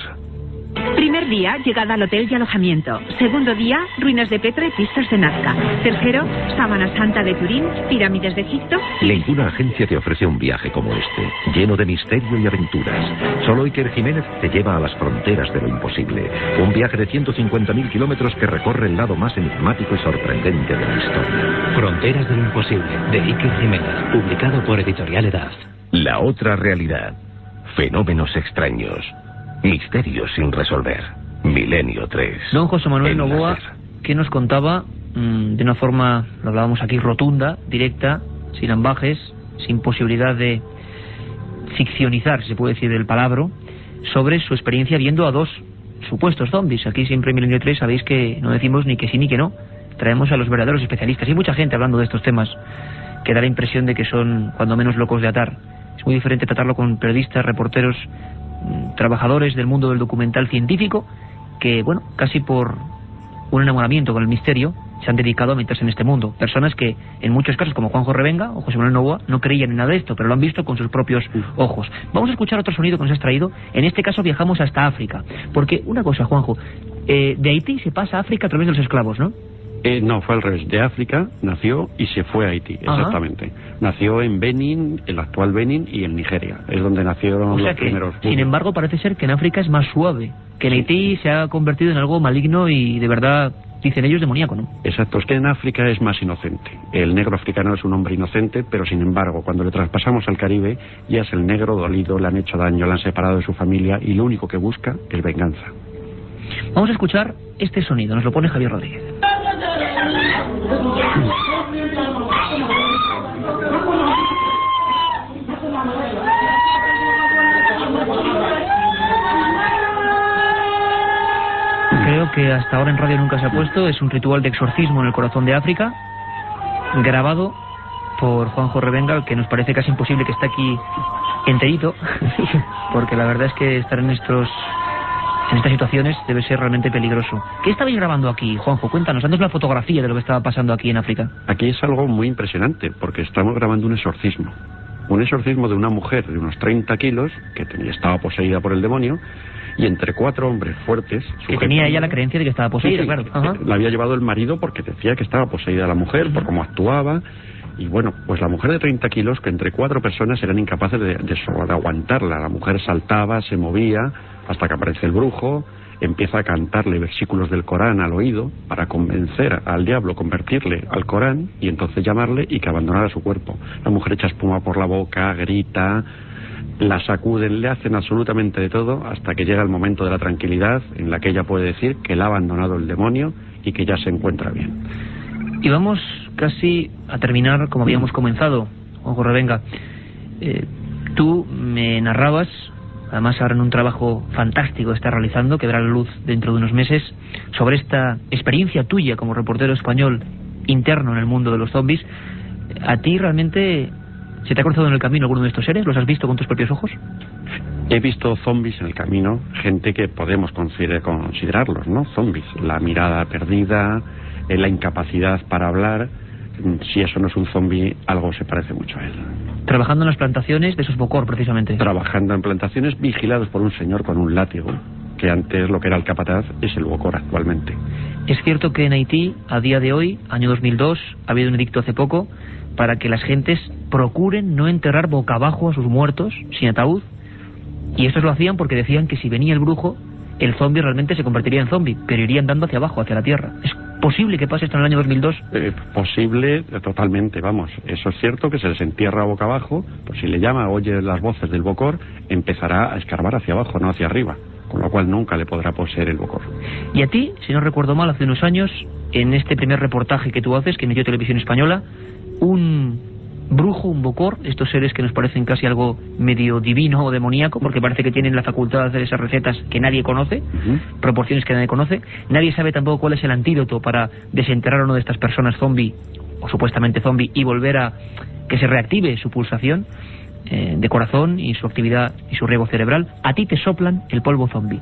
Primer día, llegada al hotel y alojamiento. Segundo día, ruinas de Petra y pistas de Nazca. Tercero, Sábana Santa de Turín, pirámides de Egipto. Ninguna agencia te ofrece un viaje como este, lleno de misterio y aventuras. Solo Iker Jiménez te lleva a las fronteras de lo imposible. Un viaje de 150.000 kilómetros que recorre el lado más enigmático y sorprendente de la historia. Fronteras de lo imposible, de Iker Jiménez, publicado por Editorial Edad. La otra realidad. Fenómenos extraños. Misterios sin resolver. Milenio 3. Don José Manuel Novoa, que nos contaba de una forma, lo hablábamos aquí, rotunda, directa, sin ambajes, sin posibilidad de ficcionizar, si se puede decir del palabra, sobre su experiencia viendo a 2 supuestos zombies. Aquí siempre en Milenio 3 sabéis que no decimos ni que sí ni que no. Traemos a los verdaderos especialistas. Y hay mucha gente hablando de estos temas que da la impresión de que son cuando menos locos de atar. Es muy diferente tratarlo con periodistas, reporteros, trabajadores del mundo del documental científico que, bueno, casi por un enamoramiento con el misterio se han dedicado a meterse en este mundo. Personas que, en muchos casos, como Juanjo Revenga o José Manuel Novoa, no creían en nada de esto, pero lo han visto con sus propios ojos. Vamos a escuchar otro sonido que nos has traído. En este caso viajamos hasta África. Porque, una cosa, Juanjo, de Haití se pasa a África a través de los esclavos, ¿no? No, fue al revés. De África nació y se fue a Haití, exactamente. Nació en Benín, el actual Benín, y en Nigeria. Es donde nacieron los primeros. Sin embargo, parece ser que en África es más suave. Que en Haití se ha convertido en algo maligno y de verdad, dicen ellos, demoníaco, ¿no? Exacto, es que en África es más inocente. El negro africano es un hombre inocente, pero sin embargo, cuando le traspasamos al Caribe, ya es el negro dolido, le han hecho daño, le han separado de su familia y lo único que busca es venganza. Vamos a escuchar este sonido, nos lo pone Javier Rodríguez. Creo que hasta ahora en radio nunca se ha puesto. Es un ritual de exorcismo en el corazón de África, grabado por Juanjo Revenga, que nos parece casi imposible que esté aquí enterito, porque la verdad es que estar en estas situaciones debe ser realmente peligroso. ¿Qué estabais grabando aquí, Juanjo? Cuéntanos, haznos la fotografía de lo que estaba pasando aquí en África. Aquí es algo muy impresionante, porque estamos grabando un exorcismo. Un exorcismo de una mujer de unos 30 kilos, que estaba poseída por el demonio, y entre 4 hombres fuertes... Que tenía ella la creencia de que estaba poseída, sí, claro. La había llevado el marido porque decía que estaba poseída la mujer, por cómo actuaba. Y bueno, pues la mujer de 30 kilos, que entre 4 personas eran incapaces de aguantarla. La mujer saltaba, se movía, hasta que aparece el brujo, empieza a cantarle versículos del Corán al oído para convencer al diablo, convertirle al Corán y entonces llamarle y que abandonara su cuerpo. La mujer echa espuma por la boca, grita, la sacuden, le hacen absolutamente de todo hasta que llega el momento de la tranquilidad en la que ella puede decir que la ha abandonado el demonio y que ya se encuentra bien. Y vamos casi a terminar como habíamos comenzado, Juanjo Revenga. Tú me narrabas, además ahora en un trabajo fantástico que estás realizando, que verá la luz dentro de unos meses, sobre esta experiencia tuya como reportero español interno en el mundo de los zombies. ¿A ti realmente se te ha cruzado en el camino alguno de estos seres? ¿Los has visto con tus propios ojos? He visto zombies en el camino, gente que podemos considerarlos, ¿no? Zombies, la mirada perdida, la incapacidad para hablar. Si eso no es un zombie, algo se parece mucho a él. Trabajando en las plantaciones de esos Bokor, precisamente. Trabajando en plantaciones vigilados por un señor con un látigo, que antes lo que era el capataz es el Bokor actualmente. Es cierto que en Haití, a día de hoy, año 2002, ha habido un edicto hace poco para que las gentes procuren no enterrar boca abajo a sus muertos, sin ataúd, y estos lo hacían porque decían que si venía el brujo, el zombie realmente se convertiría en zombie, pero iría andando hacia abajo, hacia la tierra. ¿Es posible que pase esto en el año 2002? Posible, totalmente, vamos. Eso es cierto, que se les entierra boca abajo, pues si le llama, oye las voces del Bokor, empezará a escarbar hacia abajo, no hacia arriba, con lo cual nunca le podrá poseer el Bokor. Y a ti, si no recuerdo mal, hace unos años, en este primer reportaje que tú haces, que emitió Televisión Española, un brujo, un Bokor, estos seres que nos parecen casi algo medio divino o demoníaco, porque parece que tienen la facultad de hacer esas recetas que nadie conoce, proporciones que nadie conoce. Nadie sabe tampoco cuál es el antídoto para desenterrar a una de estas personas zombie, o supuestamente zombie, y volver a que se reactive su pulsación de corazón y su actividad y su riego cerebral. A ti te soplan el polvo zombie.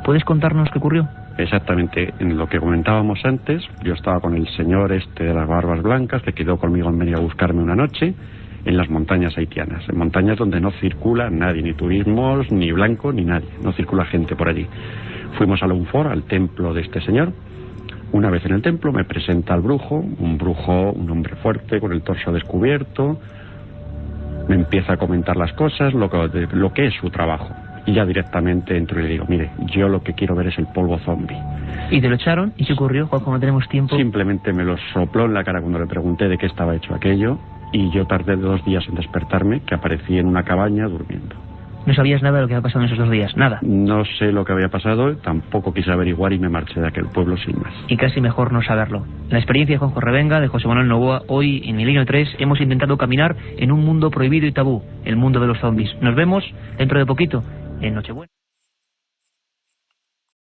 ¿Puedes contarnos qué ocurrió? Exactamente, en lo que comentábamos antes, yo estaba con el señor este de las barbas blancas, que quedó conmigo en venir a buscarme una noche en las montañas haitianas, en montañas donde no circula nadie, ni turismos, ni blanco, ni nadie, no circula gente por allí. Fuimos a Lunfor, al templo de este señor. Una vez en el templo me presenta al brujo, un hombre fuerte, con el torso descubierto, me empieza a comentar las cosas, lo que es su trabajo. Y ya directamente entro y le digo, mire, yo lo que quiero ver es el polvo zombie. ¿Y te lo echaron? ¿Y qué ocurrió, Juanjo? No tenemos tiempo. Simplemente me lo sopló en la cara cuando le pregunté de qué estaba hecho aquello, y yo tardé 2 días en despertarme, que aparecí en una cabaña durmiendo. ¿No sabías nada de lo que había pasado en esos 2 días? Nada. No sé lo que había pasado, tampoco quise averiguar y me marché de aquel pueblo sin más. Y casi mejor no saberlo. La experiencia de Juanjo Revenga, de José Manuel Novoa, hoy en Milenio 3 hemos intentado caminar en un mundo prohibido y tabú, el mundo de los zombies. Nos vemos dentro de poquito en Nochebuena.